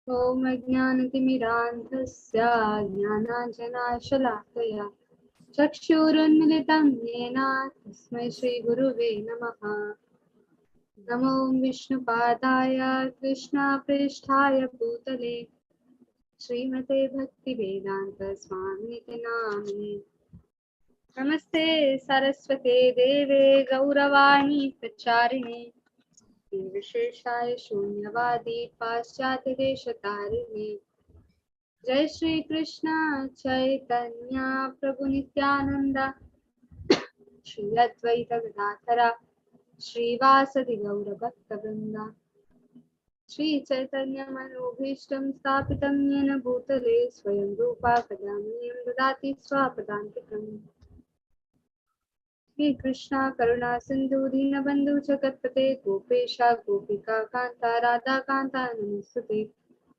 ॐ अज्ञानतिमिरान्धस्य ज्ञानाञ्जनाशलाकया चक्षुरुन्मिलितं येन तस्मै श्रीगुरुवे नमः। नमो विष्णुपादाय कृष्णप्रेष्ठाय भूतले श्रीमते भक्तिवेदान्त स्वामिनिति नामिने। नमस्ते सरस्वते देवे गौरवाणी प्रचारिणे विशेषाय शून्यवादी पाश्चात्य देशतारिणे। जय श्री कृष्ण चैतन्य प्रभु नित्यानंद श्री अद्वैत गदाधर श्रीवासदि गौर भक्तवृंद। श्री चैतन्य मनोभीष्टं स्थापितं येन भूतले स्वयं रूपा कदा मह्यं ददाति स्वापदान्तिकम्। श्री कृष्ण करुणा सिंधु दीनबंधु जगत्पते गोपेशा गोपिका कांता राधा कांता नमोस्तुते।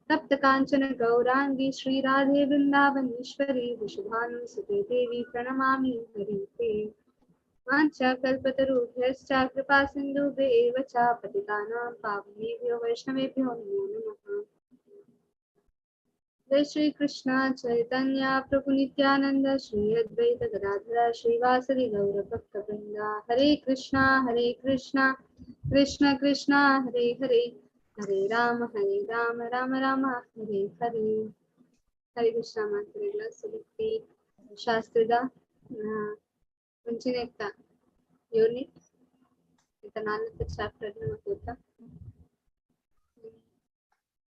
तप्त कांचन गौरांगी श्री राधे वृंदावनेश्वरी वृषभानुसुते देवी प्रणमामि हरिते। वाञ्छाकल्पतरुभ्यश्च कृपा सिन्धुभ्येव च पतितानां पावनेभ्यो वैष्णवेभ्यो नमो नमः। जय श्री कृष्ण चैतन्य प्रभु नित्यानंद श्री अद्वैत गदाधर श्रीवासदि गौर भक्तवृंद। हरे कृष्णा कृष्ण कृष्ण हरे हरे, हरे राम राम राम हरे हरे। हरे कृष्ण ಮಾತುಗಳ ಸುರಿತಿ ಶಾಸ್ತ್ರದ ಮುಂಚಿನ ಯೂನಿಟ್ ಇತ್ತ 4th ಚಾಪ್ಟರ್ ನಮಗೆ ಗೊತ್ತಾ.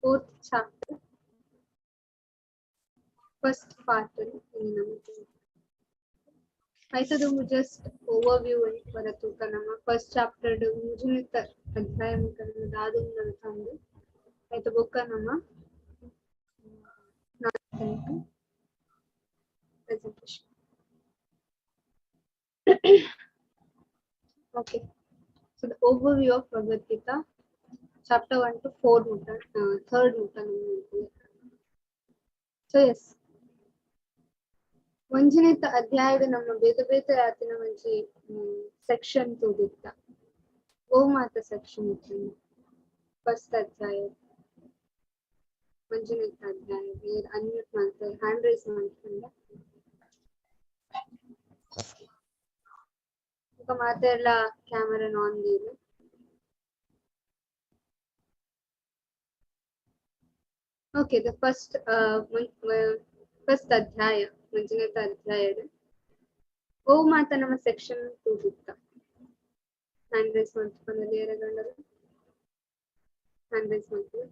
4th ಚಾಪ್ಟರ್ ಫಸ್ಟ್ ಪಾರ್ಟ್ ನಮಗೆ ಆಯ್ತದು. ಜಸ್ಟ್ ಓವರ್ವ್ಯೂ ಬರತ್ತು ನಮ್ಮ ಫಸ್ಟ್ ಚಾಪ್ಟರ್ ಮುಂಚಿನ ಅಧ್ಯಾಯ ದಾದು ತಂದು ಆಯ್ತು ಬೊಕ್ಕ ನಮ್ಮ presentation. Okay, so the overview of Bhagavad Gita, chapter 1 to 4 muta, 3rd muta. So yes, ಒಂಜನೇತ ಅಧ್ಯಾಯದ ನಮ್ಮ ಬೇತೆ ಬೇತೆ ಆತಿನ ಒಂಜಿ ಸೆಕ್ಷನ್ ತೂದಿತ್ತ ಗೋಮಾತ ಸೆಕ್ಷನ್ ಇತ್ತು. ಫಸ್ಟ್ ಅಧ್ಯಾಯ ಒಂಜನೇತ ಅಧ್ಯಾಯ ಅನ್ಮ್ಯೂಟ್ ಮಾಡ್ತಾರೆ, ಹ್ಯಾಂಡ್ ರೈಸ್ ಮಾಡ್ಕೊಂಡು ಮಾತೆಲ್ಲ ಕ್ಯಾಮರಾ ಆನ್ ದೀರು. ಓಕೆ, ದ ಫಸ್ಟ್ ಅಧ್ಯಾಯ ಮುಂಚಿನೇತ ಅಧ್ಯಾಯದ ಗೋಮಾತ ನಮ್ಮ ಸೆಕ್ಷನ್ ತೂದಿತ್ತ. ಹ್ಯಾಂಡ್ ರೈಸ್ ಮಾಡ್ಕೊಂಡಲ್ಲಿ ಎರಗಂಡರು ಹ್ಯಾಂಡ್ ರೈಸ್ ಮಾಡ್ತೀವಿ.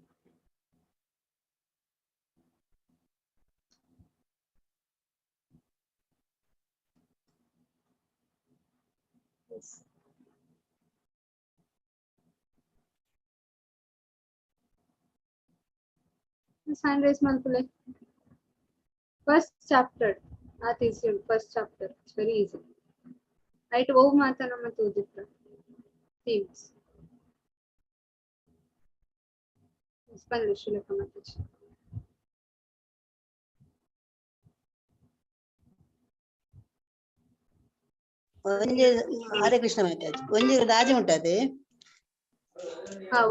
ಹ್ಯಾಂಡ್ ರೈಸ್ ಮಾಡ್ಕೊಳ್ಳಿ. First chapter that is your first chapter. It's very easy, right? Wo mata nama toditta themes Spanish le kamatachi. ಒಂಜಿ ಹರೇ ಕೃಷ್ಣ ಮಾತಾಜಿ ಒಂಜಿ ರಾಜಿ ಉಂಟದೆ.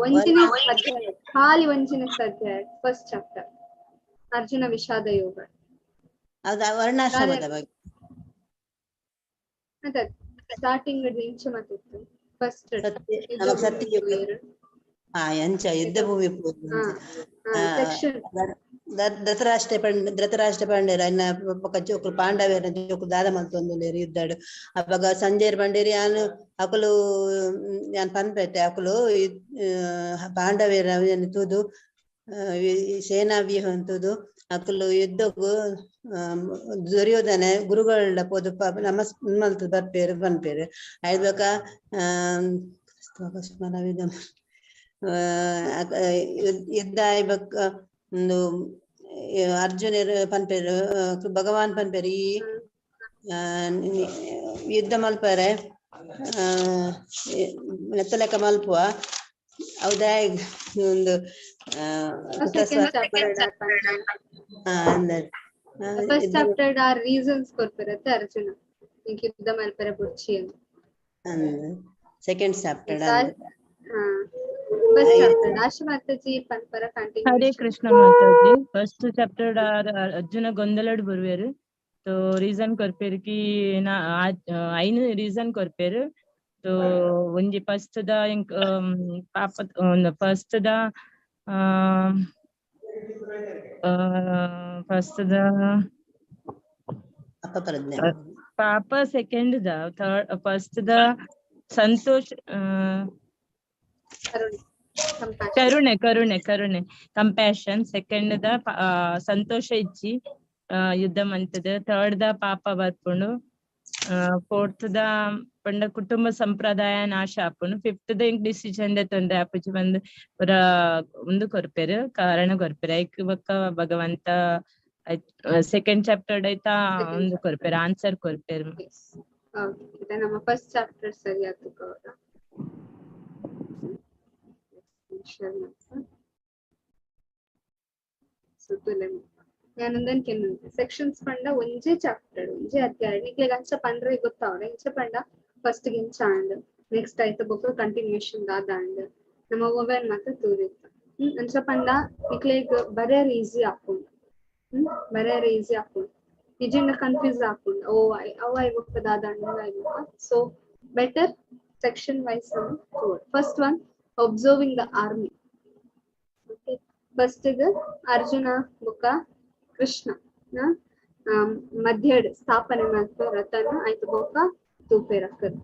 ಒಂಜಿನ ಅಧ್ಯಾಯ ಖಾಲಿ ಒಂಜಿನ ಅಧ್ಯಾಯ ಫಸ್ಟ್ ಚಾಪ್ಟರ್ ಅರ್ಜುನ ವಿಷಾದ ಯೋಗ. ಅದು ವರ್ಣಾಶ್ರಮದ ಬಗ್ಗೆ ಅದ ಸ್ಟಾರ್ಟಿಂಗ್ ಇಂಚ ಮಾತಿತ್ತು. ಫಸ್ಟ್ ಎಂಚ ಯುದ್ಧ ಭೂಮಿ ಧೃತರಾಷ್ಟ್ರ ಪಾಂಡೇರ ಅನ್ನ ಚೋಕುಲು ಪಾಂಡವೇರ ಚೋಕುಲು ದಾದ ಮಲ್ತೊಂದುಲ್ಲೇರು ಯುದ್ಧಾಡು. ಅವಾಗ ಸಂಜಯ್ ಬಂಡೇರಿ ಯಾನು ಅಕುಲು ಯಾನ್ ಪನ್ಪೆಟ್ಟೆ ಅಕುಲು ಪಾಂಡವೇರ ತೂದು ಸೇನಾ ವ್ಯೂಹ ಅಂತುದು ಅಕುಲು ಯುದ್ಧಗೂ ದುರ್ಯೋಧನ ಗುರುಗಳ ಪೋದು ನಮಸ್ಮಲ್ತು ಬರ್ಪೇರು ಪನ್ಪೇರು ಐದ್ಬೇಕ ಯುದ್ಧ ಆಯ್ಬೇಕ ಒಂದು ಅರ್ಜುನರು ಪನ್ಪೇರು ಭಗವಾನ್ ಪನ್ಪೇರು ಈ ಯುದ್ಧ ಮಲ್ಪರೆ ನೆತ್ತಲೆಕ್ಕ ಮಲ್ಪುವ ಹೌದಾ. ಒಂದು ಫಸ್ಟ್ ಚಾಪ್ಟರ್ ಆ ರೀಸನ್ಸ್ ಕೊಡ್ತಿರತ್ತೆ ಅರ್ಜುನ ಯುದ್ಧ ಮಲ್ಪರೆ ಬುಡ್ಚಿ ಅಂತ. Second chapter First chapter. Asha Mataji Panpara continuation. Hare Krishna Mataji. First chapter Arjuna Gondalad Burveru. So reason korperu ki na ainu reason korperu. So onji first da papa first da first da Papa, second da third first da Santosh Karune compassion, second da Santosha ichi Yuddham ಅಂತದ, third the ಪಾಪ ಬರ್ಪುಂಡು, fourth the ಪಂಡ ಕುಟುಂಬ ಸಂಪ್ರದಾಯ ನಾಶ ಆಪುಂಡು, fifth ದ ಇಂಕ್ ಡಿಸಿಷನ್ ದ ತೊಂದ್ರೆ ಆಪುಜಿ ಬಂದು ಪುರ ಒಂದು ಕೊರ್ಪೆರು ಕಾರಣ ಕೊರ್ಪೆರು ಐಕ್ ಬಕ್ಕ ಭಗವಂತ ಸೆಕೆಂಡ್ ಚಾಪ್ಟರ್ ಐತಾ ಒಂದು ಕೊರ್ಪೆರು ಆನ್ಸರ್ ಕೊರ್ಪೆರು. ನಮ್ಮ ಫಸ್ಟ್ ಚಾಪ್ಟರ್ ಸರಿ ಆಯ್ತು ಕವರ. ഞാനെന്താ ಸೆಕ್ಷನ್ಸ್ ಪಂಡ ಒಂಜೇ ಚಾಪ್ಟರ್ ಒಂಜೇ ಅಧ್ಯಾಯ ನಿಕ್ಲೆಗ್ ಅಂಚ ಪಂಡ್ರೆ ಗೊತ್ತಾವಡ ಇಂಚ ಪಂಡ ಫಸ್ಟ್ ಇಂಚ ಅಂಡ್ ನೆಕ್ಸ್ಟ್ ಆಯ್ತ ಬೊಕ್ಕ ಕಂಟಿನ್ಯೂಷನ್ ದಾದಂಡ್ ನಮ್ಮ ಮೊಬೈಲ್ ಮಾತ್ರ ತೂರಿತ್ತ ಅಂಚ ಪಂಡ ನಿಕ್ಲೆಗ್ ಬರೆಯರ್ ಈಸಿ ಆಪುಂಡು ಬರೆಯರ್ ಈಸಿ ಆಪುಂಡು ನಿಜಂಗ ಕನ್ಫ್ಯೂಸ್ ಆಪುಂಡು ಅವ ಬೊಕ್ಕ ದಾದಂಡ್ so better section wise first one observing the army. Okay, first Arjuna ಬೊಕ್ಕ ಕೃಷ್ಣ ಮಧ್ಯ ಸ್ಥಾಪನೆ ಮಾಡ್ತ ರಥನ ಆಯ್ತು ಬೊಕ್ಕ ತೂಪೇರಕ್ಕದ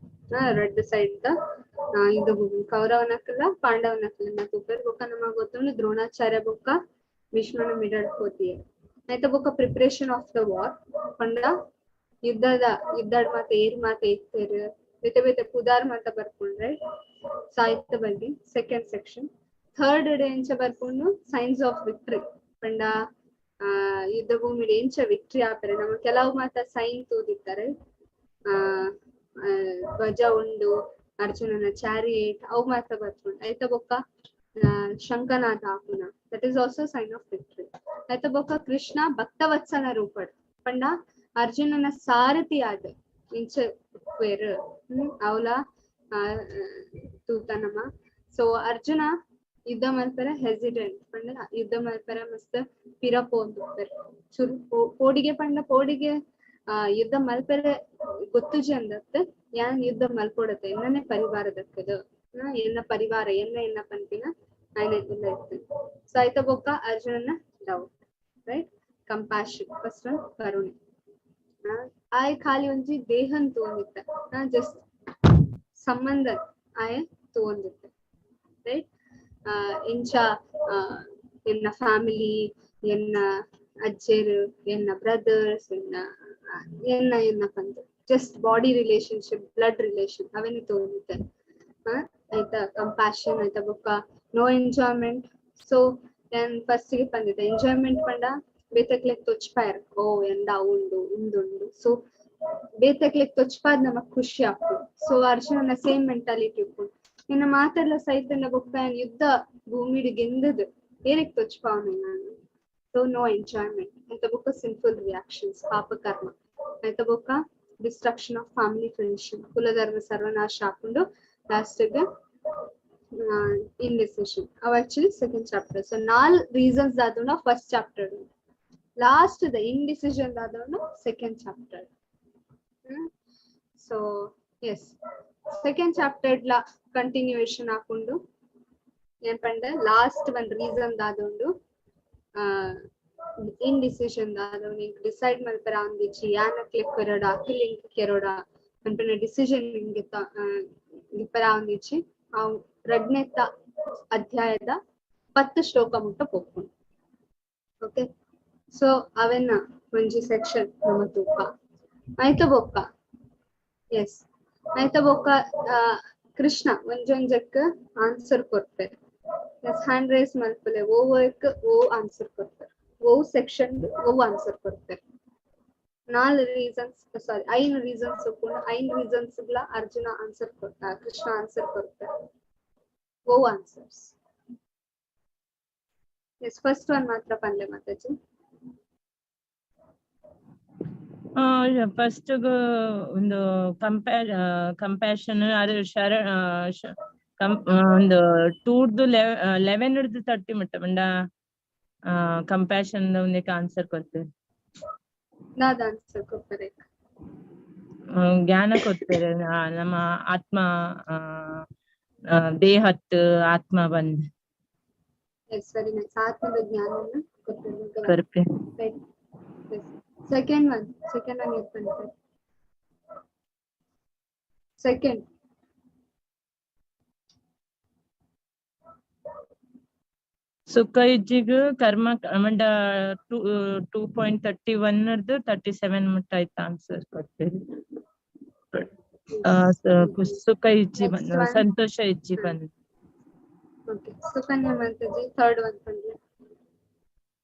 ರೆಡ್ ಸೈಡ್ ದ ಇದು ಕೌರವನಕ್ಕಲ್ಲ ಪಾಂಡವನಕ್ಕಲ್ಲ ತೂಪೇರ್ ಬೊಕ್ಕ ನಮಗ್ ಗೊತ್ತುಂಡು ದ್ರೋಣಾಚಾರ್ಯ ಬೊಕ್ಕ ಭೀಷ್ಮನ ಮಿಡಲ್ ಹೋತಿಯ ಆಯ್ತು ಬೊಕ್ಕ ಪ್ರಿಪರೇಷನ್ ಆಫ್ ದ ವಾರ್ ಪಂಡ ಯುದ್ಧದ ಮಾತ ಏರ್ ಮಾತ ಇತ್ತೇರು ಬೇತೆ ಬೇತೆ ಪುದಾರ್ ಮಾತ ಬರ್ಕೊಂಡ್ರೆ ಸಾಹಿತ್ಯ ಬಗ್ಗೆ ಸೆಕೆಂಡ್ ಸೆಕ್ಷನ್. ಥರ್ಡ್ ಡೇ ಎಂಚ ಬರ್ಕೊಂಡು ಸೈನ್ಸ್ ಆಫ್ ವಿಕ್ಟ್ರಿ ಪಂಡ ಯುದ್ಧ ಭೂಮಿಲಿ ಎಂಚ ವಿಕ್ಟ್ರಿ ಆಪರೆ ನಮ್ಮ ಕೆಲವು ಮಾತ ಸೈನ್ ತೋದಿತ್ತಾರೆ ಧ್ವಜ ಉಂಡು ಅರ್ಜುನನ ಚಾರಿಯೇಟ್ ಅವು ಮಾತ ಬರ್ಕೊಂಡು ಐತ ಬೊಕ್ಕ ಶಂಕನಾಥ ಆಪುನ that is also sign of victory. ಐತ ಬೊಕ್ಕ ಕೃಷ್ಣ ಭಕ್ತವತ್ಸಲ ರೂಪಡ್ ಪಂಡ ಅರ್ಜುನನ ಸಾರಥಿ ಆದ ಇಂಚ ಬೇರು ಅವಲ ತೂತನಮ. ಸೊ ಅರ್ಜುನ ಯುದ್ಧ ಮಲ್ಪರ ಹೆಸಿಡೆಂಟ್ ಪಂಡ ಯುದ್ಧ ಮಲ್ಪರ ಮಸ್ತ್ ಪಿರಪೋಂದು ಚುರು ಪೋಡಿಗೆ ಪಂಡ ಪೋಡಿಗೆ ಯುದ್ಧ ಮಲ್ಪರ ಗೊತ್ತುಜಿ ಅಂದತ್ ಯಾನ್ ಯುದ್ಧ ಮಲ್ಪೊಡತೆ ಎನ್ನನೆ ಪರಿವಾರ ದಕ್ಕದು ಎನ್ನ ಪರಿವಾರ ಎನ್ನ ಪಂಪಿನ ಆಯ್ನ ಎಲ್ಲ ಇರ್ತದೆ. ಸೊ ಆಯ್ತ ಬೊಕ್ಕ ಅರ್ಜುನನ doubt right compassion first one ಕರುಣೆ ಆಯ್ ಖಾಲಿ ಒಂಜಿ ದೇಹನ್ ತೋಂದಿತ್ತ ಜಸ್ಟ್ ಸಂಬಂಧ ಆಯ್ ತೋಂದಿತ್ತ ರೈಟ್. ಇಂಚ ಎನ್ನ ಫ್ಯಾಮಿಲಿ ಎನ್ನ ಅಜ್ಜರು ಎನ್ನ ಬ್ರದರ್ಸ್ ಎನ್ನ ಪಂದ್ just body relationship blood relation ಅವೇನು ತೋರಿತ್ತೆ ಆಯ್ತಾ. ಕಂಪ್ಯಾಷನ್ ಆಯ್ತಾ ಬೊಕ್ಕ ನೋ ಎಂಜಾಯ್ಮೆಂಟ್. ಸೊ ನಾನು ಫಸ್ಟಿಗೆ ಬಂದಿದ್ದೆ ಎಂಜಾಯ್ಮೆಂಟ್ ಪಂಡ ಬೇತಕ್ಲೆಗ್ ತೊಚ್ಪಾಯರ್ ಎಂದ ಉಂಡು ಉಂದುಂಡು. ಸೊ ಬೇತಕ್ಲೆಗ್ ತೊಚ್ಪಾದ್ ನಮಗ್ ಖುಷಿ ಆಗ್ತದೆ. ಸೊ ಅರ್ಜುನನ ಸೇಮ್ ಮೆಂಟಾಲಿಟಿ ಉಪ್ಪುಂಡು ನಿನ್ನ ಮಾತೆಲ್ಲ ಸೈತನ್ನ ಬೊಕ್ಕ ಯುದ್ಧ ಭೂಮಿಡ್ ಗೆಂದದ್ ಏರಿಕ್ ತೊಚ್ಪಾವನೆ ನಾನು. ಸೊ ನೋ ಎಂಜಾಯ್ಮೆಂಟ್ ಆಯ್ತ ಬೊಕ್ಕ ಸಿನ್ಫುಲ್ ರಿಯಾಕ್ಷನ್ಸ್ ಪಾಪ ಕರ್ಮ ಆಯ್ತ ಬೊಕ್ಕ ಡಿಸ್ಟ್ರಕ್ಷನ್ ಆಫ್ ಫ್ಯಾಮಿಲಿ ಫ್ರೆಂಡ್ಶಿಪ್ ಕುಲಧರ್ಮ ಸರ್ವನಾಶ ಹಾಕೊಂಡು ಲಾಸ್ಟ್ಗೆ ಇಂಡಿಸಿಷನ್ ಅವ actually second chapter. So 4 reasons ದಾದೋಣ first chapter last the indecision ದಾದೋಣ second chapter. So as second chapter ಲ ಕಂಟಿನ್ಯೂಯೇಷನ್ ಹಾಕೊಂಡು ಏನ್ ಪಂಡ ಲಾಸ್ಟ್ ಒಂದ್ ರೀಸನ್ ದಾದೊಂಡು ಇಂಡಿಸಿಷನ್ ದಾದೊಂಡು ಡಿಸೈಡ್ ಮಲ್ಪರ ಅಂದಿಚ್ಚಿ ಯಾನಕ್ಲೆ ಕೆರಡ ಅಕಿಲಿಂಕ್ ಕೆರಡ ಅನ್ಪನ ಡಿಸಿಷನ್ ಇಪ್ಪರ ಅಂದಿಚ್ಚಿ ಅವ್ 2ನೇ ಅಧ್ಯಾಯದ 10 ಶ್ಲೋಕ ಮುಟ್ಟ ಪೋಕೊಂಡು. ಓಕೆ, ಸೊ ಅವೆನ್ನ ಒಂಜಿ ಸೆಕ್ಷನ್ ನಮ್ಮ ತೂಕ ಆಯ್ತ ಬೊಕ್ಕ ಎಸ್ ಆಯ್ತ ಬೊಕ್ಕ ಕೃಷ್ಣ ಒಂಜೊಂಜಕ್ ಆನ್ಸರ್ ಕೊಡ್ತಾರೆ. ಹ್ಯಾಂಡ್ ರೈಸ್ ಮಲ್ಪಲೆ ಓವರ್ಕ್ ಆನ್ಸರ್ ಕೊಡ್ತಾರೆ, ಸೆಕ್ಷನ್ ಆನ್ಸರ್ ಕೊಡ್ತಾರೆ. 4 ರೀಸನ್ಸ್ ಸಾರಿ 5 ರೀಸನ್ಸ್ ಒಪ್ಕೊಂಡು 5 ರೀಸನ್ಸ್ ಅರ್ಜುನ ಆನ್ಸರ್ ಕೊಡ್ತಾರೆ, ಕೃಷ್ಣ ಆನ್ಸರ್ ಕೊಡ್ತಾರೆ, ಆನ್ಸರ್ಸ್. ಎಸ್ ಫಸ್ಟ್ ಒನ್ ಮಾತ್ರ ಪಂದ್ಲೆ ಮಾತಾಜಿ. ಫಸ್ಟ್ ಒಂದು ಕಂಪ್ಯಾಷನ್ ಅದು ಒಂದು 11 ಹಿಡಿದು 30 ಮಟ್ಟ ಬಂಡ ಕಂಪ್ಯಾಷನ್ ಒಂದಕ್ಕೆ ಆನ್ಸರ್ ಕೊಡ್ತೇವೆ. ನಾದ ಆನ್ಸರ್ ಕೊಡ್ತಾರೆ. ಜ್ಞಾನ ಕೊಡ್ತೇವೆ ನಮ್ಮ ಆತ್ಮ ದೇಹತ್ ಆತ್ಮ ಬಂದ್ ವೆರಿ ನೈಸ್. ಆತ್ಮದ ಜ್ಞಾನವನ್ನು ಕರ್ಪೆ. ಸೆಕೆಂಡ್ ಒನ್ ಇರ್ತಾರೆ. ಸೆಕೆಂಡ್ ಸುಖ ಇಜ್ಜಿಗ ಕರ್ಮ ಮಂಡ 2.31 37 ಮಟ್ಟ ಆಯ್ತು ಆನ್ಸರ್ ಕೊಡ್ತೇವೆ. ಸುಖ ಇಜ್ಜಿ ಬಂದು ಸಂತೋಷ ಇಜ್ಜಿ ಬಂದು. Okay Sukanya Mataji third one ಪಂಡ್ಲೆ.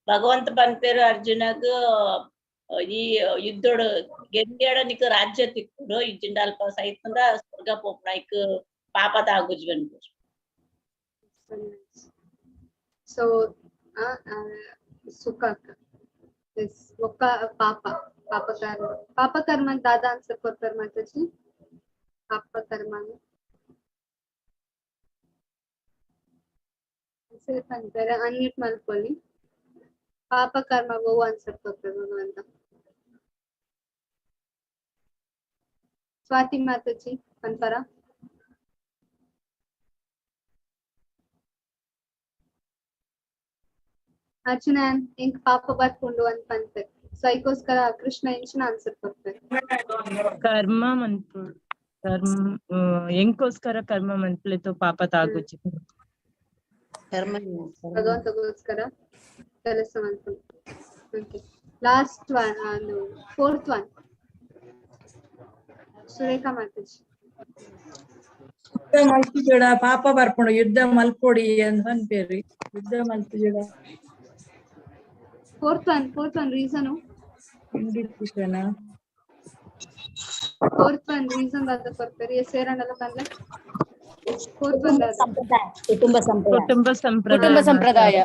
ಭಗವಂತ ಪನ್ಪೇರು ಅರ್ಜುನಗ್ ಈ ಯುದ್ಧೋಡು ಗೆಂಗೇಡ ನಿಕ್ ರಾಜ್ಯ ತಿಕ್ಕುಡು ಇಜ್ಜಿಂಡ ಅಲ್ಪ ಸೈತಂದ ಸ್ವರ್ಗ ಪೋಪುನಾಯ್ಕ್ ಪಾಪದ ಆಗುಜ್ ಬಂದ್ಬಿಡು. ಸೊ ಸುಖ ಒಕ್ಕ ಪಾಪ ಕರ್ಮ ದಾದ ಆನ್ಸರ್ ಕೊಡ್ತಾರೆ ಮಾತಾಜಿ. ಪಾಪ ಕರ್ಮ ಅಂತಾರೆ. ಅನ್ಮ್ಯೂಟ್ ಮಾಡ್ಕೊಳ್ಳಿ. ಪಾಪ ಕರ್ಮ ಗೋವು ಆನ್ಸರ್ ಕೊಡ್ತಾರೆ ಭಗವಂತ. ಸ್ವಾತಿ ಮಾತಾಜಿ ಪಂಪರ. ಅರ್ಜುನ ಇಂಕ್ ಪಾಪ ಬರ್ಕೊಂಡು ಅಂತ ಪಂತಾರೆ. ಸೊ ಅದಕ್ಕೋಸ್ಕರ ಕೃಷ್ಣ ಇಂಚಿನ ಆನ್ಸರ್ ಕೊಡ್ತಾರೆ. ಕರ್ಮ ಮನ್ಪು ಎಂಕೋಸ್ಕರ ಕರ್ಮ ಮನ್ಪುಲಿತ್ತು ಪಾಪ ತಾಗುಜಿ ಭಗವಂತಗೋಸ್ಕರ ಕೆಲಸ ಮಾಡ್ಕೊಂಡು. Okay last one fourth one Surekha Mataji. ಯುದ್ಧ ಮಲ್ಪುಜೋಡ ಪಾಪ ಬರ್ಪುಂಡು ಯುದ್ಧ ಮಲ್ಪೊಡಿ ಅಂತ ಅನ್ಪೇರಿ. ಯುದ್ಧ ಮಲ್ಪುಜೋಡ ಫೋರ್ತ್ ಒನ್ ರೀಸನು ರೀಸನ್ ದಾದ ಕೊಡ್ತಾರೆ. ಸೇರಣ್ಣಲ್ಲ ಬಂದ್ರೆ ಕುಟುಂಬ ಸಂಪ್ರದಾಯ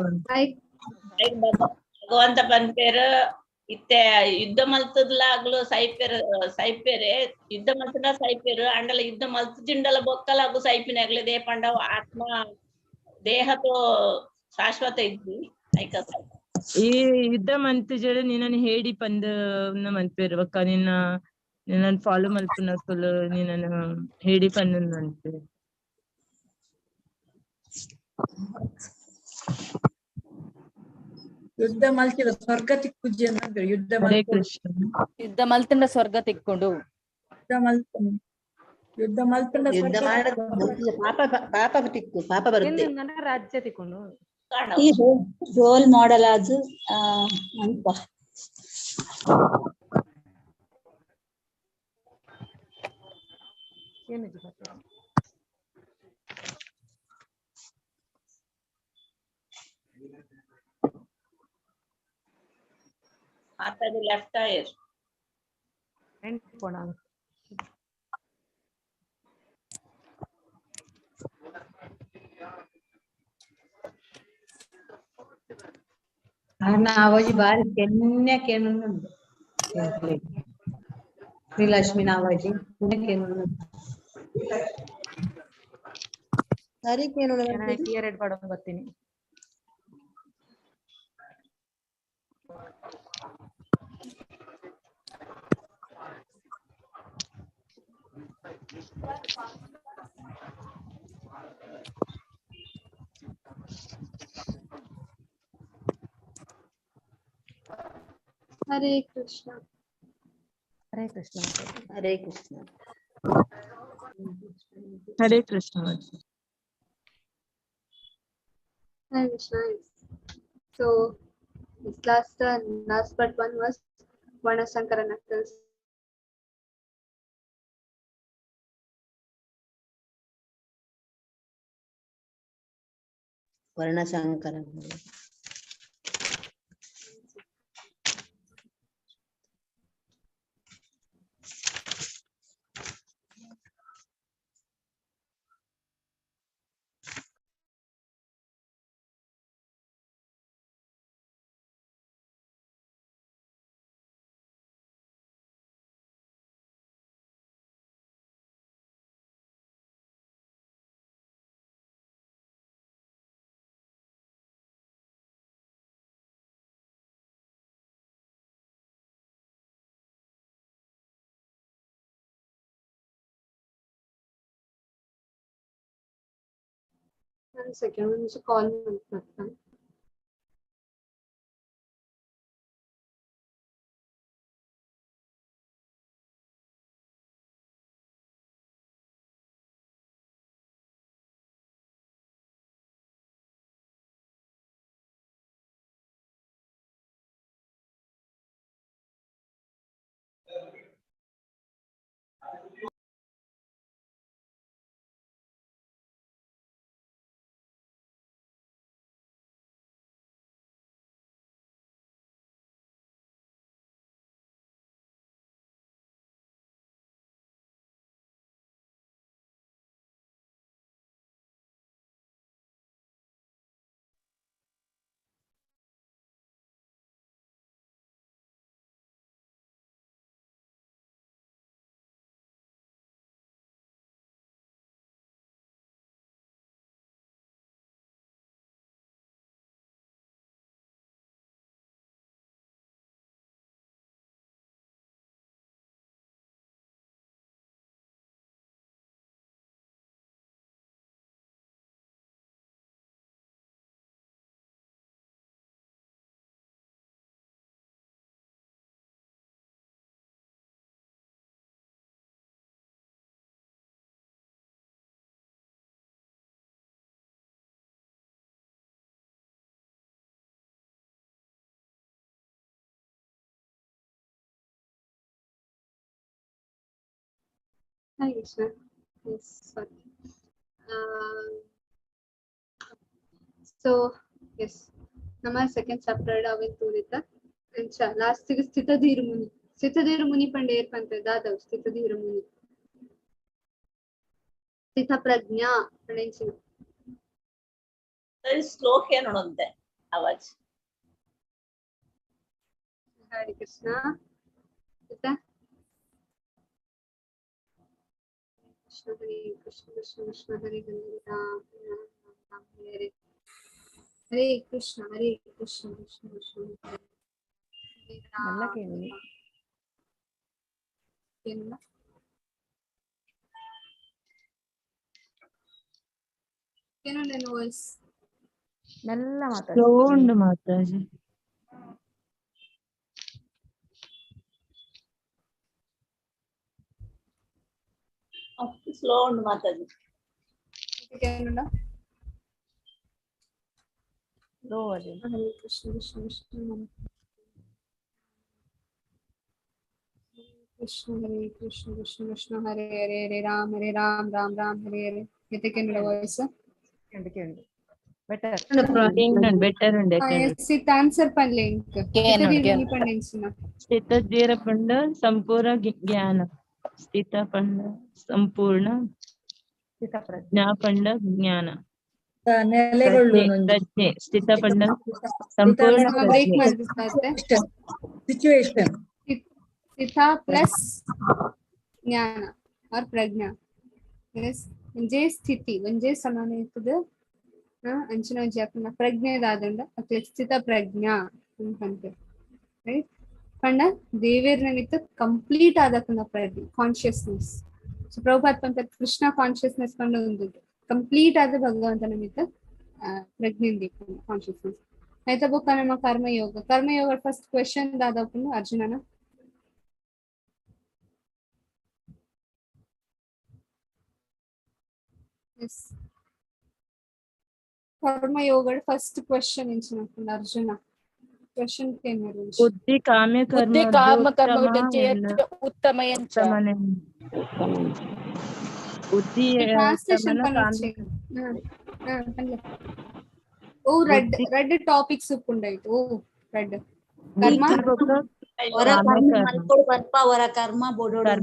ಭಗವಂತ ಪನ್ಪೇರು ಇತ್ತೆ ಯುದ್ಧ ಮಲ್ತದ್ಲಾಗ್ಲು ಸೈಪೇರೆ ಯುದ್ಧ ಮಲ್ತನ ಸೈಪೇರು ಅಂಡಲ ಯುದ್ಧ ಮಲ್ತಜಿಂಡಲ ಬೊಕ್ಕಲಾಗು ಸೈಪಿನಾಗ್ಲಿ ದೇ ಪಂಡವ ಆತ್ಮ ದೇಹతో ಶಾಶ್ವತ ಇದ್ದಿ ಐಕ ಈ ಯುದ್ಧ ಮಂತಿಜಳು ನಿನ್ನನ್ನು ಹೇಳಿ ಪಂದ್ ಮನ್ಪೇರು ಒಕ್ಕ ನಿನ್ನ ಫಾಲೋ ಮಲ್ಪುನ ಫುಲ್ ನಿನ್ನನ್ನು ಹೇಳಿ ಪಂದ್ ಮನ್ಪೇರು. ಯುದ್ಧ ಮಲ್ತಿದ ಸ್ವರ್ಗ ತಿಕ್ಕುಜ್ಜಿ ಅಂತ ಯುದ್ಧ ಯುದ್ಧ ಮಲ್ತಿಂದ ಸ್ವರ್ಗ ತಿಕ್ಕೊಂಡು ಯುದ್ಧ ಮಲ್ತಿಂದ ಯುದ್ಧ ಮಾಡ ಪಾಪ ತಿಕ್ಕು ಪಾಪ ಬರುತ್ತೆ. ರಾಜ್ಯ ತಿಕ್ಕೊಂಡು ಈ ರೋಲ್ ಮಾಡೆಲ್ ಅದು ಅಂತ ಮಾತಾಡಿ ಲೆಫ್ಟ್ ಟೈರ್ ನಾವಜಿ ಬಾರಿ ಕೆನ್ನೆಕೇನು ಶ್ರೀಲಕ್ಷ್ಮಿ ನಾವಜಿ ಎರಡು ಪಡ ಬರ್ತೀನಿ. Hare Krishna. Hare Krishna. Hare Krishna. Hare Krishna. Hare Krishna. So this last but one was Varnasankara Knuckles. ವರ್ಣಶಂಕರ 1 second నుంచి కాల్ ಮಾಡ್ತಾನೆ. Hi, Krishna. Yes, sorry. So, yes. ನಮ್ಮ ಸೆಕೆಂಡ್ ಚಾಪ್ಟರ್ ಅವೇ ತೋರಿತ ಲಾಸ್ಟ್ ಗೆ ಸ್ಥಿತಧೀರ ಮುನಿ ಪಂಡ ಏರ್ಪಂತ ದಾದವ್ ಸ್ಥಿತಧೀರ ಮುನಿ ಸ್ಥಿತ ಪ್ರಜ್ಞಾ ಪಂಡೆಂಚಿನ ಶ್ಲೋಕ ಏನೊಂದೆ ಆವಾಜ್. ಹರಿ Krishna. Hare Krishna, Krishna Krishna, Hare Hare, Ram Ram, Ram Hare Hare Krishna, Krishna Krishna, Hare ಎಲ್ಲ ಕೇಳಿ ಏನು ನನ್ನ ವಾಯ್ಸ್ ಮೆಲ್ಲ ಸ್ಲೋ ಉಂಡು ಮಾತಾಜಿ. ಸ್ಲೋ ಉಂಡು ಮಾತಾಡಿ. ಲೋ ಅದೇ. ಹರೇ ಕೃಷ್ಣ ಕೃಷ್ಣ ಕೃಷ್ಣ ಕೃಷ್ಣ ಹರೇ ಕೃಷ್ಣ ಕೃಷ್ಣ ಕೃಷ್ಣ ಹರೇ ಹರೇ ಹರೇ ರಾಮ ರಾಮ ರಾಮ ಹರೇ ಹರೇ. ಇದಕ್ಕೆ ವಾಯ್ಸ್ ಕೇಳಿ ಬೆಟರ್ ಬೆಟರ್ ಉಂಡೆ ಸಿಟ್ ಆನ್ಸರ್ ಪನ್ಲೆ ಇಂಕ್ ಸ್ಥಿತಧೀರ ಪಂಡೆಂಚಿನ ಸ್ಥಿತಧೀರ ಪಂಡ ಸಂಪೂರ್ಣ ಜ್ಞಾನ ಸ್ಥಿತ ಪಂಡ ಸಂಪೂರ್ಣ ಪ್ರಜ್ಞಾ ಪಂಡ ಜ್ಞಾನ ನೆಲೆಗೊಳ್ಳು ಪ್ರಜ್ಞೆ ಸ್ಥಿತ ಪಂಡ ಸಂಪೂರ್ಣ ಬ್ರೇಕ್ ಪ್ರಜ್ಞೆ ಮಾಡಿಬಿಡ್ತಾರೆ. ಸಿಚುವೇಶನ್ ಸ್ಥಿತ ಪ್ಲಸ್ ಜ್ಞಾನ और प्रज्ञा यस म्हणजे स्थिती म्हणजे समान येतद अंचना जी आपण प्रज्ञे दादंड अतले स्थित प्रज्ञा अंते राइट पण देवेर निमित्त कंप्लीट आदकना प्रज्ञा कॉन्शियसनेस सो प्रभुपाद पंत कृष्ण कॉन्शियसनेस पंड उंदु कंप्लीट आद भगवंत निमित्त प्रज्ञे दी कॉन्शियसनेस అయితే బుక్ ನಮ್ಮ కర్మయోగ ఫస్ట్ క్వశ్చన్ దాదాపు అర్జునన yes कर्मयोग फर्स्ट क्वेश्चन इच्छिनప్పుడు అర్జున క్వశ్చన్ కేనరు బుద్ధి కామ్య కర్మ ఉత్తమయంచ బుద్ధి ట్రాన్స్లేషన్ పనొచ్చే ఓ రెడ్ టాపిక్స్ ಉಪ್ಪುಂಡಾಯ್ತು ಓ రెడ్ ಕರ್ಮ ವರ ಕರ್ಮ ಮಲ್ಕೊಡು ಬರ್ಪ ವರ ಕರ್ಮ ಬೋಡೋಡು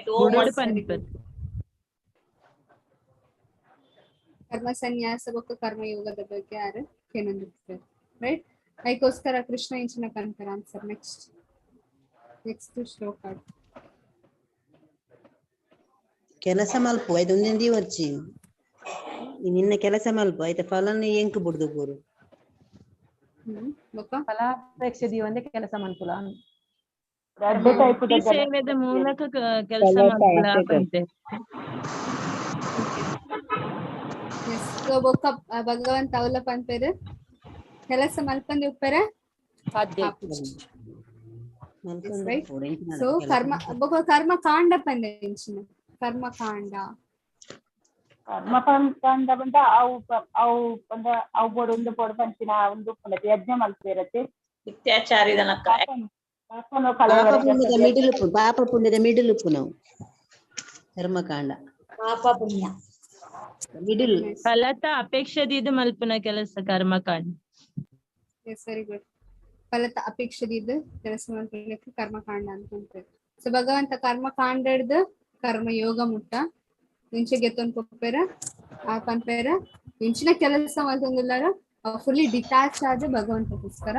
ಬೋಡೋಡು ಪನ್ಪತ್ ಕರ್ಮ ಸನ್ಯಾಸ ಬೊಕ್ಕ ಕರ್ಮಯೋಗದ ಬಗ್ಗೆ ಯಾರು ಕೇನಂದಿರ್ತಾರೆ ರೈಟ್ ಅದಕ್ಕೋಸ್ಕರ ಕೃಷ್ಣ ಇಂಚಿನ ಕಂತಾರ ಆನ್ಸರ್ ನೆಕ್ಸ್ಟ್ ಶ್ಲೋಕ ಕೆಲಸ ಮಲ್ಪ ಆಯ್ತು ಒಂದೊಂದಿ ವರ್ಷಿ ನಿನ್ನ ಕೆಲಸ ಮಲ್ಪ ಆಯ್ತು ಫಲನ ಎಂಕ್ ಬಿಡ್ದು ಬೋರು ಫಲಾಪೇಕ್ಷೆ ಒಂದೇ ಕೆಲಸ ಮನ್ಪುಲ ಸೇವೆದ ಮೂಲಕ ಕೆಲಸ ಮಾಡ್ಲಾಪಂತೆ Yes. So book up Bhagavan Tavla Panpere. Kelasa Malpandi Uppere. Yes, right. So karma boka karma kanda pandenchina. Karma kanda. ಕರ್ಮಕಾಂಡ ಬಂದ ಅವು ಬಂದ ಅವು ಬೋಡೊಂದು ಬೋಡ ಪಂಚಿನ ಒಂದು ಯಜ್ಞ ಮಲ್ಪೇರತ್ತೆ ಇತ್ಯಾಚಾರಿದನಕ್ಕ ಪಾಪ ಪುಣ್ಯದ ಮಿಡಿಲ್ ಉಪ್ಪು ನಾವು ಕರ್ಮಕಾಂಡ ಪಾಪ ಪುಣ್ಯ ಮಿಡಿಲ್ ಫಲತ ಅಪೇಕ್ಷದಿದ್ದು ಮಲ್ಪನ ಕೆಲಸ ಕರ್ಮಕಾಂಡ. Yes, very good. ಫಲತ ಅಪೇಕ್ಷದಿದ್ದು ಕೆಲಸ ಮಾಡ್ಲಿಕ್ಕೆ ಕರ್ಮಕಾಂಡ ಅಂತ ಅಂತಾರೆ. ಸೊ ಭಗವಂತ ಕರ್ಮಕಾಂಡದ ಕರ್ಮ ಯೋಗ ಮುಟ್ಟ ಇಂಚೆ ಗೆತ್ತೊಂದು ಕೊಪ್ಪೇರ ಆ ಪಂಪೇರ ಇಂಚಿನ ಕೆಲಸ ಮಾಡ್ತಂದಿಲ್ಲಾರ ಫುಲ್ಲಿ ಡಿಟ್ಯಾಚ್ ಆದ ಭಗವಂತಕ್ಕೋಸ್ಕರ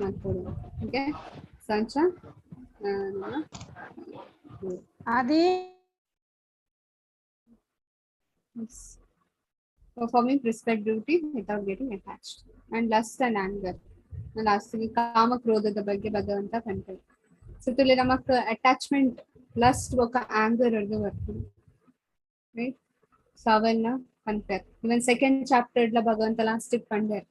ಮಾಡ್ಕೊಡುದು. Okay ಸಂಚ Adi performing prescribed duty without getting attached and lust and anger. Last ಕಾಮ ಕ್ರೋಧದ ಬಗ್ಗೆ ಭಗವಂತ ಕಂತಾರೆ. ಸೊ ತುಲೆ ನಮಕ್ ಅಟ್ಯಾಚ್ಮೆಂಟ್ ಲಸ್ಟ್ ఒక ಆಂಗರ್ ಅದು ಬರ್ತದೆ ರೈಟ್. ಸೊ ಅವನ್ನ ಕಂತಾರೆ. ಇವನ್ ಸೆಕೆಂಡ್ ಚಾಪ್ಟರ್ ಲ ಭಗವಂತ ಲಾಸ್ಟ್ ಕಂಡಾರೆ.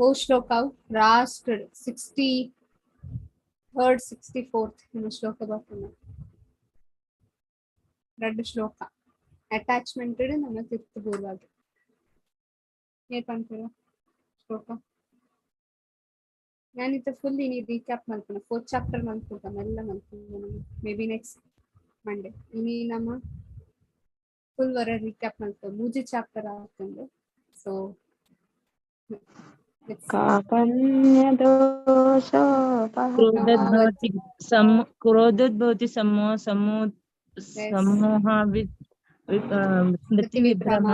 ಓ ಶ್ಲೋಕ ಲಾಸ್ಟ್ 63rd 64th ಶ್ಲೋಕ ಬರ್ತದೆ. ಎರಡು ಶ್ಲೋಕ ಅಟ್ಯಾಚ್ಮೆಂಟ್ ನಮ್ಮ ತೀರ್ಥಪೂರ್ವಾಗಿ ಏನ್ಪಂತೀರ ಶ್ಲೋಕ ನಾನಿತ್ತು ಫುಲ್ ಇನಿ ರೀಕ್ಯಾಪ್ ಮಾಡ್ತೀನಿ. 4th ಚಾಪ್ಟರ್ ಮಾಡ್ಕೊಳ್ತಾನೆ ಎಲ್ಲ ಮಾಡ್ತೀನಿ ಮೇ ಬಿ ನೆಕ್ಸ್ಟ್ ಮಂಡೇ ಇನಿ ನಮ್ಮ ಫುಲ್ ವರ ರೀಕ್ಯಾಪ್ ಮಾಡ್ತೀವಿ. ಮೂಜಿ ಚಾಪ್ಟರ್ ಆಗ್ತಂದು. ಸೊ ಕ್ರೋಧೋದ್ಭವತಿ ಸಮೂಹ ಸ್ಮೃತಿ ವಿಭ್ರಮ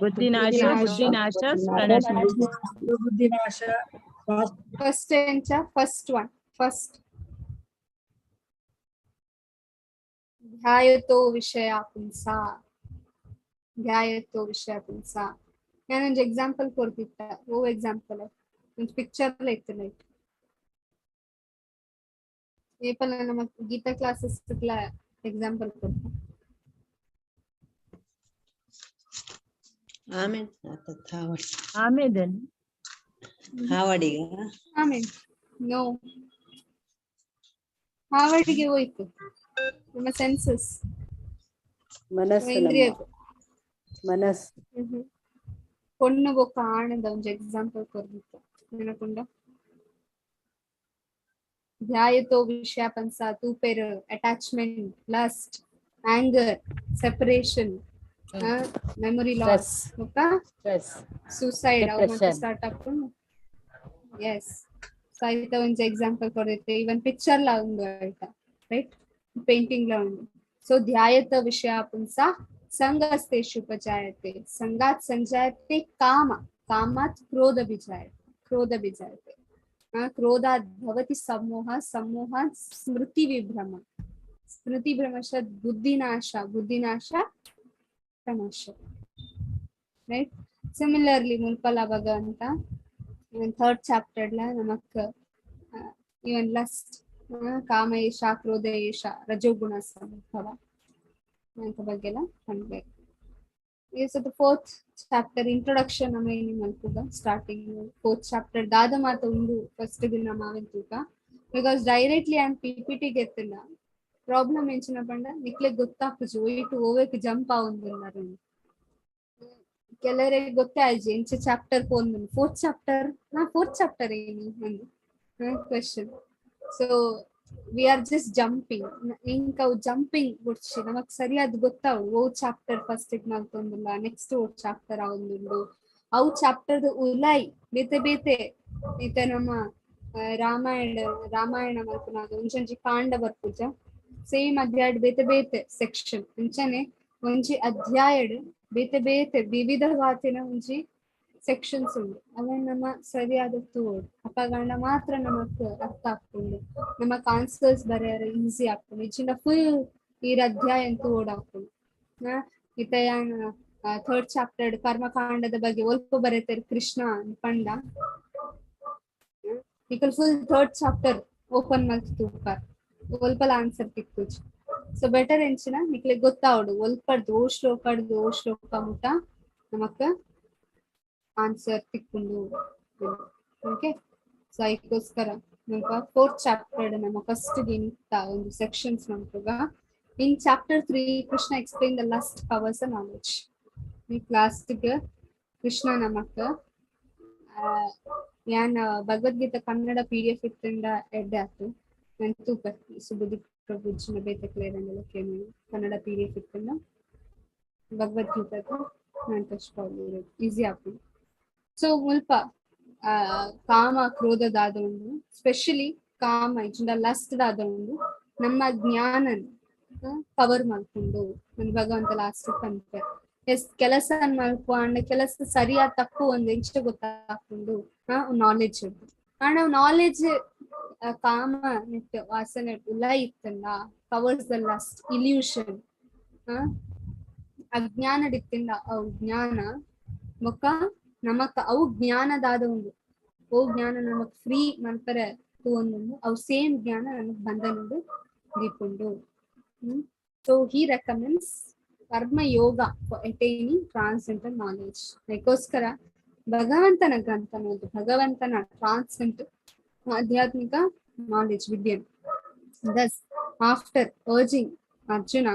ಬುದ್ಧಿನಾಶ ಬುದ್ಧಿನಾಶ ಫಸ್ಟ್ ಧ್ಯಾಯತೋ ವಿಷಯ ಪುಂಸ. ನಾನೊಂದು ಎಕ್ಸಾಂಪಲ್ ಕೊಡ್ತಿದ್ದ. ಓ ಎಕ್ಸಾಂಪಲ್ ಒಂದು ಪಿಕ್ಚರ್ ಇತ್ತು ಲೈಕ್ ಏಪಲ್ಲ ನಮ್ಮ ಗೀತಾ ಕ್ಲಾಸಸ್ ಎಕ್ಸಾಂಪಲ್ ಕೊಡ್ತಾ. ಆಮೇಲೆ ನೋ ಹಾವಡಿಗೆ ಹೋಯ್ತು ನಮ್ಮ ಸೆನ್ಸಸ್ ಮನಸ್ಸು பொண்ணு ಬೊಕ್ಕ ಆನಂದ ಒಂದು ಎಕ್ಸಾಂಪಲ್ ಕೊಡ್ತಿತ್ತು ನೆನಪುಂಡ. ಧ್ಯಾಯತೋ ವಿಷಯ ಪಂಸ ತೂಪೇರು attachment lust anger separation memory loss okay suicide start up yes so ita one example kodite even picture la undu aita right painting la undu so dhyayata vishaya punsa sangasteshu pachayate sangat sanjayate kamat krodha bijayate krodhat bhavati sammoha smriti vibhrama buddhinasha right. Similarly mulpala bhagavanta in 3rd chapter la namak even lust ಕಾಮಯೇಷ ಕ್ರೋಧಯೇಷ ರಜೋಗುಣ ಸಂಭವ ಅಂತ ಬಗ್ಗೆ ಎಲ್ಲ ಕಂಡ್ಬೇಕು. So 4th chapter introduction ನಮ್ಮ ಏನಿ ಮಲ್ಪುಗ starting 4th chapter ದಾದ ಮಾತ ಒಂದು ಫಸ್ಟ್ ದಿನ ಮಾವೆಂತೂಕ ಬಿಕಾಸ್ ಡೈರೆಕ್ಟ್ಲಿ ಆನ್ ಪಿಪಿಟಿ ಗೆತ್ತಿಲ್ಲ ಪ್ರಾಬ್ಲಮ್ ಎಂಚಿನ ಪಂಡ ನಿಕ್ಲೆ ಗೊತ್ತಾಪುಜು ಒಯ್ಟು ಓವೆಕ್ ಜಂಪ್ ಆವೊಂದುಲ್ಲಾರು ಕೆಲವರಿಗೆ ಗೊತ್ತೇ ಆಯ್ಜಿ ಎಂಚ ಚಾಪ್ಟರ್ ಪೋಂದು 4th chapter ಏನಿ ಒಂದು question. So we are just jumping ಇಂಕ ಜಂಪಿಂಗ್ ಗುಡ್ಸಿ ನಮಕ್ ಸರಿಯಾದ ಗೊತ್ತಾವು ಓ ಚಾಪ್ಟರ್ ಫಸ್ಟ್ ಇಟ್ ಮಲ್ತೊಂದುಲ್ಲ ನೆಕ್ಸ್ಟ್ ಓ ಚಾಪ್ಟರ್ ಆವೊಂದುಂಡು ಅವು ಚಾಪ್ಟರ್ ಉಲಾಯಿ ಬೇತೆ ಈತ ನಮ್ಮ ರಾಮಾಯಣ ಮಲ್ಪುನಾಗ ಒಂಜಿ ಕಾಂಡ ಬರ್ಪುಜ ಸೇಮ್ ಅಧ್ಯಾಯ ಬೇತೆ ಸೆಕ್ಷನ್ ಅಂಚನೆ ಒಂಜಿ ಅಧ್ಯಾಯಡ್ ಬೇತೆ ವಿವಿಧವಾತಿನ ಒಂಜಿ ಸೆಕ್ಷನ್ಸ್ ಉಂಡು ಅವನ್ ನಮ್ಮ ಸರಿಯಾದ ತೂಡ್ ಅಪಗಂಡ ಮಾತ್ರ ನಮಕ್ ಅರ್ಥ ಆಗ್ತುಂಡು ನಮಕ್ ಆನ್ಸರ್ಸ್ ಬರೆಯರ ಈಸಿ ಆಗ್ತುಂಡು ಇಚ್ಚಿಂದ ಫುಲ್ ಈ ಅಧ್ಯಾಯ ತೂಡ್ ಆಗ್ತುಂಡು. ಇತಯಾನ 3rd chapter ಕರ್ಮಕಾಂಡದ ಬಗ್ಗೆ ಒಲ್ಪ ಬರೀತಾರೆ ಕೃಷ್ಣ ಪಂಡ ಈಗ ಫುಲ್ 3rd chapter ಓಪನ್ ಮಾಡ್ತು ಒಲ್ಪಲ ಆನ್ಸರ್ ತಿಕ್ಕು ಸೊ ಬೆಟರ್ ಎಂಚಿನ ನಿಕ್ಲೆ ಗೊತ್ತಾವಡು ಒಲ್ಪಡ್ದು ಓ ಶ್ಲೋಕ ಮುಟ ನಮಕ್ ಆನ್ಸರ್ ತಿಕ್ಕೊಂಡು ಓಕೆ. ಸೊ ಅದಕ್ಕೋಸ್ಕರ ನಮಕ 4th ಚಾಪ್ಟರ್ ನಮ್ಮ ಫಸ್ಟ್ ದಿನ ಒಂದು ಸೆಕ್ಷನ್ಸ್ ನಮಗ ಇನ್ chapter 3 Krishna explain the lust powers knowledge. ಈ ಕ್ಲಾಸ್ಗೆ ಕೃಷ್ಣ ನಮಕ್ ಯಾನ್ ಭಗವದ್ಗೀತಾ ಕನ್ನಡ PDF ಇತ್ತಿಂದ ಎಡ್ಡೆ ಆಯ್ತು ನಂತು ಸುಬುದಿ ಪ್ರಭುಜಿನ ಬೇತಕ್ಲೇರಂಗಲ ಕೇಳಿ ಕನ್ನಡ PDF ಇತ್ತಿಂದ ಭಗವದ್ಗೀತಾ ನಾನು ತರ್ಸ್ಕೊಳ್ಳಿ ಈಸಿ ಆಗ್ತದೆ. ಸೊ ಸ್ವಲ್ಪ ಕಾಮ ಕ್ರೋಧದಾದ ಒಂದು ಸ್ಪೆಷಲಿ ಕಾಮ ಇಜಿಂದ ಲಸ್ಟ್ ದಾದ ಒಂದು ನಮ್ಮ ಜ್ಞಾನ ಕವರ್ ಮಾಡ್ಕೊಂಡು ನನ್ ಭಗವಂತ ಲಾಸ್ಟ್ ಕಂಪೇರ್ ಎಷ್ಟ್ ಕೆಲಸ ಮಾಡ್ಕೊಂಡು ಕೆಲಸ ಸರಿಯಾದ ತಪ್ಪು ಒಂದು ಎಷ್ಟು ಗೊತ್ತಾಕೊಂಡು ನಾಲೆಡ್ಜ್ ಉಂಟು. ನಾವು ನಾಲೆಡ್ಜ್ ಕಾಮ ನಿತ್ಯ ವಾಸನೆ ಎಲ್ಲ ಇತ್ತಲ್ಲ ಕವರ್ಸ್ ದ ಲಸ್ಟ್ ಇಲ್ಯೂಷನ್ ಅಜ್ಞಾನಡಿತ್ತಿಂದ ಅವು ಜ್ಞಾನ ಮುಖ ನಮಕ್ ಅವು ಜ್ಞಾನದಾದ ಒಂದು ಓ ಜ್ಞಾನ ನಮಕ್ ಫ್ರೀ ಮಾಡ್ತಾರೆ ಒಂದು ಅವು ಸೇಮ್ ಜ್ಞಾನ ನಮಗ್ ಬಂದನುಂಡು ದೀಪುಂಡು. So he recommends karma yoga for attaining transcendent knowledge. ಅದಕ್ಕೋಸ್ಕರ ಭಗವಂತನ ಗ್ರಂಥ ಅನ್ನೋದು ಭಗವಂತನ ಟ್ರಾನ್ಸೆಂಟ್ ಆಧ್ಯಾತ್ಮಿಕ ನಾಲೆಡ್ಜ್ ವಿದ್ಯೆ. Thus after urging Arjuna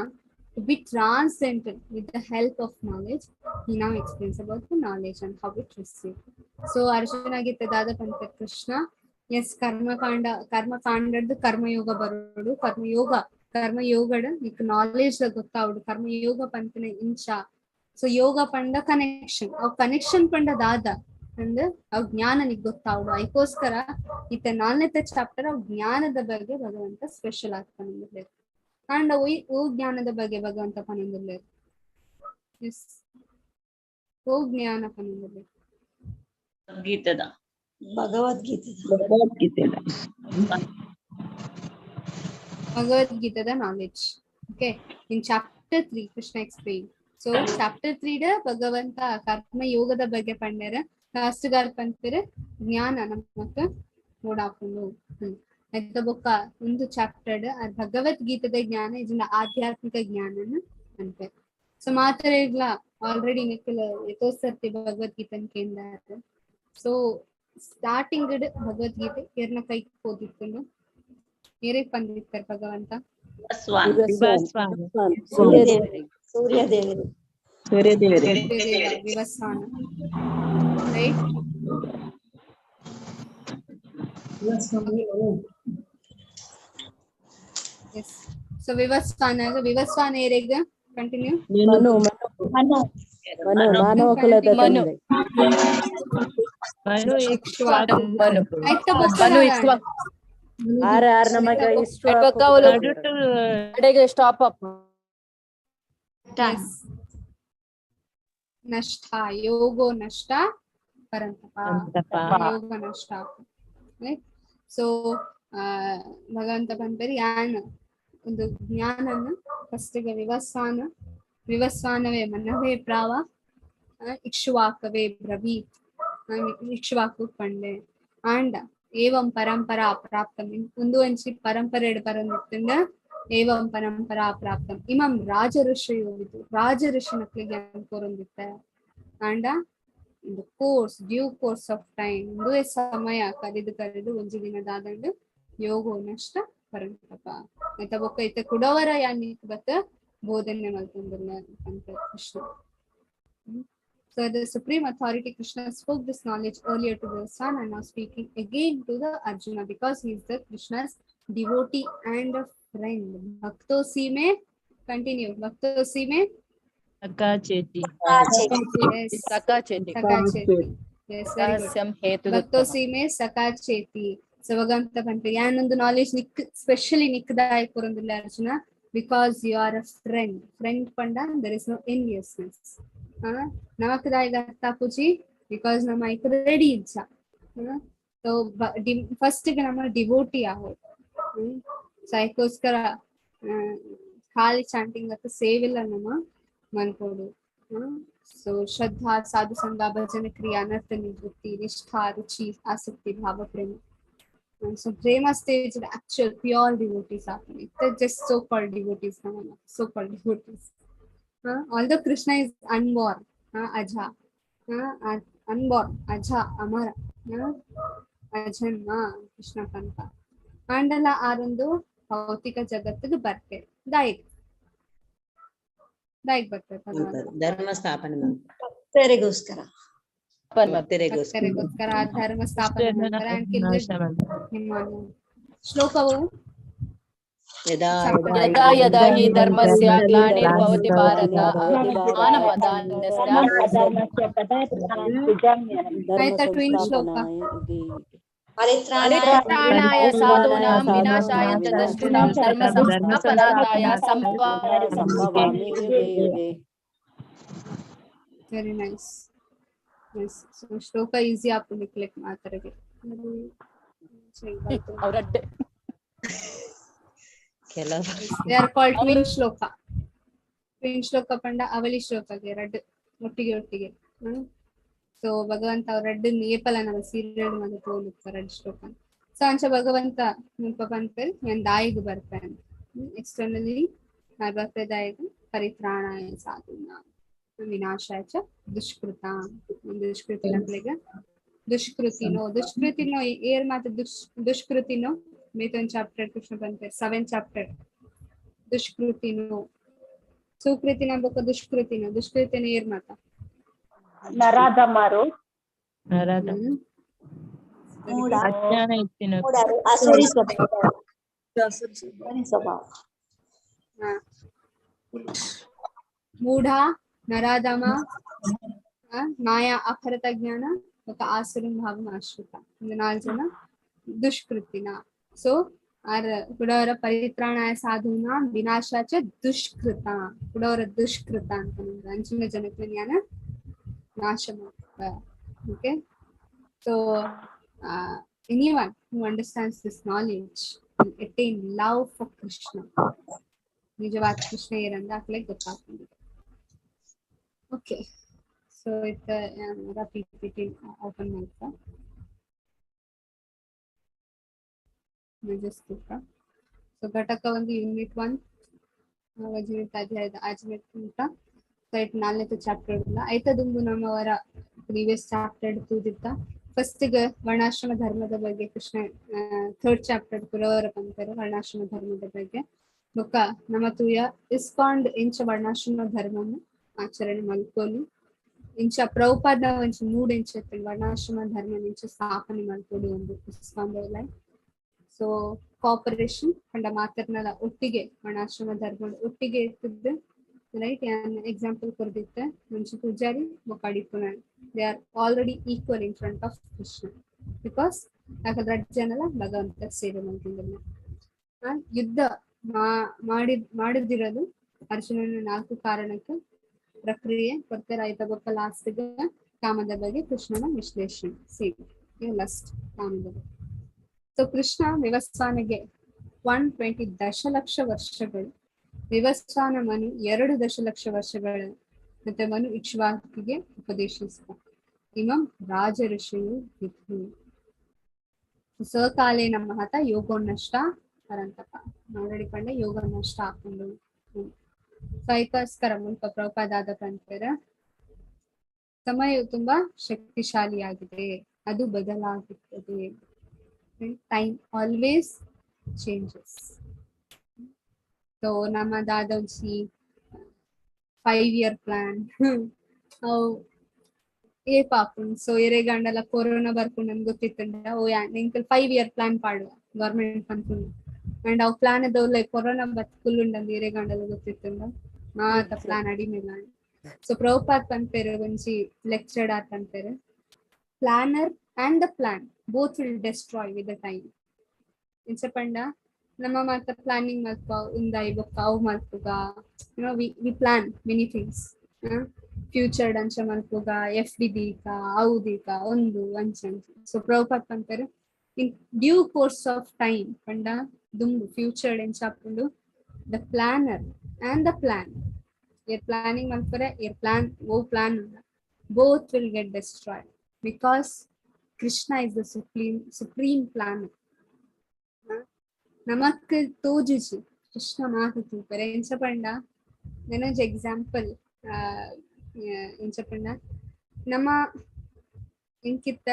to be transcendent with the help of knowledge, he now explains about the knowledge and how it received. So Arjuna gite dada panta Krishna, yes karma kanda karma yoga barodu karma yoga nik knowledge da gottavdu karma yoga pantine incha. So yoga panda connection panda dada and av ಜ್ಞಾನ nik gottavdu. ಅದಕ್ಕೋಸ್ಕರ ಇತ್ತ 4ನೇ chapter ಅವ್ ಜ್ಞಾನದ ಬಗ್ಗೆ ಭಗವಂತ special ಆಗ್ತಾನೆ and O ಜ್ಞಾನದ ಬಗ್ಗೆ ಭಗವಂತ ಪನಂದಿಲ್ಲ. ಓ ಜ್ಞಾನ ಪನಂದಿಲ್ಲ ಭಗವದ್ಗೀತದ knowledge. Okay in chapter 3 Krishna explain. So chapter 3 ಭಗವಂತ ಕರ್ಮ ಯೋಗದ ಬಗ್ಗೆ ಪಂಡ್ಯಾರ ಲಾಸ್ಟ್ ಗಾರ್ ಪಂಪರೆ ಜ್ಞಾನ ನಮಕ್ ನೋಡಾಕೊಂಡು ಎದ್ದ ಬೊಕ್ಕ ಒಂದು ಚಾಪ್ಟರ್ ಭಗವದ್ಗೀತದ ಜ್ಞಾನ ಇದನ್ನ ಆಧ್ಯಾತ್ಮಿಕ ಜ್ಞಾನನ ಅಂತೆ. ಸೊ ಮಾತಾಡಿಲ್ಲ ಆಲ್ರೆಡಿ ನಿಖಿಲ್ ಎಷ್ಟೋಸರ್ತಿ ಭಗವದ್ಗೀತನ್ ಕೇಂದ್ರ. ಸೊ ಸ್ಟಾರ್ಟಿಂಗ್ ಭಗವದ್ಗೀತೆ ಏರ್ನ ಕೈ ಓದಿತ್ತು ಏರೇ ಪಂದಿರ್ತಾರೆ ಭಗವಂತ Vivaswan right. Yes. So Vivaswana erega continue. Manu stop up. Nashta yogo nashta parantapa yoga nashta. Right? So ಭಗವಂತ ಬಂದರೆ ಯಾನ್ ಒಂದು ಜ್ಞಾನನ ಫಸ್ಟಿಗೆ ವಿವಸ್ವಾನವೇ ಮನವೇ ಪ್ರಾವ ಇಕ್ಷುವಾಕವೇ ಬ್ರವೀತ್ ಇಕ್ಷುವಾಕು ಪಂಡೆ ಆಂಡ ಏವಂ ಪರಂಪರಾ ಪ್ರಾಪ್ತಂ ಒಂದು ಒಂಚಿ ಪರಂಪರೆ ಬರಂದಿತ್ತಿಂದ ಏವಂ ಪರಂಪರಾ ಪ್ರಾಪ್ತಂ ಇಮಂ ರಾಜ ಋಷಿ ಮಕ್ಕಳಿಗೆ ಅನ್ಕೋರಂದಿತ್ತೆ ಆಂಡ ಒಂದು course due course of time ಒಂದು ಸಮಯ ಕರೆದು ಒಂಜಿ ದಿನದಾದಂಡು ಯೋಗೋ ನಷ್ಟ ಪರಂತಪ ಐತ ಬೊಕ್ಕ ಐತ ಕುಡವರ ಯಾನಿಕ್ ಬತ್ತ ಬೋಧನೆ ಮಲ್ತಂದಿಲ್ಲ ಅಂತ Krishna. So the supreme authority Krishna spoke this knowledge earlier to the son and now speaking again to the Arjuna because he is the Krishna's devotee and a friend. Bhakto sime continue. Bhakto sime Sakacheti. Yes. Sakacheti. Yes, very good. Bhakto sime sakacheti. So ಭಗವಂತ ಬಂತು ಯಾನೊಂದು knowledge ನಿಕ್ specially ನಿಕ್ದಾಯ ಕೊರಂದಿಲ್ಲ Arjuna because you are a friend ಪಂಡ there is no enviousness. ನಮಕ್ದಾಯ ಅರ್ಥ ಪೂಜಿ ಬಿಕಾಸ್ ನಮ್ಮ ಐಕ್ ರೆಡಿ ಇಜ್ಜ. ಸೊ ಫಸ್ಟ್ ಗೆ ನಮ್ಮ ಡಿವೋಟಿ ಆಗೋದು. ಸೊ ಅದಕ್ಕೋಸ್ಕರ ಖಾಲಿ ಚಾಂಟಿಂಗ್ ಅಥವಾ ಸೇವಿಲ್ಲ ನಮ್ಮ ಮನ್ಕೋಡು. ಸೊ ಶ್ರದ್ಧಾ ಸಾಧು ಸಂಘ ಭಜನೆ ಕ್ರಿಯಾ ಅನರ್ಥ ನಿವೃತ್ತಿ ನಿಷ್ಠಾ ರುಚಿ ಆಸಕ್ತಿ ಭಾವ ಪ್ರೇಮ So prema stage is actual pure devotees happening. They're just so-called devotees. So-called devotees. Although Krishna is unborn, Aja, unborn, Aja, Amara, Ajanma, Krishna Kanta. Mandala ಆರೊಂದು ಭೌತಿಕ ಜಗತ್ತಿಗೆ ಬರ್ತೇವೆ ದಾಯಿಕ್ ಬರ್ತೇವೆ ಧರ್ಮ ಸ್ಥಾಪನೆ ಮಾಡ್ತಾರೆ. ಭಕ್ತರಿಗೋಸ್ಕರ ಭಕ್ತರಿಗೋಸ್ಕರ ಧರ್ಮ ಸ್ಥಾಪನೆ ಮಾಡ್ತಾರೆ. ನಿಮ್ಮ ಶ್ಲೋಕವು ಯದಾ ಯದಾ ಯದಾ ಹಿ ಧರ್ಮಸ್ಯ ಗ್ಲಾನಿರ್ಭವತಿ ಭಾರತ ಮಾನಮದಾನ್ಯಸ್ಯ ಆಯ್ತಾ ಟ್ವಿನ್ ಶ್ಲೋಕ. ಪರಿತ್ರಾಣಾಯ ಸಾಧೂನಾಂ ವಿನಾಶಾಯ ಚ ದುಷ್ಕೃತಾಂ ಧರ್ಮ ಸಂಸ್ಥಾಪನಾರ್ಥಾಯ ಸಂಭವಾಮಿ ಯುಗೆ ಯುಗೆ. Very nice. ಸೊ ಶ್ಲೋಕ ಈಸಿ आपको लिखಲಿಕ್ಕೆ ಮಾತರಿಗೆ ಅವರಡ್ಡೆ they are called twin shloka. Twin shloka ಪಂಡ ಅವಳಿ ಶ್ಲೋಕಗೆ ಎರಡು ಒಟ್ಟಿಗೆ ಸೊ ಭಗವಂತ ಅವ್ರ ಎರಡು ನೇಪಲ ನಾವು ಸೀರಿಯಲ್ ಮಾಡಿ ತೋಲಿರ್ತಾರೆ ಎರಡು ಶ್ಲೋಕ. ಸೊ ಅಂಚ ಭಗವಂತ ಮುಲ್ಪ ಪಂಪಲ್ ನಾನು ದಾಯಿಗೆ ಬರ್ತಾನೆ. ಎಕ್ಸ್ಟರ್ನಲಿ ಬರ್ತೇ ದಾಯಿಗೆ ಪರಿತ್ರಾಣಾಯ ಸಾಧೂನ ವಿನಾಶಾಯ ಚ ದುಷ್ಕೃತ ದುಷ್ಕೃತಿಗೆ ದುಷ್ಕೃತಿನೋ ಏರ್ ಮಾತ್ರ ದುಷ್ಕೃತಿನೋ ಮೇತೊಂದು ಚಾಪ್ಟರ್ ಕೃಷ್ಣ ಬಂತೆ 7th ಚಾಪ್ಟರ್ ದುಷ್ಕೃತಿನೋ ಸುಕೃತಿನ ಬೊಕ್ಕ ದುಷ್ಕೃತಿನ ಏರ್ ಮಾತ ನರಾಧಮರು ಅಜ್ಞಾನ ಇತ್ತಿನ ಅಸುರಿ ಸ್ವಭಾವ ಮೂಢ ನರಾಧಮ ಮಾಯಾ ಅಪರತ ಜ್ಞಾನ ಮತ್ತು ಆಸುರಂ ಭಾವನ ಆಶ್ರಿತ ಇದು 4 ಜನ ದುಷ್ಕೃತಿನ. ಸೊ ಕುಡವರ ಪರಿತ್ರಾಣಾಯ ಸಾಧೂನ ವಿನಾಶಾಚ ದುಷ್ಕೃತ ಕುಡವರ ದುಷ್ಕೃತ ಅಂತ ಅಂಚಿನ ಜನಕ್ಕೆ ಜ್ಞಾನ ನಾಶ ಮಾಡ್ತಾರೆ. Okay, so anyone who understands this knowledge will attain love for Krishna. ನಿಜವಾದ ಕೃಷ್ಣ ಏನಂದ ಆಗ್ಲಿಕ್ಕೆ ಗೊತ್ತಾಗ್ತದೆ. ಓಕೆ, ಸೊ ಇದು PPT ಓಪನ್ ಮಾಡ್ತಾ ಸೊ ಘಟಕ 1 ಯೂನಿಟ್ 1 ವಜ್ರಯುಕ್ತ ಅಧ್ಯಾಯದ ಆಚರಣೆ ಊಟ. ಸೊ ಇದು 4ನೇ ಚಾಪ್ಟರ್ ಇಲ್ಲ ಐತದುಂಬು ನಮ್ಮವರ ಪ್ರೀವಿಯಸ್ ಚಾಪ್ಟರ್ ತೂದಿತ್ತ. ಫಸ್ಟ್ ಗೆ ವರ್ಣಾಶ್ರಮ ಧರ್ಮದ ಬಗ್ಗೆ ಕೃಷ್ಣ 3rd ಚಾಪ್ಟರ್ ಪುರವರ ಪಂತರ ವರ್ಣಾಶ್ರಮ ಧರ್ಮದ ಬಗ್ಗೆ ಬೊಕ್ಕ ನಮ್ಮ ತೂಯ ಇಸ್ಕಾಂಡ್ ಇಂಚ ವರ್ಣಾಶ್ರಮ ಧರ್ಮವನ್ನು ಆಚರಣೆ ಮಲ್ಕೋಲು ಇಂಚ ಪ್ರಭುಪಾದ ಒಂಚ 3 ಇಂಚ ವರ್ಣಾಶ್ರಮ ಧರ್ಮ ಇಂಚ ಸ್ಥಾಪನೆ ಮಾಡ್ಕೊಡು ಒಂದು ಇಸ್ಕಾಂಡ್ ಲೈಫ್. ಸೊ ಕೋಆಪರೇಷನ್ ಕಂಡ ಮಾತರ್ನೆಲ್ಲ ಒಟ್ಟಿಗೆ ವರ್ಣಾಶ್ರಮ ಧರ್ಮ ಒಟ್ಟಿಗೆ ಇರ್ತಿದ್ದೆ ರೈಟ್. ಎಕ್ಸಾಂಪಲ್ ಕೊಡ್ದಿತ್ತೆ ಮುಂಚೆ ಪೂಜಾರಿ ಬೊಕ್ಕ ಪುರಾಣ they are already equal in front of Krishna because ಯಾಕಂದ್ರೆ ಜನಲ್ಲ ಭಗವಂತ ಸೇವೆ ಮಾಡ್ತಿದ್ದಲ್ಲ. ಯುದ್ಧ ಮಾಡಿದಿರೋದು ಅರ್ಜುನನ 4 ಕಾರಣಕ್ಕೆ ಪ್ರಕ್ರಿಯೆ ಕೊಡ್ತಾರೆ. ಆಯ್ತ ಬೊಕ್ಕ ಲಾಸ್ಟ್ಗೆ ಕಾಮದ ಬಗ್ಗೆ ಕೃಷ್ಣನ ವಿಶ್ಲೇಷಣೆ ಸೇವೆ ಲಸ್ಟ್ ಕಾಮದ ಬಗ್ಗೆ. ಸೊ ಕೃಷ್ಣ ವಿವಸ್ವಾನಿಗೆ 120 ದಶಲಕ್ಷ ವರ್ಷಗಳು, ವಿವಸ್ವಾನ ಮನು 2 ದಶಲಕ್ಷ ವರ್ಷಗಳು, ಮತ್ತೆ ಮನು ಇಕ್ಷ್ವಾಕಿಗೆ ಉಪದೇಶಿಸಿದ. ಇಮಂ ರಾಜ ಋಷಿಯು ವಿಧು ಸಕಾಲೇನ ಮಹತ ಯೋಗೋನ್ನಷ್ಟ ಪರಂತಪ ಆಲ್ರೆಡಿ ಪಂಡ ಯೋಗ ನಷ್ಟ ಹಾಕೊಂಡು ಸೈಕೋಸ್ಕರ ಮುಲ್ಪ ಪ್ರಭುಪಾದಾದ ಪಂತರ ಸಮಯ ತುಂಬಾ ಶಕ್ತಿಶಾಲಿಯಾಗಿದೆ, ಅದು ಬದಲಾಗುತ್ತದೆ. Time always changes. ಸೊ ನಮ್ಮದಾದ ಒಂದ್ಸಿ 5-year ಪ್ಲಾನ್ ಅವು ಏ ಪಾಪುನ್. ಸೊ ಎರೆಗಂಡಲ ಕೊರೋನಾ ಬರ್ಕೊಂಡು ನಮ್ಗೆ ಗೊತ್ತಿತ್ತಂಡ ಓ ನಿಂಕಲ್ 5-year ಪ್ಲಾನ್ ಪಾಡುವ ಗವರ್ಮೆಂಟ್ ಅನ್ಕೊಂಡು ಅಂಡ್ ಅವ್ ಪ್ಲಾನ್ ಅದವ್ಲ ಕೊರೋನಾ ಬತ್ಕುಲ್ ಉಂಡಂದು ಎರೆಗಂಡಲ ಗೊತ್ತಿತ್ತಂಡ ಮಾತ ಪ್ಲಾನ್ ಅಡಿಮೇಲ. ಸೊ ಪ್ರಭುಪಾದ್ ಪಂಪೇರು ಒಂಜಿ ಲೆಕ್ಚರ್ಡ್ ಆತ್ ಪಂಪೇರು planner and the plan both will destroy with the time. ಇಂಚ ಪಂಡ ನಮ್ಮ ಮಾತ ಪ್ಲಾನಿಂಗ್ ಮಲ್ಪ ಉಂದಾಯಿ ಬೊಕ್ಕ ಅವು ಮಲ್ಪುಗ ವಿ ಪ್ಲಾನ್ ಮೆನಿ ಥಿಂಗ್ಸ್ ಫ್ಯೂಚರ್ಡ್ ಅಂಚ ಮಲ್ಪುಗ FD ದೀಕ ಅವು ದೀಕ ಒಂದು ಅಂಚ. ಸೊ ಪ್ರಭುಪಾದ್ ಪಂಪೇರು in due course of time ಪಂಡ ದುಂಬು ಫ್ಯೂಚರ್ಡ್ ಎಂಚ ಹಾಕೊಂಡು the planner and the plan ಏರ್ ಪ್ಲಾನಿಂಗ್ ಮಲ್ಪರೆ ಏರ್ ಪ್ಲಾನ್ ಓ plan both will get destroyed because Krishna is the supreme planner. ನಮಕ್ ತೋಜುಜಿ ಕೃಷ್ಣ ಮಾತ ತೂಪರೆ ಎಂಚ ಪಂಡ ನೆನಜ್ ಎಕ್ಸಾಂಪಲ್ ಎಂಚ ಪಂಡ ನಮ್ಮ ಎಂಕಿತ್ತ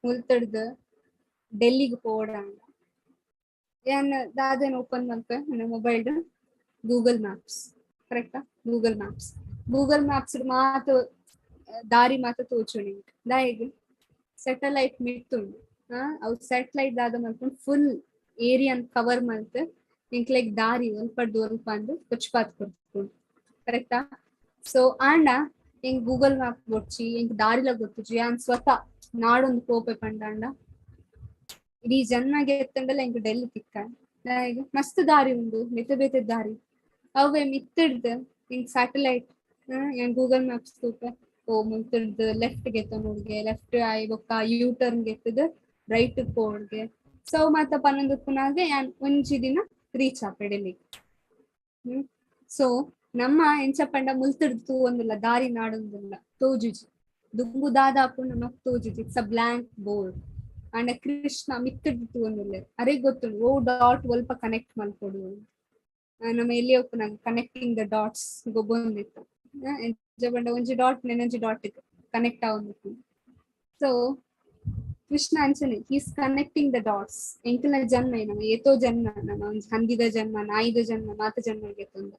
ಮುಲ್ತಡ್ದು ಡೆಲ್ಲಿಗೆ ಪೋಡಂಡ ಏನ್ ದಾದೇನ್ ಓಪನ್ ಮಾಡ್ಕ ನನ್ನ ಮೊಬೈಲ್ ಗೂಗಲ್ ಮ್ಯಾಪ್ಸ್ ಕರೆಕ್ಟಾ ಗೂಗಲ್ ಮ್ಯಾಪ್ಸ್ ಮಾತ ದಾರಿ ಮಾತ ತೋಚುಂಡು ದಾಯಿಗೆ ಸೆಟಲೈಟ್ ಮಿತ್ತುಂಡು ಅವು ಸೆಟಲೈಟ್ ದಾದ ಮಾಡ್ಕೊಂಡು ಫುಲ್ ಏರಿಯಾನ್ ಕವರ್ ಮಾಡ್ತು ಇಂಕ್ ಲೈಕ್ ದಾರಿ ಒಲ್ಪ ಅಂದು ಕೊಚ್ಪಾತ್ ಕೊಡ್ಕೊಂಡು ಕರೆಕ್ಟಾ. ಸೊ ಆಂಡ ಇಂಕ್ ಗೂಗಲ್ ಮ್ಯಾಪ್ ಗೊಚ್ಚಿ ಇಂಕ್ ದಾರಿಲ ಗೊತ್ತುಜಿ ಯಾನ್ ಸ್ವತಃ ನಾಡೊಂದು ಪೋಪೆ ಪಂಡಾಂಡ ಇಡೀ ಜನ್ಮಗೆ ಎತ್ತಂಡಲ್ಲ ಇಂಕ್ ಡೆಲ್ಲಿ ತಿಕ್ಕ ಮಸ್ತ್ ದಾರಿ ಉಂಡು ಮಿತ್ತ ಬೇತೆ ದಾರಿ ಅವೇ ಮಿತ್ತಿಡ್ದು ಇಂಕ್ ಸ್ಯಾಟಲೈಟ್ ಏನ್ ಗೂಗಲ್ ಮ್ಯಾಪ್ಸ್ ತೂಪೆ ಓ ಮುಂತಿಡ್ದು ಲೆಫ್ಟ್ ಗೆತ್ತ ನೋಡ್ಗೆ ಲೆಫ್ಟ್ ಆಯ್ ಬೊಕ್ಕ ಯೂ ಟರ್ನ್ ಗೆತ್ತದ ರೈಟ್ ಪೋಡ್ಗೆ ಸೊ ಮತ್ತ ಪನ್ನೊಂದು ಪುನಾಗೆ ಯಾನ್ ಒಂಜಿ ದಿನ ರೀಚ್ ಆಪೆ ಡೆಲ್ಲಿಗೆ. ಸೊ ನಮ್ಮ ಎಂಚ ಪಂಡ ಮುಲ್ತಿಡ್ದು ಒಂದಿಲ್ಲ ದಾರಿ ನಾಡೊಂದಿಲ್ಲ ತೋಜುಜಿ ದುಂಗು ದಾದಾಪು ನಮಕ್ ತೋಜುಜಿ it's a blank board and Krishna ಮಿತ್ತಿಡ್ದು ಒಂದಿಲ್ಲ ಅರೆ ಗೊತ್ತುಂಡು ಓ ಡಾಟ್ ಒಲ್ಪ ಕನೆಕ್ಟ್ ಮಾಡ್ಕೊಡು ನಮ್ಮ ಎಲ್ಲಿ ಹೋಗ್ತು ಕನೆಕ್ಟಿಂಗ್ ದ ಡಾಟ್ಸ್ ಗೊಬ್ಬೊಂದಿತ್ತು ಎಂಚ ಪಂಡ ಒಂಜಿ ಡಾಟ್ ನೆನಂಜಿ ಡಾಟ್ ಕನೆಕ್ಟ್ ಆಗೊಂದಿತ್ತು. ಸೊ ಕೃಷ್ಣ ಅಂಚನೆ ಹೀಸ್ ಕನೆಕ್ಟಿಂಗ್ ದ ಡಾಟ್ಸ್ ಎಂಕಲ್ನ ಜನ್ಮ ನಮ್ಮ ಏತೋ ಜನ್ಮ ನಮ್ಮ ಒಂದ್ ಹಂದಿದ ಜನ್ಮ ನಾಯಿದ ಜನ್ಮ ಮಾತ ಜನ್ಮಗೆ ತಂದ.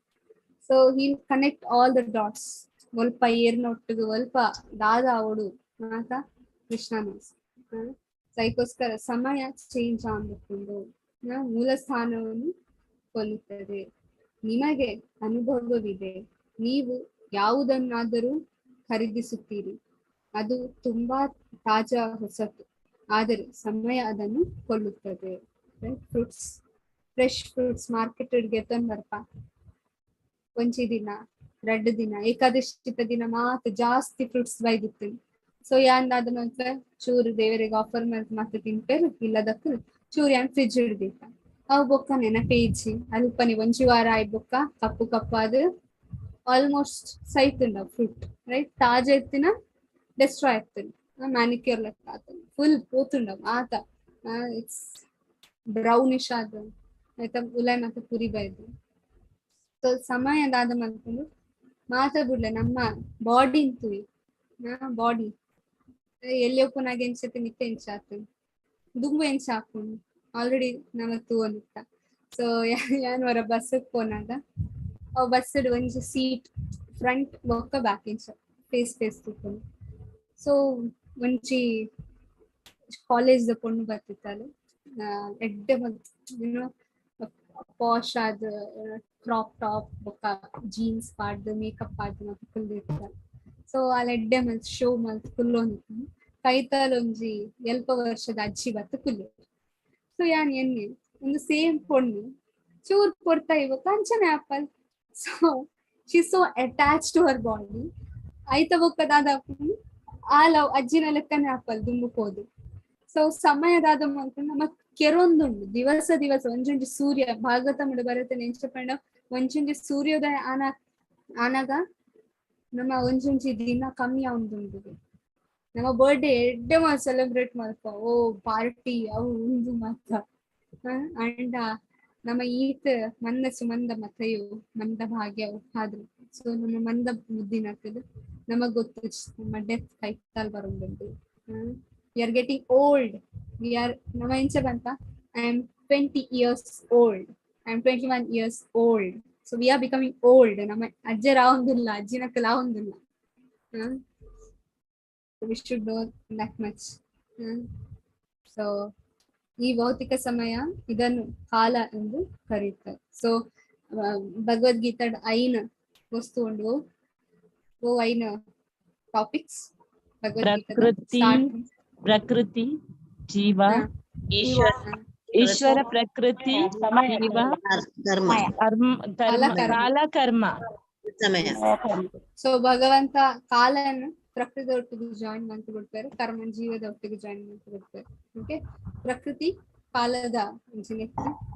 So he'll connect all the dots ಒಲ್ಪ ಏರ್ನೊಟ್ಟಿಗೆ ಒಲ್ಪ ದಾದ ಅವಡು ಮಾತ ಕೃಷ್ಣ ಅದಕ್ಕೋಸ್ಕರ ಸಮಯ ಚೇಂಜ್ ಆಗ್ಬಿಟ್ಟು ಮೂಲ ಸ್ಥಾನವನ್ನು ಕೊಲ್ಲುತ್ತದೆ. ನಿಮಗೆ ಅನುಭವವಿದೆ, ನೀವು ಯಾವುದನ್ನಾದರೂ ಖರೀದಿಸುತ್ತೀರಿ, ಅದು ತುಂಬಾ ತಾಜಾ ಹೊಸತು, ಆದರೆ ಸಮಯ ಅದನ್ನು ಕೊಲ್ಲುತ್ತದೆ. ಫ್ರೂಟ್ಸ್ ಫ್ರೆಶ್ ಫ್ರೂಟ್ಸ್ ಮಾರ್ಕೆಟ್ಗೆ ತಂದರ್ಪ ಒಂಚಿ ದಿನ 2 ದಿನ ಏಕಾದಶಿ ದಿನ ಮಾತ್ರ ಜಾಸ್ತಿ ಫ್ರೂಟ್ಸ್ ಬೈದಿತ್ತು. ಸೊ ಯಾಂದಾದ ನಂತರ ಚೂರು ದೇವರಿಗೆ ಆಫರ್ ಮತ್ತೆ ತಿಂಪೇರು ಇಲ್ಲದಕ್ಕ ಚೂರು ಯಾನ್ ಫ್ರಿಜ್ ಹಿಡ್ದಿತ್ತ ಅವು ಬೊಕ್ಕ ನೆನಪೇಜಿ ಅಲ್ಪನಿ ಒಂಜಿ ವಾರ ಆಯ್ ಬೊಕ್ಕ ಕಪ್ಪು ಕಪ್ಪಾದ ಆಲ್ಮೋಸ್ಟ್ ಸೈತುಂಡ ಫ್ರೂಟ್ ರೈಟ್ ತಾಜಾ ಎತ್ತಿನ ಡೆಸ್ಟ್ರಾಯ್ ಆಗ್ತದೆ ಮ್ಯಾನಿಕ್ಯೂರ್ ಲೆಕ್ಕ ಆಗ್ತದೆ ಫುಲ್ ಪೋತುಂಡ ಆತ ಇಟ್ಸ್ ಬ್ರೌನಿಶ್ ಆದ ಆಯ್ತಾ ಉಲಾಯ್ ಮತ್ತೆ ಪುರಿ ಬೈದು. ಸೊ ಸಮಯದಾದ ಮಾಡ್ಕೊಂಡು ಮಾತಾಡ್ಬಿಡ್ಲೆ ನಮ್ಮ ಬಾಡಿ ಇಂತುವಿ ಬಾಡಿ ಎಲ್ಲಿ ಒಪ್ಪನಾಗ ಎನ್ಸತ್ತೆ ನಿತ್ಯ ಎಂಚ ಆಗ್ತದೆ ದುಂಬು ಎಂಚ ಹಾಕೊಂಡು ಆಲ್ರೆಡಿ ನಮತ್ತು ಅನಿತ್ತ. ಸೊ ಯಾನ್ ವರ ಬಸ್ಸಕ್ಕೆ ಪೋನಾಗ ಅವ್ ಬಸ್ಸಡ್ ಒಂಜಿ ಸೀಟ್ ಫ್ರಂಟ್ ಬೊಕ್ಕ ಬ್ಯಾಕ್ ಇಂಚ ಫೇಸ್ ತೂಕೊಂಡು. ಸೊ ಒಂಜಿ ಕಾಲೇಜ್ ಪೊಣ್ಣು ಬರ್ತಿತ್ತಲ್ಲ ಎಡ್ಡೆ ಬಂತು ಪಾಶ್ ಆದ ಕ್ರಾಪ್ ಟಾಪ್ ಬೊಕ್ಕ ಜೀನ್ಸ್ ಪಾಡ್ದು ಮೇಕಪ್ ಪಾಡ್ದು ಮತ್ತೆ ಫುಲ್ ಇರ್ತಾರೆ. ಸೊ ಅಲ್ಲಿ ಎಡ್ಡೆ ಮಲ್ತ್ ಶೋ ಮಲ್ತ್ ಫುಲ್ ಒಂದು ಕೈತಲ್ ಒಂಜಿ ಎಲ್ಪ ವರ್ಷದ ಅಜ್ಜಿ ಬತ್ತ ಕುಲ್ಲು. ಸೊ ಯಾನ್ ಎಣ್ಣೆ ಒಂದು ಸೇಮ್ ಪೊಣ್ಣು ಚೂರ್ ಕೊಡ್ತಾ ಇವ ಕಂಚನೆ apple. So she so attach to her body ಐತ ಬೊಕ್ಕದಾದ ಆಲವ್ ಅಜ್ಜಿನ ಲೆಕ್ಕನೆ ಆಪಲ್ ದುಂಬುಕೋದು. ಸೊ ಸಮಯದಾದ ಮಾಡ್ಕೊಂಡು ನಮ್ಮ ಕೆರೊಂದುಂಡು ದಿವಸ ಒಂಜೊಂಜಿ ಸೂರ್ಯ ಭಾಗವತ ಮುಡ ಬರುತ್ತೆ ನೆಂಚಪಂಡ ಒಂಜೊಂಜಿ ಸೂರ್ಯೋದಯ ಆನಾಗ ನಮ್ಮ ಒಂಜೊಂಜಿ ದಿನ ಕಮ್ಮಿ ಆಗುಂಡು. ನಮ್ಮ ಬರ್ಡೇ ಎಡ್ಡೆ ಸೆಲೆಬ್ರೇಟ್ ಮಾಡ್ಕೊ ಓ ಪಾರ್ಟಿ ಅವು ಉಂದು ಮಾತ ಅಂಡ ನಮ್ಮ ಈತ್ ಮಂದ ಸುಮಂದ ಮತಯು ಮಂದ ಭಾಗ್ಯವು ಆದ್ರು. ಸೊ ನಮ್ಮ ಮಂದ ಮುದ್ದಿನ ಆಗ್ತದೆ ನಮಗ್ ಗೊತ್ತು ನಮ್ಮ ಡೆತ್ ಕೈತಾಲ್ ಬರೋದು. We are getting old. We are ನಮ್ಮ ಎಂಚ ಬಂತ I am 20 years old, I am 21 years old. So we are becoming old. ನಮ್ಮ ಅಜ್ಜರ ಆವಂದಿಲ್ಲ ಅಜ್ಜಿನಕ್ಕಲ್ಲ ಆವಂದಿಲ್ಲ. We should know that much. So ಈ ಭೌತಿಕ ಸಮಯ ಇದನ್ನು ಕಾಲ ಎಂದು ಕರೆಯುತ್ತಾರೆ. ಸೊ ಭಗವದ್ಗೀತಾ 5 ವಸ್ತು ಉಂಡು ಓ 5 ಟಾಪಿಕ್ಸ್ ಪ್ರಕೃತಿ ಜೀವ ಈಶ್ವರ ಪ್ರಕೃತಿ ಜೀವ ಕಾಲ ಕರ್ಮ ಸಮಯ. ಸೊ ಭಗವಂತ ಕಾಲನ್ನು ಪ್ರಕೃತಿ ಒಟ್ಟಿಗೆ ಜಾಯಿನ್ ಮಾಡ್ತು ಬಿಡ್ತಾರೆ, ಕರ್ಮ ಜೀವದ ಒಟ್ಟಿಗೆ ಜಾಯಿನ್ ಮಾಡ್ತು ಬಿಡ್ತಾರೆ. ಓಕೆ, ಪ್ರಕೃತಿ ಕಾಲದ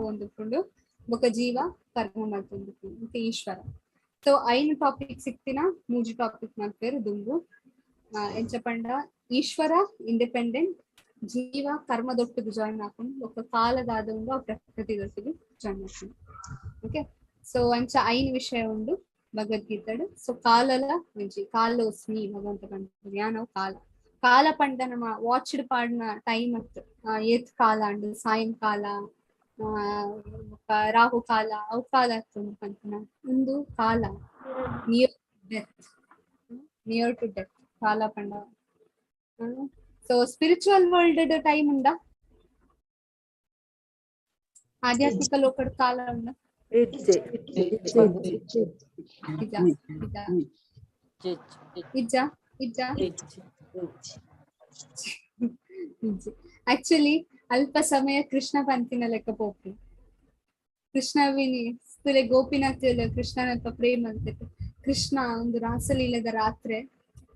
ಹೊಂದಿಕೊಂಡು ಬೊಕ್ಕ ಜೀವ ಕರ್ಮ ಮಾಡ್ಕೊಂಡು ಓಕೆ ಈಶ್ವರ. ಸೊ 5 ಟಾಪಿಕ್ ಸಿಕ್ತಿನ 3 ಟಾಪಿಕ್ ಮಾಡ್ತಾರೆ ದುಂಬು ಎಂಚ ಪಂಡ ಈಶ್ವರ ಇಂಡಿಪೆಂಡೆಂಟ್, ಜೀವ ಕರ್ಮದೊಟ್ಟಿಗೆ ಜಾಯಿನ್ ಹಾಕೊಂಡು ఒక ಕಾಲದಾದ ಉಂಡು ಆ ಪ್ರಕೃತಿ ದೊಟ್ಟಿಗೆ ಜಾಯಿನ್ ಹಾಕೊಂಡು. ಓಕೆ, ಸೊ ಅಂಚ ಐನ್ ವಿಷಯ ಉಂಡು ಭಗವದ್ಗೀತೆಡ್. ಸೊ ಕಾಲಲ ಒಂಜಿ ಕಾಲೋಸ್ಮಿ ಭಗವಂತ ಪಂಡ ಯಾನವು ಕಾಲ ಕಾಲ ಪಂಡ ನಮ್ಮ ವಾಚ್ಡ್ ಪಾಡ್ನ ಟೈಮ್ ಅತ್ ಏತ್ ಕಾಲ ಅಂಡ್ ಸಾಯಂಕಾಲ ರಾಹು ಕಾಲ ಅವು ಕಾಲ ಪಂಪನ ಒಂದು ಕಾಲ ನಿಯರ್ ಟು ಡೆತ್ ಕಾಲ ಪಂಡ. ಸೊ ಸ್ಪಿರಿಚುವಲ್ ವರ್ಲ್ಡ್ ಟೈಮ್ ಉಂಡ, ಆಧ್ಯಾತ್ಮಿಕ ಲೋಕದ ಕಾಲ ಉಂಡ. ಆಕ್ಚುಲಿ ಅಲ್ಪ ಸಮಯ ಕೃಷ್ಣ ಪಂತಿನ ಲೆಕ್ಕ ಪೋಪಿ ಕೃಷ್ಣವಿನಿ ಸ್ಥಿಲೆ ಗೋಪಿನಾಥ್ ಕೃಷ್ಣನಲ್ಪ ಪ್ರೇಮ ಅಂತ ಕೃಷ್ಣ ಒಂದು ರಾಸಲೀಲದ ರಾತ್ರಿ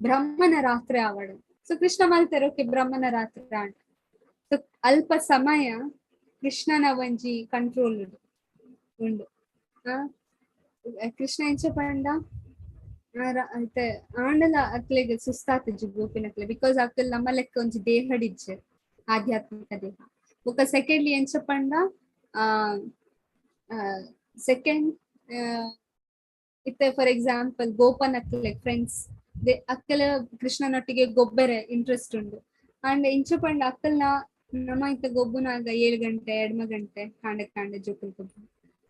ಬ್ರಹ್ಮನ ರಾತ್ರಿ ಆವಡು. ಸೊ ಕೃಷ್ಣ ಮಲ್ತೆರೋಕೆ ಬ್ರಹ್ಮನ ರಾತ್ರಿ ಆಂಡ. ಸೊ ಅಲ್ಪ ಸಮಯ ಕೃಷ್ಣನ ಒಂಜಿ ಕಂಟ್ರೋಲ್ ಉಂಡು. ಕೃಷ್ಣ ಎಂಚ ಪಂಡ ಆಂಡಲ ಅಕ್ಲೆಗೆ ಸುಸ್ತಾತಿಜ್ಜು ಗೋಪಿನಕ್ಲೆ, ಬಿಕಾಸ್ ಅಕ್ಲೆ ನಮ್ಮ ಲೆಕ್ಕ ಒಂಜಿ ದೇಹಡಿಜ್ಜೆ ಆಧ್ಯಾತ್ಮಿಕ ದೇಹ. ಬೊಕ ಸೆಕೆಂಡ್ಲಿ ಎಂಚ ಪಂಡ ಸೆಕೆಂಡ್ ಇತ್ತೆ ಫಾರ್ ಎಕ್ಸಾಂಪಲ್ ಗೋಪನಕ್ಲೆ ಫ್ರೆಂಡ್ಸ್ ಅಕ್ಕಲ ಕೃಷ್ಣನೊಟ್ಟಿಗೆ ಗೊಬ್ಬರ ಇಂಟ್ರೆಸ್ಟ್ ಉಂಡು. ಅಂಡ್ ಇಂಚ ಪಂಡ ಅಕ್ಕಲ್ನ ನಮ್ಮ ಇಂತ ಗೊಬ್ಬುನಾಗ 7 ಗಂಟೆ 2 ಗಂಟೆ ಕಾಂಡೆ ಜೋಕುಲ್ ಗೊಬ್ಬು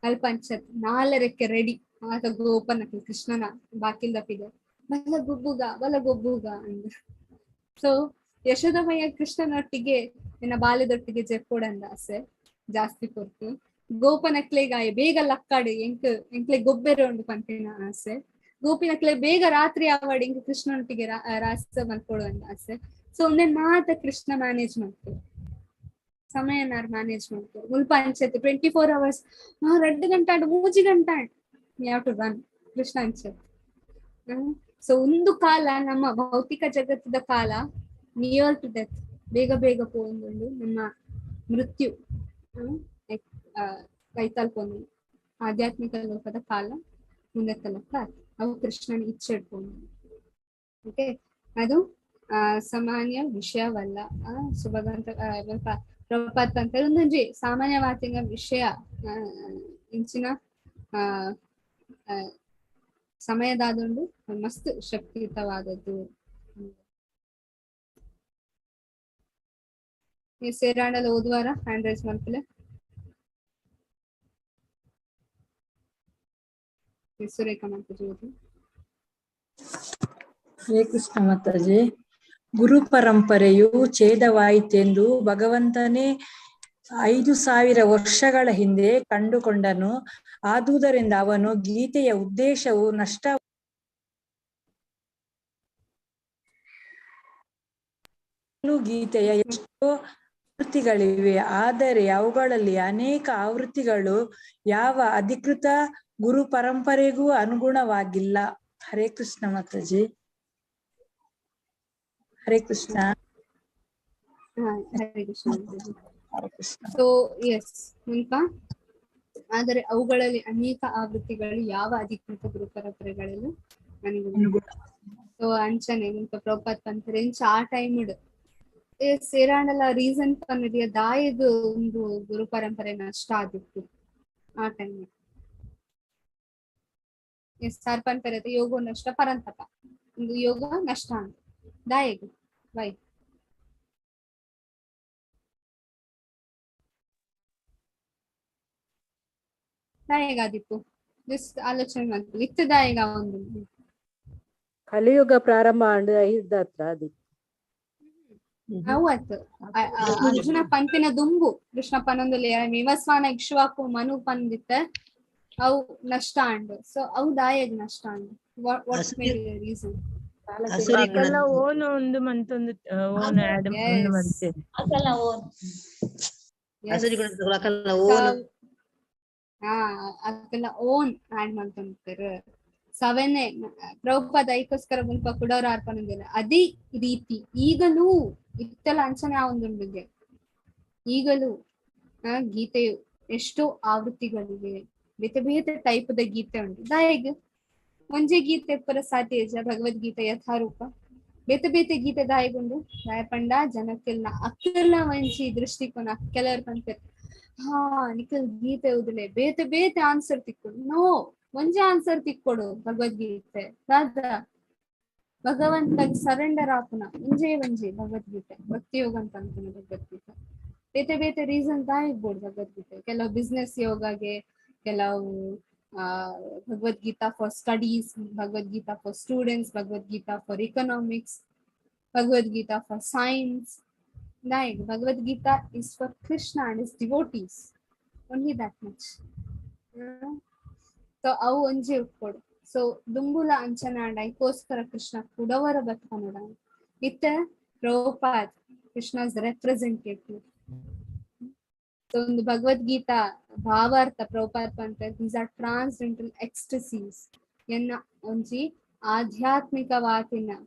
ಅಲ್ಪ ಅಂಚತ್ 4 ರೆಡಿ ಆತ ಗೋಪನಕ್ಲೆ ಕೃಷ್ಣನ ಬಾಕಿಲ್ ದಪ್ಪಿದೆ ಬಲ ಗೊಬ್ಬುಗ ಅಂದ. ಸೊ ಯಶೋದಮಯ್ಯ ಕೃಷ್ಣನೊಟ್ಟಿಗೆ ನನ್ನ ಬಾಲ್ಯದೊಟ್ಟಿಗೆ ಜೆಪ್ಪೋಡಂದ ಆಸೆ ಜಾಸ್ತಿ ಕೊರ್ತು. ಗೋಪನಕ್ಲೆಗಾಯ ಬೇಗ ಲಕ್ಕಾಡು ಎಂಕ್ಲೆ ಗೊಬ್ಬರ ಉಂಡು ಪಂಪಿನ ಆಸೆ. ಗೋಪಿನಕ್ಲೆ ಬೇಗ ರಾತ್ರಿ ಆವಾಡಿ ಇಂಕ ಕೃಷ್ಣನೊಟ್ಟಿಗೆ ರಾಸ ಮಲ್ಕೊಡು ಅಂದ ಆಸೆ. ಸೊ ಒಂದೇ ಮಾತ ಕೃಷ್ಣ ಮ್ಯಾನೇಜ್ ಮಾಡ್ತೇವೆ, ಸಮಯನಾರ್ ಮ್ಯಾನೇಜ್ ಮಾಡ್ತೇವೆ. ಮುಲ್ಪ ಅಂಚತ್ತೆ 24 hours 2 ಗಂಟೆ 3 ಗಂಟೆ ಯಾವ್ ಟು ರನ್ ಕೃಷ್ಣ ಅಂಚತ್ತೆ. ಸೊ ಒಂದು ಕಾಲ ನಮ್ಮ ಭೌತಿಕ ಜಗತ್ತದ ಕಾಲ ನಿಯರ್ ಟು ಡೆತ್ ಬೇಗ ಬೇಗ ಪೋಂದು ನಮ್ಮ ಮೃತ್ಯು ಕೈತಲ್ಪೊಂದು. ಆಧ್ಯಾತ್ಮಿಕ ಲೋಕದ ಕಾಲ ಮುಂದೆ ತಲಕ ಅವು ಕೃಷ್ಣನ ಇಚ್ಛೆ ಇಟ್ಕೊಂಡು. ಓಕೆ, ಅದು ಸಾಮಾನ್ಯ ವಿಷಯವಲ್ಲ. ಸುಭಗಂತ ಪ್ರಪಾತ್ ಅಂತ ಒಂದೊಂಜಿ ಸಾಮಾನ್ಯವಾದ ವಿಷಯ ಇಂಚಿನ ಸಮಯದಾದೊಂದು ಮಸ್ತ್ ಶಕ್ತಿಯುತವಾದದ್ದು. ಸೇರಾಂಡಲ ಓದುವಾರ ಹ್ಯಾಂಡ್ ರೈಸ್ ಮಾಡ್ತಲೆ. ಸುರೇಖ ಮಾತಾಜಿ ಓದು. ಹರೇ ಕೃಷ್ಣ ಮಾತಾಜಿ. ಗುರು ಪರಂಪರೆಯು ಛೇದವಾಯಿತೆಂದು ಭಗವಂತನೇ 5000 ವರ್ಷಗಳ ಹಿಂದೆ ಕಂಡುಕೊಂಡನು. ಆದುದರಿಂದ ಅವನು ಗೀತೆಯ ಉದ್ದೇಶವು ಗೀತೆಯ ಎಷ್ಟೋ ಆವೃತ್ತಿಗಳಿವೆ, ಆದರೆ ಅವುಗಳಲ್ಲಿ ಅನೇಕ ಆವೃತ್ತಿಗಳು ಯಾವ ಅಧಿಕೃತ ಗುರು ಪರಂಪರೆಗೂ ಅನುಗುಣವಾಗಿಲ್ಲ. ಹರೇ ಕೃಷ್ಣ ಮಾತಾಜಿ. ಹರೇ ಕೃಷ್ಣ. ಹರೇ ಕೃಷ್ಣ. ಸೊ ಎಸ್ ಮುಲ್ಪ, ಆದರೆ ಅವುಗಳಲ್ಲಿ ಅನೇಕ ಆವೃತ್ತಿಗಳು ಯಾವ ಅಧಿಕೃತ ಗುರು ಪರಂಪರೆಗಳಲ್ಲೂ ಅನುಗುಣ. ಸೊ ಅಂಚನೆ ಮುಲ್ಪ ಪ್ರಭುಪಾದ್ ಪಂತರೆ ಎಂಚ ಆ ಟೈಮ್ ಸೇರಾಂಡಲ ರೀಸನ್ ಪನ್ನದಿಯ ದಾಯದು ಒಂದು ಗುರು ಪರಂಪರೆ ನಷ್ಟ ಆದಿತ್ತು ಆ ಟೈಮ್. ಎಸ್ ಸಾರ್ ಪಂಪರೆ ಯೋಗ ನಷ್ಟ ಪರಂತಪ ಒಂದು ಯೋಗ ನಷ್ಟ ಅಂತ ದಾಯದು ಬೈ ದಾಯಗಾದಿತ್ತು. ಜಸ್ಟ್ ಆಲೋಚನೆ ಮಾಡ್ತೀವಿ ಇತ್ತು ದಾಯಗ ಒಂದು ಕಲಿಯುಗ ಪ್ರಾರಂಭ ಇದ್ದತ್ರ ಅದು ಅವತ್ತು ಅರ್ಜುನ ಪಂಪಿನ ದುಂಬು ಕೃಷ್ಣ ಪನ್ನೊಂದು ನಿವಸ್ವಾನ ಇಕ್ಷ್ವಾಕು ಮನು ಪಂದಿತ್ತ ಅವು ನಷ್ಟ ಅಂಡು. ಸೊ ಅವು ದಾಯಗ್ ನಷ್ಟ ಅಂಡು. What made the reason? ಅಕಲ್ಲ ಓನ್ ಒಂದು ಮಂತೊಂದು ಓನ್ ಆಡ್ ಒಂದು ಮಂತೆ ಅಕಲ್ಲ ಓನ್ ಅಕಲ್ಲ ಓನ್ ಆಡ್ ಮಾಡ್ಕೊಂತಾರೆ. ಸವೆನೆ ಪ್ರಭುಪಾದ ಐಕೋಸ್ಕರ ಮುಲ್ಪ ಕುಡೋರ ಅರ್ಪಣೆದಿಲ್ಲ ಅದೇ ರೀತಿ ಈಗಲೂ ಇತ್ತಲ ಅಂಚನೆ ಆ ಒಂದುಂಡಿಗೆ ಈಗಲೂ ಗೀತೆಯು ಎಷ್ಟೋ ಆವೃತ್ತಿಗಳಿವೆ. ಬೇತೆ ಬೇತೆ ಟೈಪ್ ದ ಗೀತೆ ಉಂಟು. ದಾಯಗ್ ಒಂಜೆ ಗೀತೆ ಪುರ ಸಾಧ್ಯ ಭಗವದ್ಗೀತೆ ಯಥಾರೂಪ ಬೇತೆ ಬೇತೆ ಗೀತೆ ದಾಯಗುಂಡು ದಾಯ ಪಂಡ ಜನಕ್ಕೆಲ್ಲ ಅಕ್ಕಲ್ಲ ಮಂಚಿ ದೃಷ್ಟಿಕೋನ ಕೆಲವರು ಪಂತಾರೆ ಹಾ ನಿಖಲ್ ಗೀತೆ ಓದಲೆ ಬೇತೆ ಬೇತೆ ಆನ್ಸರ್ ತಿಕ್ಕೊಡು ನೋ ಒಂಜೆ ಆನ್ಸರ್ ತಿಕ್ಕೊಡು ಭಗವದ್ಗೀತೆ ರಾಧ ಭಗವಂತಗ್ ಸರೆಂಡರ್ ಆಪುನ ಒಂಜೆ ಭಗವದ್ಗೀತೆ ಭಕ್ತಿ ಯೋಗ ಅಂತ ಅನ್ಕೊಂಡ ಭಗವದ್ಗೀತೆ ಬೇತೆ ಬೇತೆ ರೀಸನ್ ದಾಯಿಗ್ಬೋದು ಭಗವದ್ಗೀತೆ ಕೆಲವು ಬಿಸ್ನೆಸ್ ಯೋಗಗೆ ಕೆಲವು Bhagavad Gita for studies Bhagavad Gita for students Bhagavad Gita for economics Bhagavad Gita for science like Bhagavad Gita is for Krishna and his devotees only that much. So avu onje ukkodu so dumbula anchana and ISKCON Krishna kudavara batkanoda itte Prabhupada Krishna's representative. So in the Bhagavad Gita bhavartha Prabhupada pante these are transcendental ecstasies enna onji adhyatmika vatina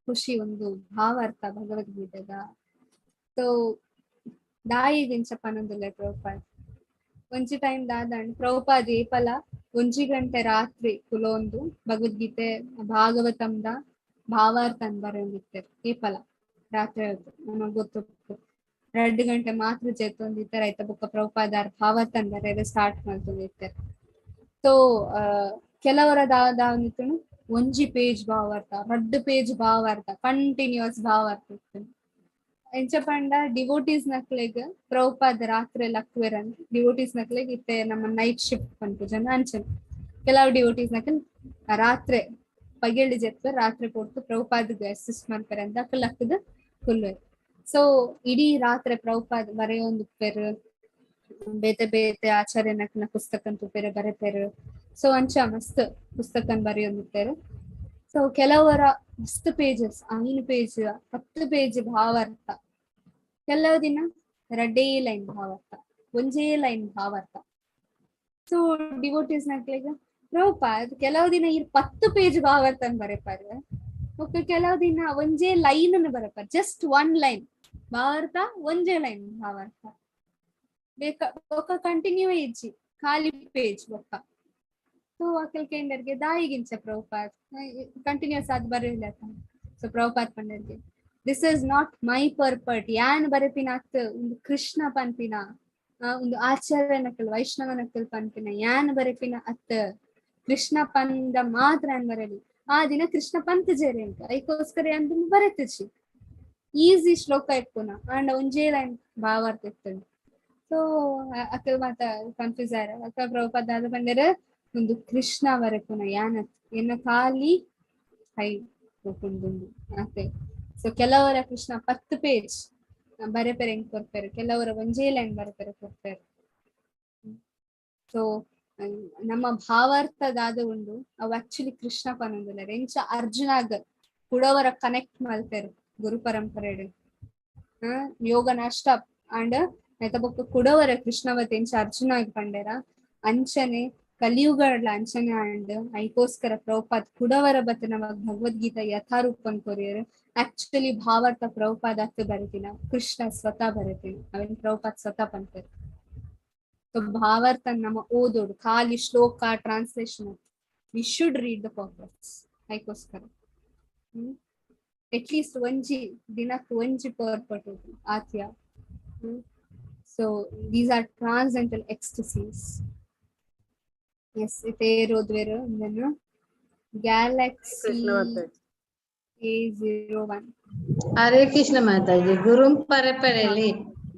ಖುಷಿ ಒಂದು ಭಾವಾರ್ಥ ಭಗವದ್ಗೀತೆದ so ದಾಯಿ ದಿಂಚಪ್ಪನೊಂದುಲ್ಲೆ Prabhupad ಒಂಜಿ time ದಾದಂಡ್ Prabhupad ಏಪಲ 1 ಗಂಟೆ ರಾತ್ರಿ ಕುಲೊಂದು ಭಗವದ್ಗೀತೆ ಭಾಗವತಂದ ಭಾವಾರ್ಥ ಬರೆಯೊಂದಿತ್ತೇರು ಏಪಲ ರಾತ್ರಿ ಹೊತ್ತು ನಮಗ್ ಗೊತ್ತು 2 ಗಂಟೆ ಮಾತ್ರ ಜೇತೊಂದಿತ್ತಾರೆ ಐತ ಬೊಕ್ಕ ಪ್ರಭುಪಾದಾರ್ ಭಾವಾರ್ಥ ಬರೆಯಲು ಸ್ಟಾರ್ಟ್ ಮಾಡ್ತೊಂದಿತ್ತೇರು ಸೊ ಕೆಲವರ ದಾವನಿತ್ತನು 1 ಪೇಜ್ ಭಾವಾರ್ಥ 2 ಪೇಜ್ ಭಾವಾರ್ಥ ಕಂಟಿನ್ಯೂಸ್ ಭಾವಾರ್ಥ ಇತ್ತು ಎಂಚ ಪಂಡ ಡಿವೋಟೀಸ್ ನಕ್ಲೆಗ್ ಪ್ರಭುಪಾದ ರಾತ್ರಿ ಲಕ್ವೇರನ್ ಡಿವೋಟೀಸ್ ನಕ್ಲೆಗ್ ಇತ್ತೆ ನಮ್ಮ ನೈಟ್ ಶಿಫ್ಟ್ ಪಂಪು ಜನ ಅಂಚನ್ ಕೆಲವು ಡಿವೋಟೀಸ್ ನಕಲ್ ರಾತ್ರಿ ಪಗೆಳ್ಳಿ ಜೆತ್ತು ರಾತ್ರಿ ಕೊಟ್ಟು ಪ್ರಭುಪಾದಗೆ ಅಸಿಸ್ಟ್ ಮಾಡ್ತಾರೆ ಅಂತ ಲಕ್ಕದ ಫುಲ್ ಸೊ ಇಡೀ ರಾತ್ರಿ ಪ್ರಭುಪಾದ ಬರೆಯೊಂದು ಪೇರು ಬೇತೆ ಬೇತೆ ಆಚಾರ್ಯ ನಕ್ನ ಪುಸ್ತಕ ತುಪೇರು ಬರೆಪೇರು ಸೊ ಅಂಚ ಮಸ್ತ್ ಪುಸ್ತಕನ್ ಬರೆಯೊಂದಿತ್ತೇರು ಸೊ ಕೆಲವರ ಮಸ್ತ್ ಪೇಜಸ್ 5 ಪೇಜ್ 10 ಪೇಜ್ ಭಾವಾರ್ಥ ಕೆಲವು ದಿನ 2 ಲೈನ್ ಭಾವಾರ್ಥ 1 ಲೈನ್ ಭಾವಾರ್ಥ ಸೊ ಡಿವೋಟೀಸ್ ನಕ್ಲೆಗ ಪ್ರಭುಪಾದ್ ಕೆಲವು ದಿನ 10 ಪೇಜ್ ಭಾವಾರ್ಥ ಬರೆಪಾರ ಓಕೆ ಕೆಲವು ದಿನ 1 ಲೈನ್ ಅನ್ನು ಬರೆಪಾರ ಜಸ್ಟ್ 1 ಲೈನ್ ಭಾವಾರ್ಥ 1 ಲೈನ್ ಭಾವಾರ್ಥ ಬೇಕ ಒಕ್ಕ ಕಂಟಿನ್ಯೂ ಇಜ್ಜಿ ಖಾಲಿ ಪೇಜ್ ಒಕ್ಕ ಸೊ ಅಕಲ್ ಕೇಂದ್ರಗೆ ದಾಯಿಗಿಂಚ ಪ್ರಭುಪಾದ್ ಕಂಟಿನ್ಯೂಸ್ ಆದ್ ಬರೆಯಿಲ್ಲ ಸೊ ಪ್ರಭುಪಾದ್ ಪಂಡರ್ಗೆ this is not my purport ಯಾನ್ ಬರೆಪಿನ ಅತ್ ಒಂದು ಕೃಷ್ಣ ಪನ್ಪಿನ ಒಂದು ಆಚಾರ್ಯ ನಕಲ್ ವೈಷ್ಣವ ನಕಲ್ ಪನ್ಪಿನ ಯಾನ್ ಬರೆಪಿನ ಅತ್ ಕೃಷ್ಣ ಪಂದ ಮಾತ್ರ ಅನ್ ಬರಲಿ ಆ ದಿನ ಕೃಷ್ಣ ಪಂತ್ ಜೇರೆ ಅಂತ ಐಕೋಸ್ಕರ ಅಂದ್ ಬರೆತಚಿ ಈಸಿ ಶ್ಲೋಕ ಇಪ್ಪುನ ಅಂಡ್ 1 ಲೈನ್ ಭಾವಾರ್ಥ ಇರ್ತದೆ ಸೊ ಅಕಲ್ ಮಾತ ಕನ್ಫ್ಯೂಸ್ ಆಯ್ರ ಅಕ್ಕ ಪ್ರಭುಪಾದ ಆದ ಬಂದರೆ ಒಂದು ಕೃಷ್ಣ ಬರೆಪುನ ಯಾನತ್ ಎನ್ನ ಖಾಲಿ ಹೈ ಹೋಗುಂದುಂಡು ಅತ್ತೆ ಸೊ ಕೆಲವರ ಕೃಷ್ಣ 10 ಪೇಜ್ ಬರೆಪೆರೆ ಹೆಂಗ್ ಕೊಡ್ತಾರೆ ಕೆಲವರ 1 ಲೈನ್ ಬರೆಪೆರೆ ಕೊಡ್ತಾರೆ ಸೊ ನಮ್ಮ ಭಾವಾರ್ಥದಾದ ಉಂಡು ಅವು ಆಕ್ಚುಲಿ ಕೃಷ್ಣ ಪನೊಂದುಲ್ಲ ಎಂಚ ಅರ್ಜುನಾಗ ಕುಡವರ ಕನೆಕ್ಟ್ ಮಾಡ್ತಾರೆ ಗುರು ಪರಂಪರೆ ಯೋಗ ನಾಷ್ಟ ಅಂಡ್ ಐತ ಬೊಕ್ಕ ಕುಡವರ ಕೃಷ್ಣವತಿ ಎಂಚ ಅರ್ಜುನಾಗ ಪಂಡೆರ ಅಂಚನೆ ಕಲಿಯುಗಡ್ಲ ಅಂಚನೆ ಅಂಡ್ ಐಕೋಸ್ಕರ ಪ್ರಭುಪಾದ್ ಕುಡವರ ಬತ್ತನ ಭಗವದ್ಗೀತಾ ಯಥಾರೂಪನ್ ಕೊರಿಯರ್ ಆಕ್ಚುಲಿ ಭಾವಾರ್ಥ ಪ್ರಭುಪಾದ ಅತ್ತು ಬರೆತಿನ ಕೃಷ್ಣ ಸ್ವತಃ ಬರೆತಿನ ಅವೇನ್ ಪ್ರಭುಪಾದ್ ಸ್ವತಃ ಪಂತಾರೆ ಸೊ ಭಾವಾರ್ಥ ನಮ್ಮ ಓದೋಡು ಖಾಲಿ ಶ್ಲೋಕ translation we should read the purpose ಐಕೋಸ್ಕರ ಅಟ್ಲೀಸ್ಟ್ 1 ದಿನಕ್ಕೆ 1 ಪರ್ಪಟ್ ಆತ್ಯ so these are transcendental ecstasies yes ite rodveru indenu galaxy A01 Hare Krishna ಮಾತಾಜಿ ಗುರು ಪರಂಪರೆಯಲ್ಲಿ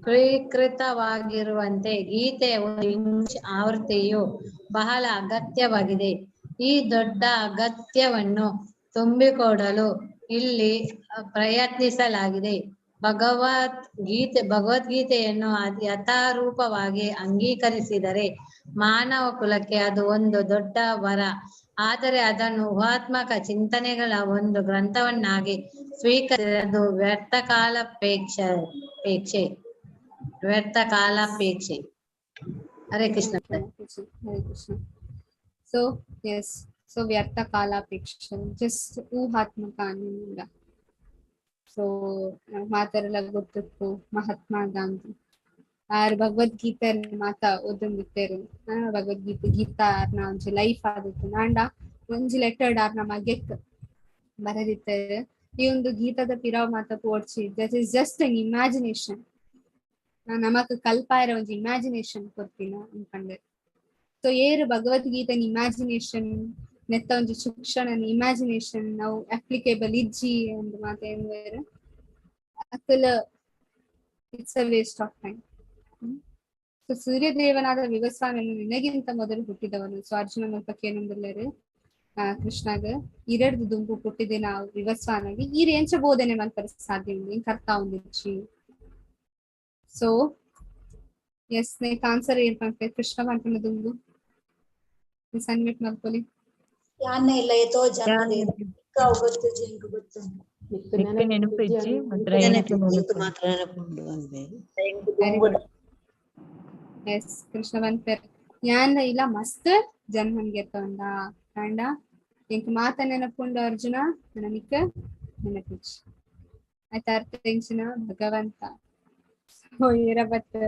ಸ್ವೀಕೃತವಾಗಿರುವಂತೆ ಗೀತೆಯ ಆವೃತ್ತಿಯು ಬಹಳ ಅಗತ್ಯವಾಗಿದೆ. ಈ ದೊಡ್ಡ ಅಗತ್ಯವನ್ನು ತುಂಬಿಕೊಡಲು ಇಲ್ಲಿ ಪ್ರಯತ್ನಿಸಲಾಗಿದೆ. ಭಗವದ್ಗೀತೆಯನ್ನು ಯಥಾರೂಪವಾಗಿ ಅಂಗೀಕರಿಸಿದರೆ ಮಾನವ ಕುಲಕ್ಕೆ ಅದು ಒಂದು ದೊಡ್ಡ ವರ. ಆದರೆ ಅದನ್ನು ಊಹಾತ್ಮಕ ಚಿಂತನೆಗಳ ಒಂದು ಗ್ರಂಥವನ್ನಾಗಿ ಸ್ವೀಕರಿಸುವುದು ವ್ಯರ್ಥ ಕಾಲಾಪೇಕ್ಷೆ. Hare Krishna. So S so ವ್ಯರ್ಥ ಕಾಲಾಪೇಕ್ಷೆ ಜಸ್ಟ್ ಊಹಾತ್ಮಕ ಅನ್ನೋದಿಲ್ಲ. ಸೊ ಮಾತಾರೆಲ್ಲ ಗೊತ್ತಿತ್ತು ಮಹಾತ್ಮ ಗಾಂಧಿ ಆರ್ ಭಗವದ್ಗೀತೆ ಮಾತ ಓದೊಂದಿತ್ತೇರು ಗೀತಾ ಆರ್ನ ಒಂಜಿ ಲೈಫ್ ಆದಿತ್ತು ನಾಂಡ ಒಂಜಿ ಲೆಟರ್ಡ್ ಆರ್ನ ಮಗೆಕ್ ಬರೆದಿತ್ತೇರು ಈ ಒಂದು ಗೀತದ ಪಿರಾವ್ ಮಾತ ಪೋಡ್ಚಿ that is just an imagination. ನಮಕ್ ಕಲ್ಪಾಯಿರ ಒಂಜಿ ಇಮ್ಯಾಜಿನೇಷನ್ ಕೊರ್ತಿನ ಅನ್ಕೊಂಡೆ. ಸೊ ಏರು ಭಗವದ್ಗೀತೆನ ಇಮ್ಯಾಜಿನೇಷನ್ ನೆತ್ತ ಒಂಜಿ ಶಿಕ್ಷಣನ ಇಮ್ಯಾಜಿನೇಷನ್ ನಾವು ಅಪ್ಲಿಕೇಬಲ್ ಇಜ್ಜಿ ಒಂದು ಮಾತೇನು ಬೇರೆ ಅಕಲ್ it's a waste of time. So ಸೂರ್ಯದೇವನಾದ ವಿವಸ್ವಾಮಿಯನ್ನು ನಿನಗಿಂತ ಮೊದಲು ಹುಟ್ಟಿದವನು. ಸೊ ಅರ್ಜುನ ಮಲ್ಪಕ್ಕೆ ಏನಂದಿಲ್ಲರು ಕೃಷ್ಣಾಗ ಇರಡ್ದು ದುಂಬು ಹುಟ್ಟಿದೆ ನಾವು ವಿವಸ್ವಾನಾಗಿ ಈ ರೇಂಚ ಬೋಧನೆ ಮಲ್ಪರ ಸಾಧ್ಯ ಉಂಡು ಹಿಂಗ್ ಕರ್ತಾ ಉಂದಿಚ್ಚಿ. ಸೊ ಎಸ್ ನೆಕ್ ಆನ್ಸರ್ ಏನ್ ಪಂಪೆ ಕೃಷ್ಣ ಪಂಪನ ದುಂಬು ಸನ್ಮಿಟ್ ಮಲ್ಪೊಲಿ ಯಾನೆ ಇಲ್ಲ ಎತೋ ಜನದೆ ಕಾವು ಗೊತ್ತು ಜೇಂಕು ಗೊತ್ತು ನೆನಪಿಜ್ಜಿ ಮಾತ್ರ ನೆನಪುಂಡು ಅಂದೆ. ಎಸ್ ಕೃಷ್ಣ ಪಂಪರ್ ಯಾನ್ ಇಲ್ಲ ಮಸ್ತ್ ಜನ್ಮನ್ ಗೆತ್ತೊಂಡ ಕಂಡ ಎಂಕ್ ಮಾತ ನೆನಪುಂಡು ಅರ್ಜುನ ನನಮಿಕ್ಕ ನೆನಪಿಚ್ಚಿ ಆಯ್ತಾ ಅರ್ಥ ತೆಂಚಿನ ಭಗವಂತ ಇರಬತ್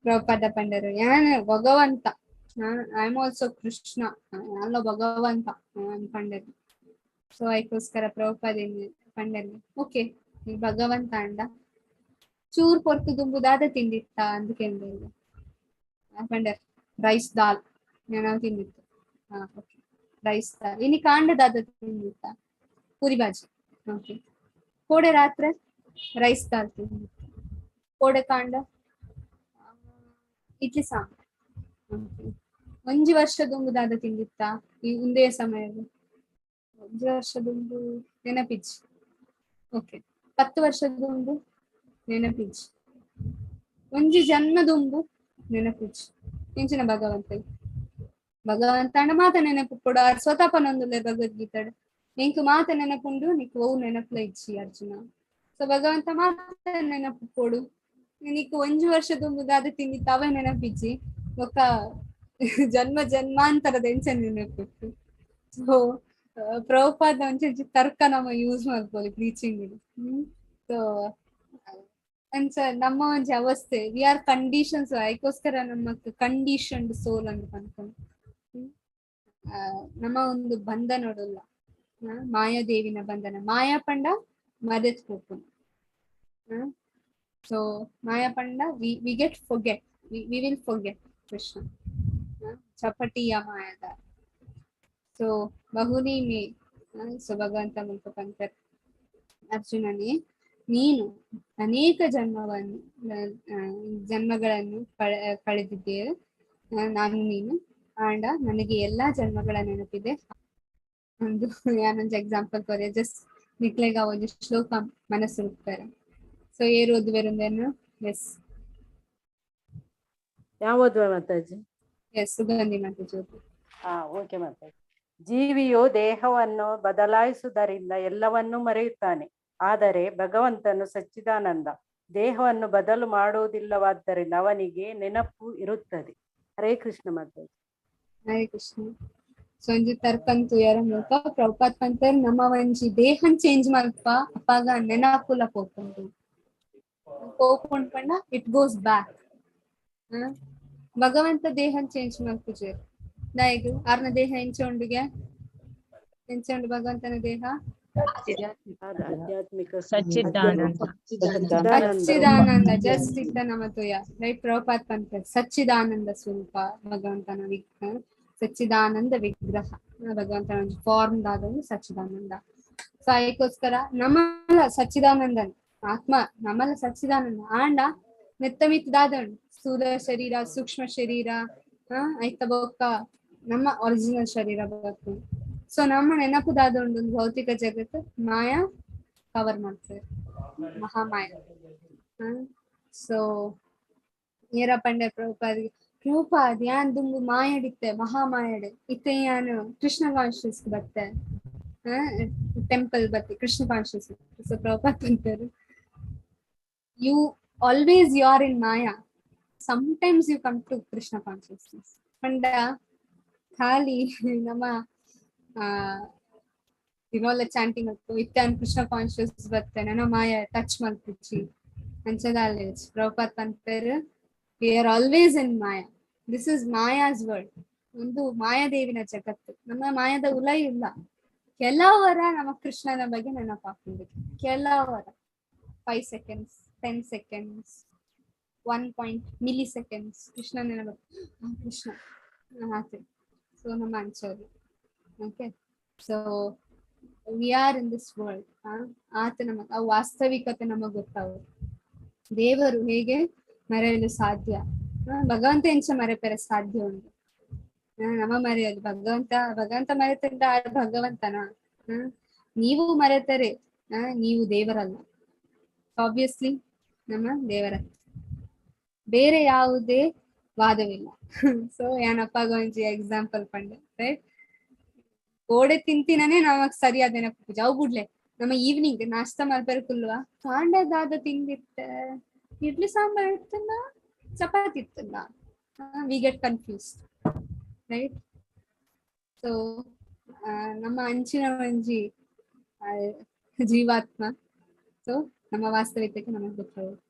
ಪ್ರಭುಪಾದ ಪಂಡರು ಯಾನ್ ಭಗವಂತ ಐ ಆಮ್ ಆಲ್ಸೋ ಕೃಷ್ಣ ಅಲ್ಲ ಭಗವಂತ ಅನ್ಕೊಂಡರು. ಸೊ ಅದಕ್ಕೋಸ್ಕರ ಪ್ರಭುಪಾದ ಪಂಡರ್ಲಿ ಓಕೆ ಈ ಭಗವಂತ ಅಂಡ ಚೂರ್ ಪೊರ್ತು ದುಂಬುದಾದ ತಿಂದಿತ್ತ ಅಂದಕ್ಕೆ ಪಂಡರ್ ರೈಸ್ ದಾಲ್ ನಾವು ತಿಂದಿತ್ತು. ಓಕೆ ರೈಸ್ ದಾಲ್ ಇನಿ ಕಾಂಡದಾದ ತಿಂದಿತ್ತ ಪೂರಿ ಬಾಜಿ. ಓಕೆ ಕೋಡೆ ರಾತ್ರೆ ರೈಸ್ ದಾಲ್ ತಿಂದಿತ್ತು. ಕೋಡೆ ಕಾಂಡ ಇಡ್ಲಿ ಸಾಂಬಾರ್. ಒಂಜಿ ವರ್ಷದೊಂಬುದಾದ ತಿಂದಿತ್ತ ಈ ಒಂದೇ ಸಮಯದ 1 ವರ್ಷದೊಂದು ನೆನಪಿಜ್ಜಿ. ಓಕೆ 10 ವರ್ಷದೊಂದು ನೆನಪಿಜ್ಜಿ. ಒಂಜಿ ಜನ್ಮದೊಂಬು ನೆನಪಿಜ್ಜಿ. ಇಂಚಿನ ಭಗವಂತ ಮಾತ ನೆನಪು ಕೊಡ ಸ್ವತಪನೊಂದುಲೆ ಭಗವದ್ಗೀತಾಡ್ ಎಂಕ್ ಮಾತ ನೆನಪುಂಡು ನಿಕ್ ಓ ನೆನಪುಲ ಇಜ್ಜಿ ಅರ್ಜುನ. ಸೊ ಭಗವಂತ ಮಾತ ನೆನಪು ಕೊಡು ನಿಕ್ 1 ವರ್ಷದೊಂಬುದಾದ ತಿಂದಿತ್ತ ಅವ ನೆನಪಿಜ್ಜಿ ಒಕ್ಕ ಜನ್ಮ ಜನ್ಮಾಂತರದ ಎಂಚ ನೆನಪಿತ್ತು. ಸೊ ಪ್ರಭುಪಾದ ಒಂಚಿ ತರ್ಕ ನಮ್ಮ ಯೂಸ್ ಮಾಡ್ಕೊಳ್ಳಿ ಟೀಚಿಂಗ್. ಸೊ ಅಂಚ ನಮ್ಮ ಒಂಜಿ ಅವಸ್ಥೆ ವಿ ಆರ್ ಕಂಡೀಷನ್ಸ್ ಅದಕ್ಕೋಸ್ಕರ ನಮ್ಮಕ್ ಕಂಡೀಷನ್ಡ್ ಸೋಲ್ ಅಂತ ಅನ್ಕೊಂಡು ನಮ್ಮ ಒಂದು ಬಂಧನೋಡಲ್ಲ ಮಾಯಾದೇವಿನ ಬಂಧನ ಮಾಯಾ ಪಂಡ ಮರೆತ್ ಹೋಗ್ಕೊಂಡು. ಸೊ ಮಾಯಾ ಪಂಡ we get forget we will forget Krishna ಚಪಟಿಯ ಮಾಯದ. ಸೊ ಬಹುನಿ ಮೇ ಸೊ ಭಗವಂತ ಮುಲ್ಪ ಪಂಕರ್ ಅರ್ಜುನನೇ ನೀನು ಅನೇಕ ಜನ್ಮಗಳನ್ನು ಕಳೆದಿದ್ದೇವೆ ನಾನು ನೀನು ಆಂಡ ನನಗೆ ಎಲ್ಲಾ ಜನ್ಮಗಳ ನೆನಪಿದೆ. ಒಂದು ಯಾನೊಂದು ಎಕ್ಸಾಂಪಲ್ ಕೊರೆ ಜಸ್ಟ್ ನಿಕ್ಲೆಗ ಒಂದು ಶ್ಲೋಕ ಮನಸ್ಸು ರೂಪ್ತಾರೆ. ಸೊ ಏರು ಓದುವೆರುಂದೇನು ಎಸ್ ಯಾವ ಓದುವ ಮಾತಾಜಿ? ಎಸ್ ಸುಗಂಧಿ ಮಾತಾಜಿ. ಓಕೆ ಮಾತಾಜಿ. ಜೀವಿಯು ದೇಹವನ್ನು ಬದಲಾಯಿಸುವುದರಿಂದ ಎಲ್ಲವನ್ನೂ ಮರೆಯುತ್ತಾನೆ, ಆದರೆ ಭಗವಂತನು ಸಚ್ಚಿದಾನಂದ ದೇಹವನ್ನು ಬದಲು ಮಾಡುವುದಿಲ್ಲವಾದ್ದರಿಂದ ಅವನಿಗೆ ನೆನಪು ಇರುತ್ತದೆ. ಹರೇ ಕೃಷ್ಣ ಮಾತಾಜಿ. ಹರೇ ಕೃಷ್ಣ. ಸೊಂಜಿ ತರ್ಕಂತು ಯಾರ ಮೂಲಕ ಪ್ರಭುಪಾದ ಪಂತರ್ ನಮ್ಮ ಒಂಜಿ ದೇಹನ್ ಚೇಂಜ್ ಮಲ್ಪ ಅಪ್ಪಾಗ ನೆನಪುಲ ಪೋಕೊಂಡು ಪಂಡ ಇಟ್ ಗೋಸ್ ಬ್ಯಾಕ್. ಭಗವಂತ ದೇಹನ್ ಚೇಂಜ್ ಮಲ್ಪುಜೇರು ನಾಯಿಗೂ ಆರ್ನ ದೇಹ ಎಂಚೊಂಡುಗೆ ಎಂಚೊಂಡು ಭಗವಂತನ ದೇಹ ಸಚ್ಚಿದಾನಂದ ಜಸ್ಟ್ ಇತ್ತ ನಮತುಯ ರೈಟ್ ಪ್ರಭುಪಾದ ಪಂತರ್ ಸಚ್ಚಿದಾನಂದ ಸ್ವರೂಪ ಭಗವಂತನ ಸಚ್ಚಿದಾನಂದ ವಿಗ್ರಹ ಭಗವಂತನ ಫಾರ್ಮ್ ದಾದವು ಸಚ್ಚಿದಾನಂದ. ಸೊ ಅದಕ್ಕೋಸ್ಕರ ನಮ್ಮಲ್ಲ ಸಚ್ಚಿದಾನಂದನ್ ಆತ್ಮ ನಮ್ಮಲ್ಲ ಸಚ್ಚಿದಾನಂದ ಆಂಡ ನೆತ್ತಮಿತ್ ದಾದನ್ ಸ್ಥೂಲ ಶರೀರ ಸೂಕ್ಷ್ಮ ಶರೀರ ಆಯ್ತ ಬೊಕ್ಕ ನಮ್ಮ ಒರಿಜಿನಲ್ ಶರೀರ ಬೇಕು. ಸೊ ನಮ್ಮ ನೆನಪು ದಾದೊಂದು ಭೌತಿಕ ಜಗತ್ತು ಮಾಯಾ ಕವರ್ ಮಾಡ್ತಾರೆ ಮಹಾಮಾಯ. ಸೊ ಏರ ಪಂಡೆ ಪ್ರಭುಪಾದ್ ಯಾನ್ ದುಂಬು ಮಾಯಡಿತ್ತೆ ಮಹಾಮಾಯಡೆ ಇತ್ತೆ ಯಾನು ಕೃಷ್ಣ ಕಾನ್ಶಿಯಸ್ ಬತ್ತೆ ಟೆಂಪಲ್ ಬತ್ತೆ ಕೃಷ್ಣ ಕಾನ್ಶಿಯಸ್. ಸೊ ಪ್ರಭುಪಾದ್ ಅಂತಾರೆ you always you are in maya, sometimes you come to Krishna consciousness. And ಖಾಲಿ ನಮ್ಮ ಇರೋಲ್ಲ ಚಾಂಟಿಂಗ್ ಇತ್ತಾನ್ ಕೃಷ್ಣ ಕಾನ್ಶಿಯಸ್ ಬತ್ತೆ ನನ್ನ ಮಾಯ ಟಚ್ ಮಾಡ್ತಿಚ್ಚಿ ಅಂಚದಾಲೆ ಪ್ರಭುಪಾದ್ ಪಂತರ್ we are always in maya. This is maya's world. ಒಂದು ಮಾಯಾದೇವಿನ ಜಗತ್ತು. ನಮ್ಮ ಮಾಯದ ಉಲ ಇಲ್ಲ. ಕೆಲವರ ನಮ್ಮ ಕೃಷ್ಣನ ಬಗ್ಗೆ ನೆನಪಾಕೊಂಡಿದ್ದು, ಕೆಲವರ 5 seconds 10 seconds 1 milliseconds ಕೃಷ್ಣ ನೆನಪು, ಕೃಷ್ಣ ಆತ. ಸೊ ನಮ್ಮ ಅನ್ಸೋದು. Okay, so we R in this world. ಆತ ನಮಗ್ ಆ ವಾಸ್ತವಿಕತೆ ನಮಗ್ ಗೊತ್ತಾಗೋದು. ದೇವರು ಹೇಗೆ ಮರೆಯಲು ಸಾಧ್ಯ? ಭಗವಂತ ಎಂಚ ಮರೆಪೆರೆ ಸಾಧ್ಯ ಉಂಟು? ನಮ್ಮ ಮರೆಯಲು ಭಗವಂತ ಮರೆತಿದ್ದ ಭಗವಂತನ. ನೀವು ಮರೆತರೆ ನೀವು ದೇವರಲ್ಲ. ಆಬ್ವಿಯಸ್ಲಿ ನಮ್ಮ ದೇವರ, ಬೇರೆ ಯಾವುದೇ ವಾದವಿಲ್ಲ. ಸೊ ಏನಪ್ಪ ಗೊಂಜಿ ಎಕ್ಸಾಂಪಲ್ ಪಂಡೆ, ರೈಟ್? ಗೋಡೆ ತಿಂತಿನೇ ನಮಗ್ ಸರಿಯಾದ ನೆನಪು. ಜಾವ್ ಬಿಡ್ಲೆ ನಮ್ಮ ಈವ್ನಿಂಗ್ ನಾಷ್ಟ ಮಾಡ್ಬೇಕಲ್ವಾ, ಕಾಂಡದಾದ ತಿಂದಿತ್ತ, ಇಡ್ಲಿ ಸಾಂಬಾರ್ ಇರ್ತಲ್ಲ, ಚಪಾತಿ ಇರ್ತಲ್ಲ, we get confused, right? So ನಮ್ಮ ಅಂಚಿನ ಒಂಜಿ ಜೀವಾತ್ಮ. ಸೊ ನಮ್ಮ ವಾಸ್ತವಿಕತೆ ನಮಗೆ ಗೊತ್ತಾಗುತ್ತೆ.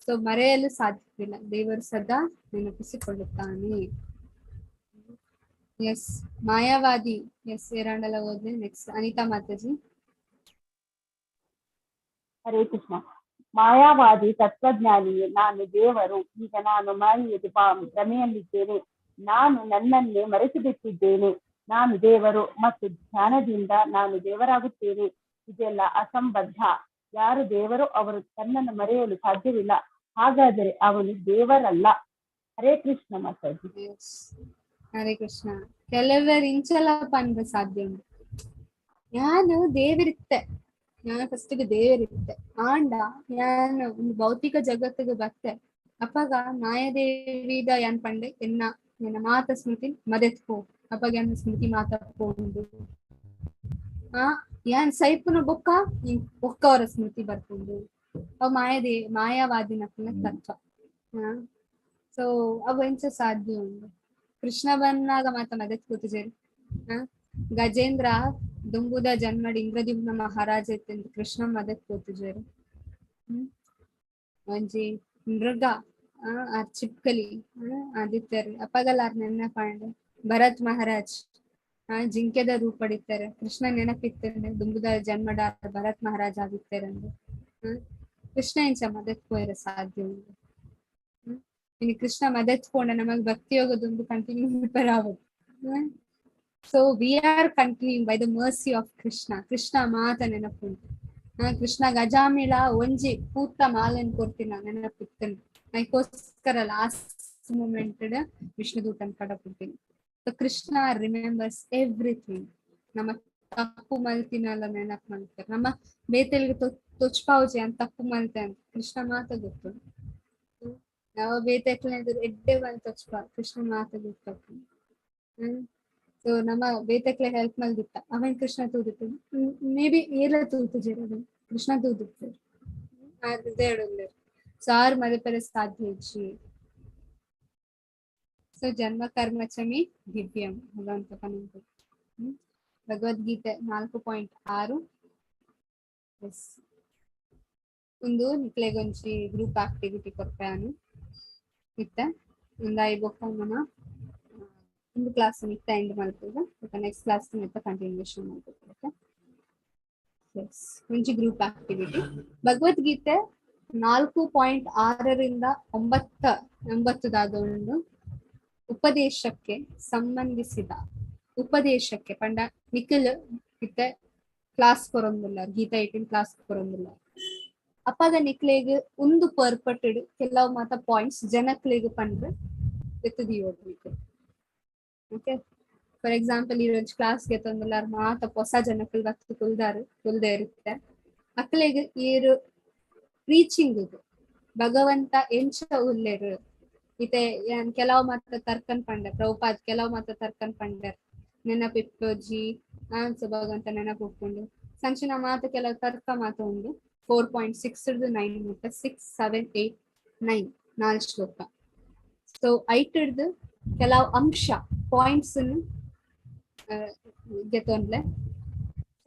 ಸೊ ಮರೆಯಲು ಸಾಧ್ಯವಿಲ್ಲ, ದೇವರು ಸದಾ ನೆನಪಿಸಿಕೊಳ್ಳುತ್ತಾನೆ. ಎಸ್, ಮಾಯಾವಾದಿ. ಎಸ್, ಏರಾಂಡಲ ಹೋದ್ರೆ ನೆಕ್ಸ್ಟ್ ಅನಿತಾ ಮಾತಾಜಿ. ಹರೇ ಕೃಷ್ಣ. ಮಾಯಾವಾದಿ ತತ್ವಜ್ಞಾನಿಯೇ, ನಾನು ದೇವರು, ಈಗ ನಾನು ಮಾಯೆಯಲ್ಲಿ ಭ್ರಮೆಯಲ್ಲಿದ್ದೇನೆ, ನಾನು ನನ್ನನ್ನೇ ಮರೆತು ಬಿಟ್ಟಿದ್ದೇನೆ, ನಾನು ದೇವರು ಮತ್ತು ಧ್ಯಾನದಿಂದ ನಾನು ದೇವರಾಗುತ್ತೇನೆ, ಇದೆಲ್ಲ ಅಸಂಬದ್ಧ. ಯಾರು ದೇವರು ಅವರು ತನ್ನನ್ನು ಮರೆಯಲು ಸಾಧ್ಯವಿಲ್ಲ, ಹಾಗಾದರೆ ಅವನು ದೇವರಲ್ಲ. ಹರೇ ಕೃಷ್ಣ ಮಾತಾಜಿ. ಹರೇ ಕೃಷ್ಣ. ಕೆಲವರು ಇಂಚಲ ಪಂಡ ಸಾಧ್ಯ ಉಂಟು. ನಾನು ದೇವರಿತ್ತೆ, ನಾನು ಫಸ್ಟಿಗೆ ದೇವರಿತ್ತೆ ಆಂಡ ನಾನು ಭೌತಿಕ ಜಗತ್ತಿಗೆ ಬತ್ತೆ ಅಪ್ಪಗ ಮಾಯಾದೇವಿದ ಏನ್ ಪಂಡೆ ಎನ್ನ ಮಾತ ಸ್ಮೃತಿ ಮದೆತ್ಕೋ ಅಪ್ಪಗ ಏನ್ ಸ್ಮೃತಿ ಮಾತಾಡ್ಕೊಂಡು ಏನ್ ಸೈಪುನ ಬೊಕ್ಕವರ ಸ್ಮೃತಿ ಬರ್ಕೊಂಡು ಅವ್ ಮಾಯಾವಾದಿನ ತತ್ವ. ಸೊ ಅವು ಎಂಚ ಸಾಧ್ಯ ಉಂಟು? ಕೃಷ್ಣ ಬನ್ನಾಗ ಮಾತ ಮದೆತ್ಕೋತಿಜೇರಿ. ಗಜೇಂದ್ರ ದುಂಬುದ ಜನ್ಮಡಿ ಇಂದ್ರದ್ಯುಮ್ನ ಮಹಾರಾಜ ಇತ್ತೆಂದು ಕೃಷ್ಣ ಮದತ್ ಕೋತಿಜೇರು. ಒಂಜಿ ಮೃಗ ಚಿಪ್ಕಲಿ ಆದಿತ್ಯರು ಅಪ್ಪಗಲಾರ್ ನೆನಪಾಂಡೆ ಭರತ್ ಮಹಾರಾಜ್ ಜಿಂಕೆದ ರೂಪಡಿತಾರೆ. ಕೃಷ್ಣ ನೆನಪಿತ್ತಂದ್ರೆ ದುಂಬುದ ಜನ್ಮಡ ಭರತ್ ಮಹಾರಾಜ್ ಆಗಿತ್ತಾರಂದ್ರೆ ಕೃಷ್ಣ ಇಂಚ ಮದತ್ಕೋಯರ ಸಾಧ್ಯ ಉಂಟು. ಇನ್ನು ಕೃಷ್ಣ ಮದತ್ಕೊಂಡ ನಮಗ್ ಭಕ್ತಿ ಯೋಗದೊಂದು ಕಂಟಿನ್ಯೂ ಪ್ರಿಪೇರ್ ಆಗೋದು. So we are continuing by the mercy of Krishna. Krishna ಮಾತ ನೆನಪುಂಟು. ಕೃಷ್ಣ ಗಜಾಮಿಳ ಒಂಜಿ ಪೂತ ಮಾಲೆನ್ ಕೊರ್ತಿನ ನೆನಪಿತ್ತನು. ನೈಕೋಸ್ಕರ ಲಾಸ್ಟ್ ಮೂಮೆಂಟ್ ವಿಷ್ಣುದೂತನ್ ಕಡ ಕೊಡ್ತೀನಿ. So Krishna remembers everything. ನಮ್ಮ ತಪ್ಪು ಮಲ್ತಿನಲ್ಲ ನೆನಪು ಮಾಡ್ತಾರೆ. ನಮ್ಮ ಬೇತೆಲ್ಗೆ ತೊಚ್ಪಾವುಜಿ ಅಂತ ತಪ್ಪು ಮಲ್ತೆ ಅಂತ ಕೃಷ್ಣ ಮಾತ ಗೊತ್ತು. ನಾವು ಬೇತೆಕ್ಲ ಎಡ್ಡೆ ಬಂದು ತೊಚ್ಪ ಕೃಷ್ಣ ಮಾತ ಗೊತ್ತು. ಸೊ ನಮ್ಮ ಬೇತಕ್ಲೆ ಹೆಲ್ಪ್ ಮಲ್ದಿತ್ತ ಅವನ್ ಕೃಷ್ಣ ತೂದಿತ್ತು. ಮೇ ಬಿ ಏಲ ತೂತುಜೇರು ಅವನ್ ಕೃಷ್ಣ ತೂದಿತ್ತು. ಸಾರ್ ಮದಪರೆ ಸಾಧ್ಯ ಇಚ್ಚಿ. ಸೊ ಜನ್ಮ ಕರ್ಮಚಮಿ ದಿವ್ಯಂ ಭಗವಂತ ಪನಂತ. ಭಗವದ್ಗೀತೆ 4.6. ಒಂದು ನಿಕ್ಲೆಗೊಂಚಿ ಗ್ರೂಪ್ ಆಕ್ಟಿವಿಟಿ ಕೊರ್ಪಾನು ಇತ್ತ ಒಂದು ಐಬೊಕ್ಕ ನಮ್ಮ ಒಂದು ಕ್ಲಾಸ್ ನಿತ್ತ ಎಂಡ್ ಮಾಡ್ತದೆ. ನೆಕ್ಸ್ಟ್ ಕ್ಲಾಸ್ ನಿತ್ತ ಕಂಟಿನ್ಯೂಷನ್ ಮಾಡ್ತದೆ. ಮುಂಚೆ ಗ್ರೂಪ್ ಆಕ್ಟಿವಿಟಿ ಭಗವದ್ಗೀತೆ 4.6ರಿಂದ 9 ಉಪದೇಶಕ್ಕೆ ಸಂಬಂಧಿಸಿದ ಉಪದೇಶಕ್ಕೆ ಪಂಡ ನಿಖಿಲ್ ಇತ್ತೆ ಕ್ಲಾಸ್ ಕೊರೊಂದಿಲ್ಲ. ಗೀತಾ 18 ಕ್ಲಾಸ್ ಕೊರೊಂದಿಲ್ಲ. ಅಪ್ಪಗ ನಿಕ್ಲೆಗ್ ಒಂದು ಪರ್ಪಟ್ಟೆಡ್ ಕೆಲವು ಮಾತ ಪಾಯಿಂಟ್ಸ್ ಜನಕ್ಲೆಗ್ ಪಂಡ್ರೆ ಎತ್ತದಿ ಓದ್ಲಿಕ್ಕೆ. ಓಕೆ, ಫಾರ್ ಎಕ್ಸಾಂಪಲ್ ಈರೋಜ್ ಕ್ಲಾಸ್ಗೆ ತಂದಿಲ್ಲ ಮಾತ ಹೊಸ ಜನಕ್ಕಲ್ ವಕ್ತು ಕುಲ್ದೇ ಇರುತ್ತೆ. ಮಕ್ಕಳಿಗೆ ಈರು ರೀಚಿಂಗ್ ಭಗವಂತ ಎಂಚ ಉಲ್ಲೇರು ಇತೆ ಕೆಲವು ಮಾತ ತರ್ಕನ್ ಪಂಡೆ ಪ್ರಭುಪಾದ್ ಕೆಲವು ಮಾತ ತರ್ಕನ್ ಪಂಡೆ ನೆನಪಿಪ್ಪೋಜಿ ಭಗವಂತ ನೆನಪಿಟ್ಕೊಂಡು ಸಂಚಿನ ಮಾತ ಕೆಲವು ತರ್ಕ ಮಾತ ಉಂಡು. 4.6 9 ಮುಟ್ಟ 6 7 8 9 4 ಶ್ಲೋಕ. ಸೊ ಐಟರ್ದು ಕೆಲವು ಅಂಶ ಪಾಯಿಂಟ್ಸ್ ಗೆತ್ತೊಂಡ್ಲೆ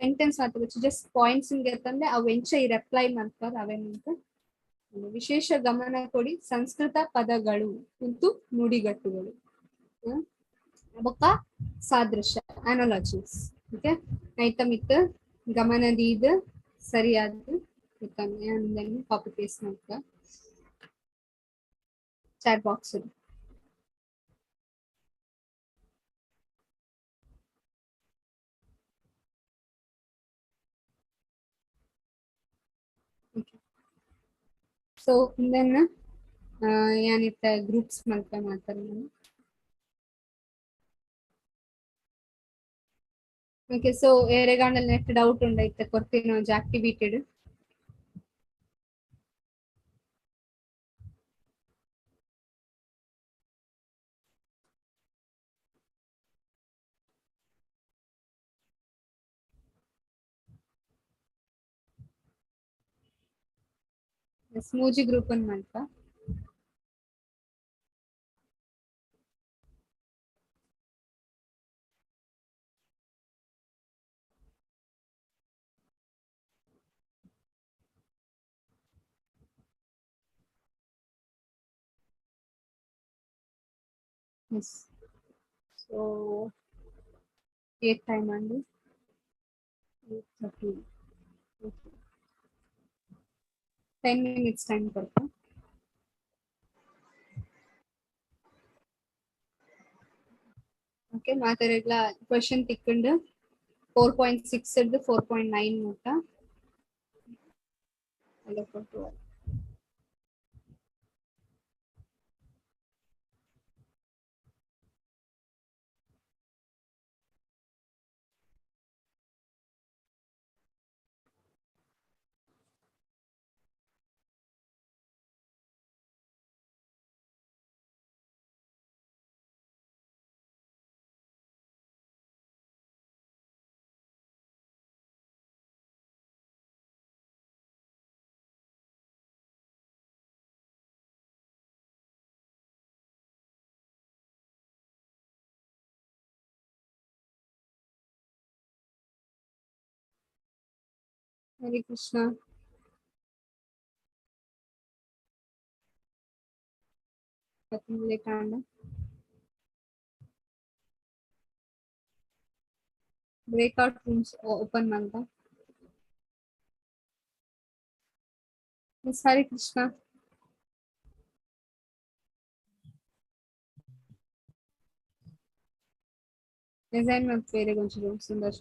ಸೆಂಟೆನ್ಸ್ ಮಾತ್ರ ಜಸ್ಟ್ ಪಾಯಿಂಟ್ಸ್ ಗೆತ್ತಂದ್ರೆ ಅವು ಎಂಚ ಈ ರೆಪ್ಲೈ ಮಾಡ್ತಾರೆ ಅವೇನಂತ ವಿಶೇಷ ಗಮನ ಕೊಡಿ. ಸಂಸ್ಕೃತ ಪದಗಳು ಮತ್ತು ನುಡಿಗಟ್ಟುಗಳು ಬೊಕ್ಕ ಸಾದೃಶ್ಯ ಅನಾಲಜೀಸ್. ಓಕೆ, ಐತ ಮಿತ್ ಗಮನದೀದ್ ಸರಿಯಾದ ಅಂದನ್ನು ಕಾಪಿ ಪೇಸ್ಟ್ ಮಾಡ್ಕ ಚಾಟ್ ಬಾಕ್ಸ್ ಸೊ ಇಂದನ್ನ ಏನಿತ್ತ ಗ್ರೂಪ್ಸ್ ಮಲ್ಕ ಮಾತಾಡೋಣ. ಓಕೆ ಸೊ ಏರೆಗಾಂಡಲ್ ನೆಟ್ ಡೌಟ್ ಉಂಡೈತೆ ಕೊರ್ತಿನ ಆಕ್ಟಿವೇಟೆಡ್ ಸ್ಮೂಜಿ ಗ್ರೂಪ್ ಅನ್ನು ಮಾಡ್ತಾ ಎಸ್ ಸೊ 8 ಟೈಮ್ ಅಂడి 8:30 10 minutes time ಕೊಡ್ತಾ ಓಕೆ ಮಾತಾಡಲ್ಲ ಕ್ವೆಶ್ಚನ್ ತಿಕ್ಕೊಂಡು 4.6 ಇದ್ದು 4.9 ಮುಟ್ಟ ಅಲ್ಲ ಕೊಟ್ಟು Hare Krishna. Breakout rooms open ಮಾಡ್ತಾ ಹರೇ ಕೃಷ್ಣ. ಡಿಸೈನ್ ಮತ್ತು ಬೇರೆ ಕೊಂಚ ರೂಮ್ಸ್ ಸುಂದರ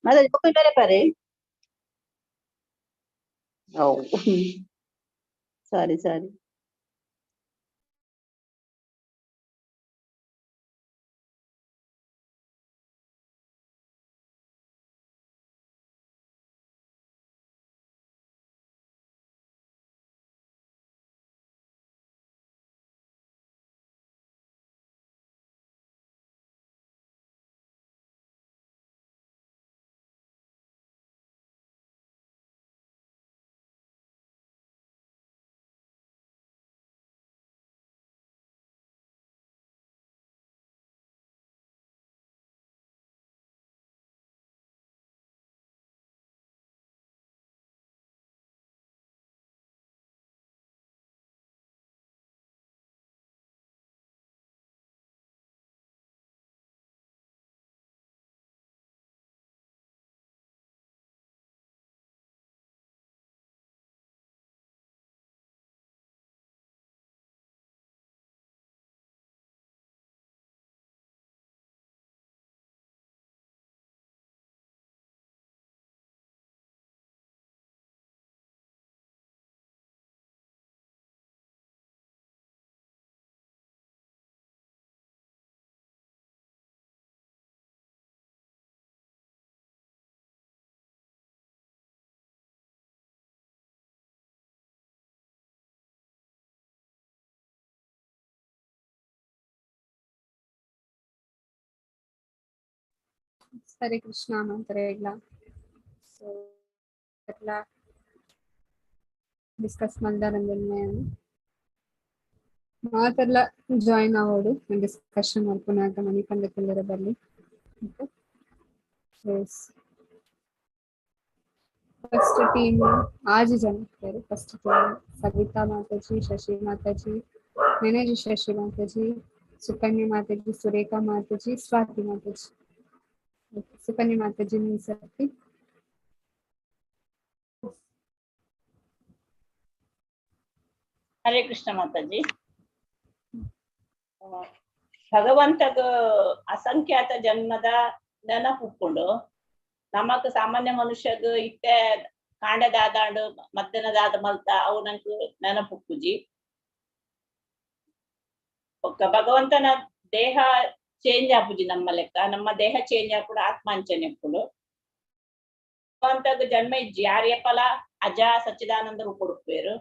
ಮಾತಾಜಿ ಓಪನ್ ಬೇರೆ ಪಾರೆ. ಸಾರಿ ಸಾರಿ. ಹರೇ ಕೃಷ್ಣ ಅಂತಾರೆ ಇಲ್ಲ. ಸೊ ಎಲ್ಲ ಡಿಸ್ಕಸ್ ಮಾಡಿದಾರಂದ್ರೆ ಮಾತೆಲ್ಲ ಜಾಯಿನ್ ಆಗೋದು ಡಿಸ್ಕಷನ್ ಮಾಡ್ಕೊಳಾಗ ಮನೆ ಕಂಡಕ್ಕೆಲ್ಲರ ಬರಲಿ. ಫಸ್ಟ್ ಟೀಮ್ आज जन फर्स्ट टीम सविता माताजी, शशि माताजी, मैनेज शशि माताजी, सुकन्या माताजी, सुरेखा माताजी, स्वाति माताजी. सुकन्या माताजी नहीं सकती. ಹರೇ ಕೃಷ್ಣ ಮಾತಾಜಿ. ಭಗವಂತಗ ಅಸಂಖ್ಯಾತ ಜನ್ಮದ ನೆನಪುಕೊಂಡು ನಮಕ್ ಸಾಮಾನ್ಯ ಮನುಷ್ಯಗ ಇತ್ತೆ ಕಾಂಡದಾದಾಂಡು ಮಧ್ಯಾಹ್ನದಾದ ಮಲ್ತ ಅವು ನಂಗೆ ನೆನಪುಕ್ಕುಜಿ. ಭಗವಂತನ ದೇಹ ಚೇಂಜ್ ಆಪುಜಿ ನಮ್ಮ ಲೆಕ್ಕ. ನಮ್ಮ ದೇಹ ಚೇಂಜ್ ಆಪುಡು ಆತ್ಮ ಅಂಚನೆ ಎಪ್ಪುಡು. ಭಗವಂತಗ ಜನ್ಮ ಇಜ್ಜಿ ಆರ್ಯಫಲ ಅಜ ಸಚ್ಚಿದಾನಂದ ರೂಪುಡುಪ್ಪೇರು.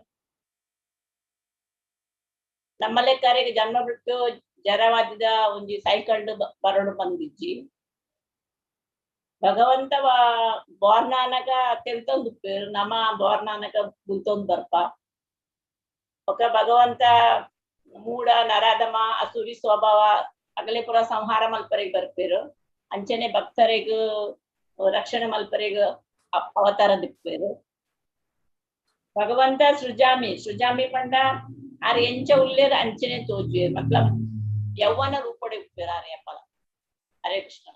ನಮ್ಮ ಲೆಕ್ಕರಿಗೆ ಜನ್ಮ ಬಿಟ್ಟು ಜರವಾದಿದ ಒಂಜಿ ಸೈಕಲ್ ಬರಡು ಬಂದಿಜ್ಜಿ. ಭಗವಂತ ಬೋರ್ನಾನಗ ತೆಲ್ತೊಂದುಪ್ಪೇರು. ನಮ ಬೋರ್ನಾನಗ ಬುಲ್ತೊಂದು ಬರ್ಪ. ಒಕ್ಕ ಭಗವಂತ ಮೂಢ ನರಾಧಮ ಅಸುರಿ ಸ್ವಭಾವ ಅಗಲೆ ಪುರ ಸಂಹಾರ ಮಲ್ಪರಿಗೆ ಬರ್ಪೇರು. ಅಂಚನೆ ಭಕ್ತರಿಗೂ ರಕ್ಷಣೆ ಮಲ್ಪರಿಗೂ ಅವತಾರ ದಿಪ್ಪೇರು. ಭಗವಂತ ಸೃಜಾಮಿ ಪಂಡ ಆರ್ ಎಂಚ ಉಲ್ಲೇರ ಅಂಚನೆ ತೋಜುವೆ ಮತ್ಲಬ್ ಯೌವನ ರೂಪಡೆ ಉಪ್ಪೇರು ಆರ್ಯಪ್ಪಲ. ಹರೇ ಕೃಷ್ಣ.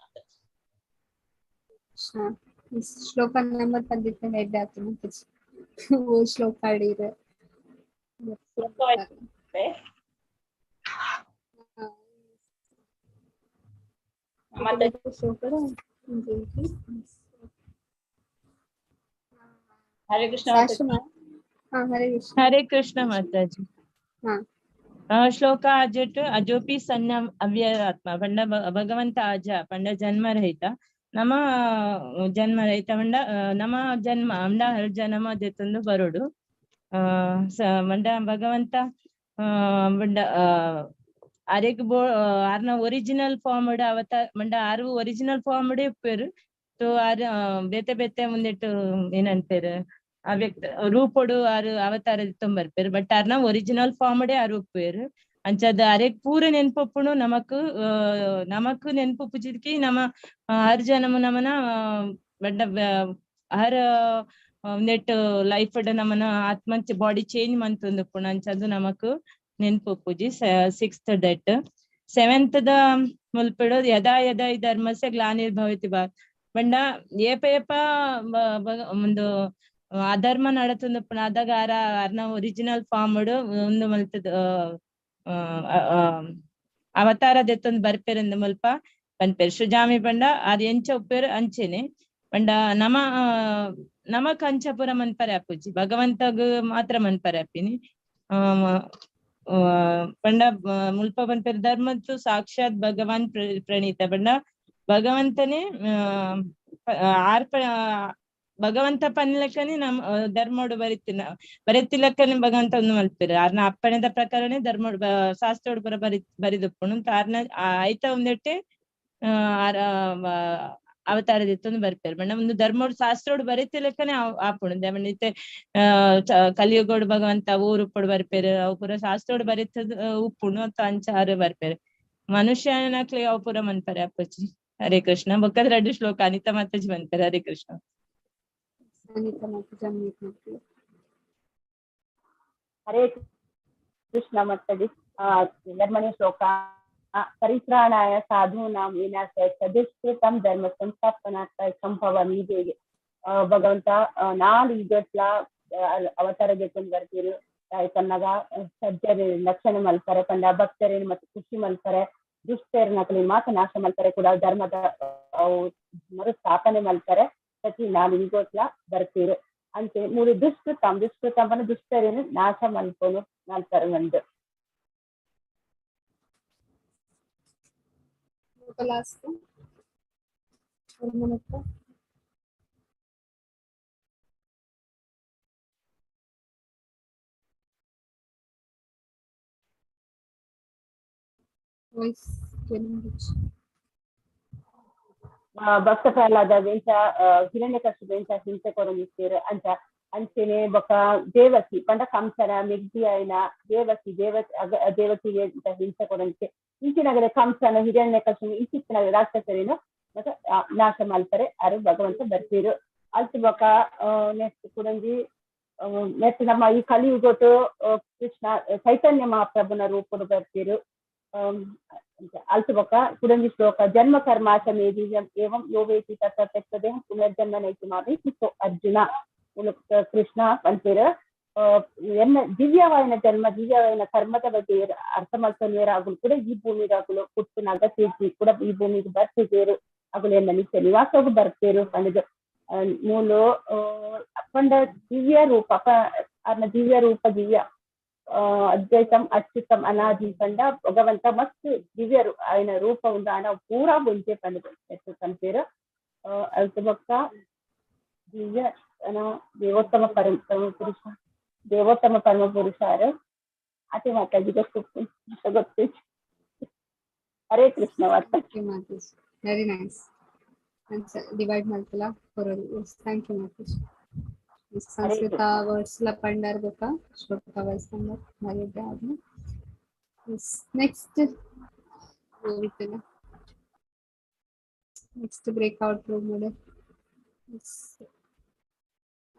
ಶ್ಲೋಕ ನಂಬರ್ ಬಂದಿತ್ತು ಹೆಡ್ ಆಗ್ತದೆ ಓ ಶ್ಲೋಕ ಆಡಿದ್ರೆ ಹರೇ ಕೃಷ್ಣ. ಹರೇ ಕೃಷ್ಣ ಮಾತಾಜಿ. ಶ್ಲೋಕ ಅಜಟ್ ಅಜೋಪಿ ಸಣ್ಣ ಅವ್ಯಯಾತ್ಮ ಪಂಡ ಭಗವಂತ ಅಜ ಪಂಡ ಜನ್ಮ ರಹಿತ ನಮ ಜನ್ಮ ರಹಿತ ಮಂಡ ನಮ ಜನ್ಮ ಅಂಡ ಹರ್ ಜನ್ಮ ದೆತ್ತೊಂದು ಬರೋಡು. ಮಂಡ ಭಗವಂತ ಮಂಡ ಅರೆಗ್ ಆರ್ನ ಒರಿಜಿನಲ್ ಫಾರ್ಮ್ ಅವತಾರ ಮಂಡ ಆರು ಒರಿಜಿನಲ್ ಫಾರ್ಮ್ ಉಪ್ಪೇರು. ಸೊ ಆರ್ ಬೇತೆ ಬೇತೆ ಮುಂದಿಟ್ಟು ಏನಂತೇರು ಆ ವ್ಯಕ್ತ ರೂಪೊಡು ಆರು ಅವತಾರ ತೊಂಬರ್ಪೇರು. ಬಟ್ ಆರ್ನ ಒರಿಜಿನಲ್ ಫಾರ್ಮ್ ಆರು ಉಪ್ಪೇರು. ಅಂಚದ ಅರೆಗ್ ಪೂರ ನೆನ್ಪೊಪ್ಪುನು ನಮಕ್ ನೆನ್ಪುಜಿದ್ಕಿ ನಮ್ಮ ಹರ್ ಜನಮ ನಮನ ಬಡ್ಡ ಹರ್ ನೆಟ್ ಲೈಫ್ ನಮನ ಆತ್ಮ ಬಾಡಿ ಚೇಂಜ್ ಮಂತೊಂದುಪ್ಪುಣ ಅಂಚದು ನಮಕ್ ನೆನ್ಪೊಪ್ಪುಜಿ. 6th date. 7th ದ ಮುಲ್ಪೆಡು ಯದಾ ಯದಾ ಈ ಧರ್ಮಸ್ಯ ಗ್ಲಾನಿರ್ಭವತಿ ಬಾ ಬಂಡ ಏಪ ಏಪ ಒಂದು ಅಧರ್ಮ ನಡತೊಂದುಪ್ಪುಣ ಅದಾಗ ಅರ್ನ ಒರಿಜಿನಲ್ ಫಾರ್ಮ್ ಒಂದು ಮಲ್ತದ ಅವತಾರ ದೆತ್ತೊಂದು ಬರ್ಪೇರಿಂದ ಮುಲ್ಪ ಪನ್ಪೇರು. ಸೃಜಾಮಿ ಪಂಡ ಅದು ಎಂಚ ಉಪ್ಪೇರು ಅಂಚೆನೆ ಪಂಡ ನಮ ಕಂಚಪುರ ಮನ್ಪರೆ ಅಪ್ಪುಜಿ ಭಗವಂತಗ್ ಮಾತ್ರ ಮನ್ಪರೆ ಅಪ್ಪಿನಿ. ಪಂಡ ಮುಲ್ಪ ಮನ್ಪರೆ ಧರ್ಮದ್ದು ಸಾಕ್ಷಾತ್ ಭಗವಾನ್ ಪ್ರಣೀತ ಪಂಡ ಭಗವಂತನೇ ಭಗವಂತ ಪನ್ಲಕ್ಕನೆ ನಮ್ ಧರ್ಮೋಡು ಬರೆತಿಲಕ್ಕನೆ ಭಗವಂತ ಒಂದು ಮಲ್ಪೆರ್ ಆರ್ನ ಅಪ್ಪಣೆದ ಪ್ರಕಾರನೇ ಧರ್ಮೋಡು ಶಾಸ್ತ್ರೋಡು ಪುರ ಬರಿದುಪ್ಪುಣು ಆರ್ನ ಐತ ಒಂದೆಟ್ಟೆ ಅವತಾರದಿತ್ತೊಂದು ಬರ್ಪೇರು ಬಣ್ಣ ಒಂದು ಧರ್ಮೋಡು ಶಾಸ್ತ್ರೋಡು ಬರಿತಿಲಕ್ಕನೆ ಆಪುಣು ದೇವನಿತೆ ಕಲಿಯುಗೋಡು ಭಗವಂತ ಊರು ಉಪ್ಪುಡು ಬರ್ಪೇರು ಅವು ಪುರ ಶಾಸ್ತ್ರೋಡು ಬರಿತದ ಉಪ್ಪುಣು ಅಂತ ಅಂಚಾರು ಬರ್ಪೇರು ಮನುಷ್ಯನಕ್ಲಿ ಅವು ಪುರ ಮನ್ಪರೆ ಅಪ್ಪಚ್ಚಿ. ಹರೇ ಕೃಷ್ಣ. ಬೊಕ್ಕದ 2 ಶ್ಲೋಕ ಅನಿತಾ ಮಾತಾಜಿ ಬಂತಾರೆ. ಹರೇ ಕೃಷ್ಣ. ಹರೇ ಕೃಷ್ಣ ಮಾತಾಜಿ. 2ನೇ ಶ್ಲೋಕ. ಪರಿತ್ರಾಣಾಯ ಸಾಧೂನಾಂ ವಿನಾಶಾಯ ದುಷ್ಕೃತಂ ಧರ್ಮ ಸಂಸ್ಥಾಪನಾರ್ಥಾಯ ಸಂಭವಾಮಿ ದೇವಿ. ಭಗವಂತ 4 ಯುಗಟ್ಲ ಅವತಾರ ಗೆತ್ಕೊಂಡು ಬರ್ತೀರಿ. ಕನ್ನಗ ಸಜ್ಜರಿ ಲಕ್ಷಣ ಮಲ್ಪರೆ ಪಂಡ ಭಕ್ತರೇನು ಮತ್ತೆ ಖುಷಿ ಮಲ್ಪರೆ ದುಷ್ಟೇರ್ನಕಲಿ ಮಾತ್ರ ನಾಶ ಮಲ್ಪರೆ ಕೂಡ ಧರ್ಮದ ಮರು ಸ್ಥಾಪನೆ ಮಲ್ಪರೆ ಪ್ರತಿ 4 ಯುಗಟ್ಲ ಬರ್ತೀರಿ ಅಂತೆ. 3 ದುಷ್ಕೃತಂ ದುಷ್ಟರೇನು ನಾಶ ಮಲ್ಪನು ಮಲ್ಪರೆ ಒಂದು. ಭಕ್ತ ಪ್ರಹ್ಲಾದ ವೆಂಚ ಹಿರಣ್ಯಕಶಿಪು ವೆಂಚ ಹಿಂಸೆ ಕೊರಮಿಸ್ತೀರು ಅಂಚ ಅಂಚೆನೆ ಬೊಕ ದೇವಕಿ ಪಂಡ ಕಂಸನ ಮೆಗ್ದಿ ಆಯ್ನ ದೇವಕಿಗೆ ಹಿಂಸೆ ಕೊರಂತೆ ಇಂಚಿನಾಗದ ಕಂಸನ ಹಿರಣ್ಯಕಶಿಪು ಇಂಚಿನಾಗ ರಾಕ್ಷಸರೇನು ಮತ್ತೆ ನಾಶ ಮಲ್ಪರೆ ಅರು ಭಗವಂತ ಬರ್ತೀರು. ಅಲ್ತು ಬೊಕ ನೆಕ್ಸ್ಟ್ ಕುಡಂಜಿ ನೆಕ್ಸ್ಟ್ ನಮ್ಮ ಈ ಕಲಿಯುಗಟ್ಟು ಕೃಷ್ಣ ಚೈತನ್ಯ ಮಹಾಪ್ರಭುನ ರೂಪಡು ಬರ್ತೀರು. ಅಲ್ತು ಬೊಕ ಕುಡಂಜಿ ಶ್ಲೋಕ ಜನ್ಮ ಕರ್ಮಾಚಮೇದಿ ಏವಂ ಯೋವೇತಿ ತತ್ರ ತೆಕ್ತದೆ ಪುನರ್ಜನ್ಮ ನೈತಿ ಮಾಡಿ ಸಿಕ್ಕೋ ಅರ್ಜುನ ಕೃಷ್ಣ ಅಂತೀರ. ಎನ್ನ ದಿವ್ಯವಾಯಿನ ಜನ್ಮ ದಿವ್ಯವಾಯಿನ ಕರ್ಮದ ಬಗ್ಗೆ ಅರ್ಥ ಮಾಡ್ಕೊಂಡೇರಾಗಲು ಕೂಡ ಈ ಭೂಮಿರಾಗಲು ಹುಟ್ಟಿನ ಅಗತ್ಯ ಕೂಡ ಈ ಭೂಮಿಗೆ ಬರ್ತಿದ್ದೇರು ಅಗಲು ಎನ್ನ ನಿತ್ಯ ನಿವಾಸಗೂ ಬರ್ತೇರು ಪಂಡದು ಮೂಲು ಪಂಡ ದಿವ್ಯ ರೂಪ ಅರ್ನ ದಿವ್ಯ ರೂಪ ದಿವ್ಯ ಅದ್ವೈತಂ ಅಚ್ಯುತಂ ಅನಾದಿ ಪಂಡ ಭಗವಂತ ಮಸ್ತ್ ದಿವ್ಯ ఆయన ರೂಪ ಉಂಡು ఆయన ಪೂರಾ ಬುಂಚೆ ಪಂಡದು ಎಷ್ಟು ಕಂಪೇರು. ಅಲ್ತು ಬೊಕ್ಕ ದಿವ್ಯ ದೇವೋತ್ತಮ ಪರಮ ಪುರುಷಾರು ಅತಿ ಮಾತಾಜಿ ಗೊತ್ತು. Hare Krishna. Very nice. Divide ಮಾಡ್ತಿಲ್ಲ ಕೊರೋದು. ಥ್ಯಾಂಕ್ ಯು ಮಾತಾಜಿ. ಸಂಸ್ಕೃತ ವರ್ಡ್ಸ್ ಲ ಪಂಡರ್ ಬೇಕಾ ಶ್ಲೋಕ ವರ್ಡ್ಸ್ ಪಂಡರ್ ಮಾಡಿದ್ದೆ ಆದ್ಮೇಲೆ ನೆಕ್ಸ್ಟ್ ಬ್ರೇಕ್ಔಟ್ ರೂಮ್ ನೋಡಿ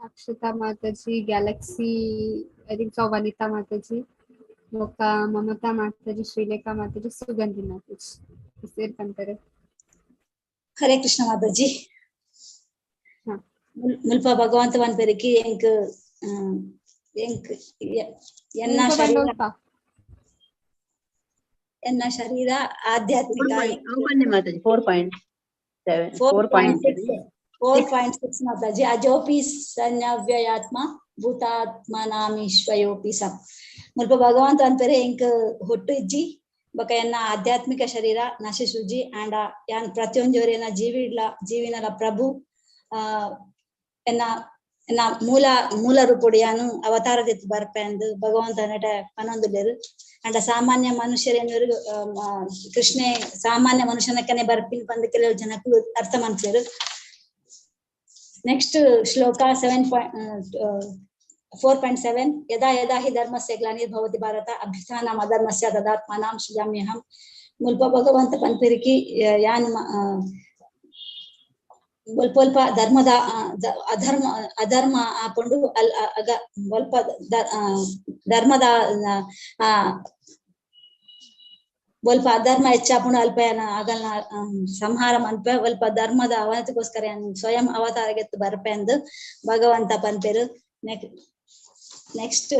ಅಕ್ಷತಾ ಮಾತಾಜಿ, galaxy I think so Vanita ಮಾತಾಜಿ, ಲೋಕ ಮಮತಾ ಮಾತಾಜಿ, ಶ್ರೀಲೇಖಾ ಮಾತಾಜಿ, ಸುಗಂಧಿ ಮಾತಾಜಿ ಸೇರ್ಕಂತಾರೆ. ಹರೇ ಕೃಷ್ಣ ಮಾತಾಜಿ. ಮುಲ್ಪ ಭಗವಂತ ಪನ್ಪೆರಿಕಿ ಎಂಕ್ ಎನ್ನ ಶರೀರ ಆಧ್ಯಾತ್ಮಿಕ 4.6 ಮಾತಾಜಿ. ಅಜೋಪಿ ಸನ್ಯವ್ಯಯಾತ್ಮ ಭೂತಾತ್ಮನಾಮೀಶ್ವಯೋಪಿ ಸ. ಮುಲ್ಪ ಭಗವಂತ ಪನ್ಪೆರೆ ಎಂಕ್ ಹೊಟ್ಟು ಇಜ್ಜಿ ಬೊಕ ಎನ್ನ ಆಧ್ಯಾತ್ಮಿಕ ಶರೀರ ನಶಿಸುಜಿ ಅಂಡ ಯಾನ್ ಪ್ರತಿಯೊಂಜೋರೆನ ಜೀವಿನಲ ಪ್ರಭು ಎನ್ನ ಮೂಲ ರೂಪುಡು ಯಾನು ಅವತಾರದಿತ್ತು ಬರ್ಪೆಂದು ಭಗವಂತ ನೆಟ ಪನೊಂದುಲ್ಲೆರು ಅಂಡ ಸಾಮಾನ್ಯ ಮನುಷ್ಯರೇನು ಕೃಷ್ಣೆ ಸಾಮಾನ್ಯ ಮನುಷ್ಯನಕ್ಕನೆ ಬರ್ಪಿನ್ ಪಂದು ಕೆಲವು ಜನಕ್ಕೂ ಅರ್ಥ ಮಾಡ್ತಾರೆ. ನೆಕ್ಸ್ಟ್ ಶ್ಲೋಕ 4.7 ಯದಾ ಯದಾ ಹಿ ಧರ್ಮಸ್ಯ ಗ್ಲಾನಿರ್ಭವತಿ ಭಾರತ ಅಭ್ಯುತ್ಥಾನಂ ಅಧರ್ಮಸ್ಯ ತದಾತ್ಮಾನಂ ಸೃಜಾಮ್ಯಹಂ. ಮುಲ್ಪ ಭಗವಂತ ಪನ್ಪೆರಿಕಿ ಯಾನ್ ಸ್ವಲ್ಪ ಧರ್ಮದ ಅಧರ್ಮ ಆಪುಂಡು ಸ್ವಲ್ಪ ಧರ್ಮದ ಸ್ವಲ್ಪ ಅಧರ್ಮ ಹೆಚ್ಚಾಪುಂಡು ಅಲ್ಪಯನ ಅಗಲ್ನ ಸಂಹಾರ ಮನ್ಪೆ ಸ್ವಲ್ಪ ಧರ್ಮದ ಅವನತಿಗೋಸ್ಕರ ಸ್ವಯಂ ಅವತಾರಗೆತ್ತು ಬರ್ಪೆಂದು ಭಗವಂತ ಪನ್ಪೆರು. ನೆಕ್ಸ್ಟ್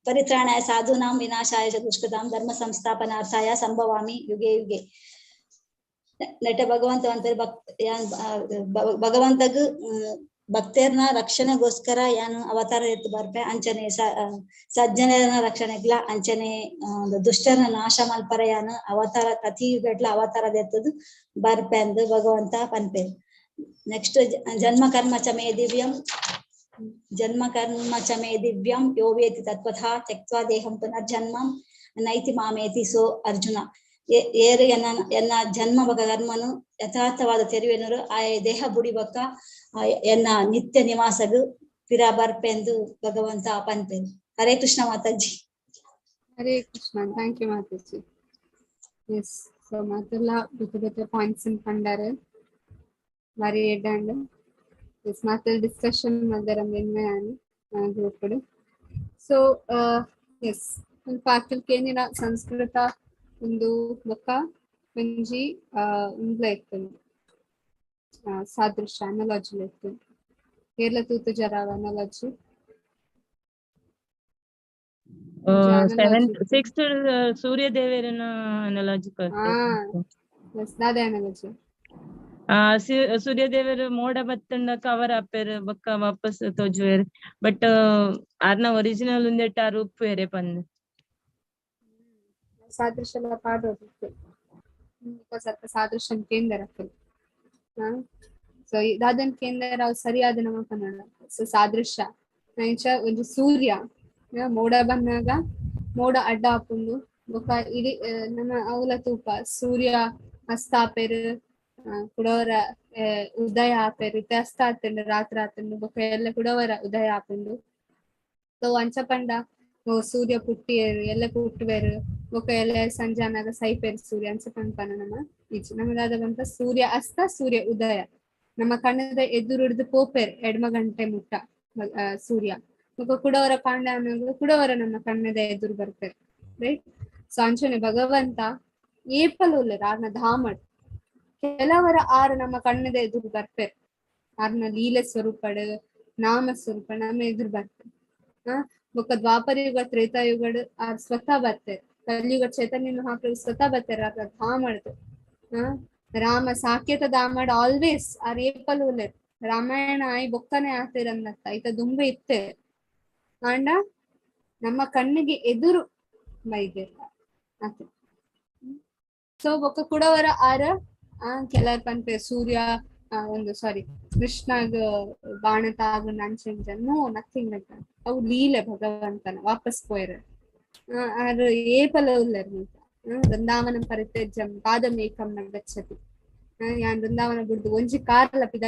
ಪರಿತ್ರಾಣಾಯ ಸಾಧೂನಾಂ ವಿನಾಶಾಯ ದುಷ್ಕೃತಾಂ ಧರ್ಮ ಸಂಸ್ಥಾಪನಾರ್ಥಾಯ ಸಂಭವಾಮಿ ಯುಗೆ ಯುಗೆ. ನೆಟ್ಟ ಭಗವಂತ ಅಂತಾರೆ ಭಗವಂತಗ್ ಭಕ್ತರ್ನ ರಕ್ಷಣೆಗೋಸ್ಕರ ಯಾನು ಅವತಾರ ಎತ್ತು ಬರ್ಪೆ ಅಂಚನೆ ಸಜ್ಜನರ ರಕ್ಷಣೆಗ್ಲ ಅಂಚನೆ ದುಷ್ಟರನ್ನ ನಾಶ ಮಲ್ಪರ ಯಾನು ಅವತಾರ ಪ್ರತಿ ಯುಗಟ್ಲ ಅವತಾರದ ಎತ್ತದು ಬರ್ಪೆ ಅಂದು ಭಗವಂತ ಪನ್ಪೆ. ನೆಕ್ಸ್ಟ್ ಜನ್ಮ ಕರ್ಮ ಚಮೇ ದಿವ್ಯಂ ಯೋ ವೇತಿ ತತ್ವಥಾ ತ್ಯಕ್ತ್ವಾ ದೇಹಂ ಪುನರ್ಜನ್ಮಂ ನೈತಿ ಮಾಮೇತಿ ಸೋ ಅರ್ಜುನ. ಏರು ಎನ್ನ ಜನ್ಮ ಬಗ ಕರ್ಮನು ಯಥಾರ್ಥವಾದ ತೆರುವೆನರು ಆ ದೇಹ ಬುಡಿ ಬಕ್ಕ ಎನ್ನ ನಿತ್ಯ ನಿವಾಸಗು ಪಿರ ಬರ್ಪೆಂದು ಭಗವಂತ ಪನ್ಪೆ. ಹರೇ ಕೃಷ್ಣ ಮಾತಾಜಿ. ಹರೇ ಕೃಷ್ಣ. ಥ್ಯಾಂಕ್ ಯು ಮಾತಾಜಿ. ಎಸ್, ಸೊ ಮಾತೆಲ್ಲ ಬೇತೆ ಪಾಯಿಂಟ್ಸ್ ಪಂಡಾರೆ ಬಾರಿ ಎಡ್ಡಾಂಡ್ ಎಸ್ ಮಾತೆ ಡಿಸ್ಕಷನ್ ಮಲ್ದರ ಮೆನ್ಮೆಯಾನಿ ಗ್ರೂಪಡ್. ಸೊ ಎಸ್ ಸ್ವಲ್ಪ ಅಕ್ಕಲ್ಕೇನಿನ ಸಂಸ್ಕೃತ ಒಂದು ಬೊಕ್ಕ ಒಂಜಿ ಉಂದ್ಲ ಇರ್ತದೆ ಸಾದೃಶ್ಯ ಅನಾಲಜಿ ಇರ್ತದೆ. ಕೇರಳ ತೂತು ಜರಾವ ಅನಾಲಜಿ ಸಿಕ್ಸ್ತ್ ಸೂರ್ಯ ದೇವರನ ಅನಾಲಜಿ ಅದೇ ಅನಾಲಜಿ. ಸೂರ್ಯ ದೇವರು ಮೋಡ ಬತ್ತಂಡ ಕವರ್ ಆಪೇರ್ ಬೊಕ್ಕ ವಾಪಸ್ ತೋಜುವೇರ್. ಬಟ್ ಆರ್ನ ಒರಿಜಿನಲ್ ಉಂದೆಟ್ ಆ ರೂಪ್ ಬೇರೆ ಪಂದ್ ಸಾದೃಶ್ಯ ಪಾಡೋದಿತ್ತು ಸ್ವಲ್ಪ ಸಾದೃಶ್ಯ ಕೇಂದ್ರ. ಸೊ ಇದಾದನ್ ಕೇಂದ್ರ ಅವು ಸರಿಯಾದ ನಮ್ಮ ಕನ್ನಡ. ಸೊ ಸಾದೃಶ್ಯ ಒಂದು ಸೂರ್ಯ ಮೋಡ ಬಂದಾಗ ಮೋಡ ಅಡ್ಡ ಹಾಕೊಂಡು ಬೊಕ್ಕ ಇಡೀ ನಮ್ಮ ಅವಲ ತೂಪ ಸೂರ್ಯ ಅಸ್ತ ಆಪೇರು ಕುಡವರ ಉದಯ ಆಪೇರು ಇತ್ತೆ ಅಸ್ತ ಆತಂಡು ರಾತ್ರಿ ಆತಂಡು ಬೊಕ್ಕ ಎಲ್ಲ ಕುಡವರ ಉದಯ ಆಪುಂಡು. ಸೊ ಅಂಚ ಪಂಡ ಸೂರ್ಯ ಪುಟ್ಟಿಯರು ಎಲ್ಲ ಪುಟ್ಟುವೆರು ಬೊಕ್ಕ ಎಲ್ಲ ಸಂಜೆ ಅನ್ನಾಗ ಸೈಪೇರು ಸೂರ್ಯ ಅಂಚ ಪಂಪನ ನಮ್ಮ ಈಚೆ ನಮ್ಮದಾದ ಬಂತ ಸೂರ್ಯ ಅಸ್ತ ಸೂರ್ಯ ಉದಯ ನಮ್ಮ ಕಣ್ಣದ ಎದುರು ಹಿಡಿದು ಪೋಪೇರ್ ಎಡ್ಮ ಗಂಟೆ ಮುಟ್ಟ ಸೂರ್ಯ ಬೊಕ್ಕ ಕುಡವರ ಪಾಂಡ ಅನ್ನೋದು ಕುಡವರ ನಮ್ಮ ಕಣ್ಣದ ಎದುರು ಬರ್ತಾರೆ. ರೈಟ್. ಸೊ ಅಂಚನೆ ಭಗವಂತ ಏಪಲ್ ಆರ್ನ ಧಾಮಡ್ ಕೆಲವರ ಆರು ನಮ್ಮ ಕಣ್ಣದ ಎದುರು ಬರ್ಪೇರ್. ಆರ್ನ ಲೀಲೆ ಸ್ವರೂಪಡ್ ನಾಮ ಸ್ವರೂಪ ನಮ್ಮ ಎದುರು ಬರ್ತಾರೆ. ಬೊಕ್ಕ ದ್ವಾಪರಯುಗ ತ್ರೇತಾಯುಗಡ್ ಆರ್ ಸ್ವತಃ ಬರ್ತಾರೆ. ಕಲಿಯುಗ ಚೈತನ್ಯನು ಹಾಕಲು ಸ್ವತಃ ಬರ್ತಾರೆ ಆರ್ನ ಧಾಮಡ್ದು. ರಾಮ ಸಾಕೇತ ಧಾಮಡ್ ಆಲ್ವೇಸ್ ಆರ್ ಏಪಲ್ ಉಲ್ಲೆ ರಾಮಾಯಣ ಆಯ್ ಬೊಕ್ಕನೆ ಆತೇರಂದತ್ತ ಐತ ದುಂಬೆ ಇತ್ತೆ ಆಂಡ ನಮ್ಮ ಕಣ್ಣಿಗೆ ಎದುರು ಬೈದೆ ಆತ. ಸೊ ಬೊಕ್ಕ ಕುಡವರ ಆರ ಕೆಲರ್ ಪನ್ಪೆ ಸೂರ್ಯ ಒಂದು ಸಾರಿ ಕೃಷ್ಣಗ ಬಾಣ ತಾಗ ನಂಚ ನೋ ನಥಿಂಗ್ ಲೈಕ್ ದಟ್. ಅವು ಲೀಲೆ ಭಗವಂತನ ವಾಪಸ್ ಪೋಯರ್ ಅದು ಏಪಲ ಉಲ್ಲರ್ ವೃಂದಾವನ ಪರಿತ್ಯಜ್ಯಂ ಪಾದಮೇಕಂ ನ ಗಚ್ಚತಿ. ಯಾನ್ ವೃಂದಾವನ ಬಿಡ್ದು ಒಂಜಿ ಕಾರ್ಲ ಪಿದ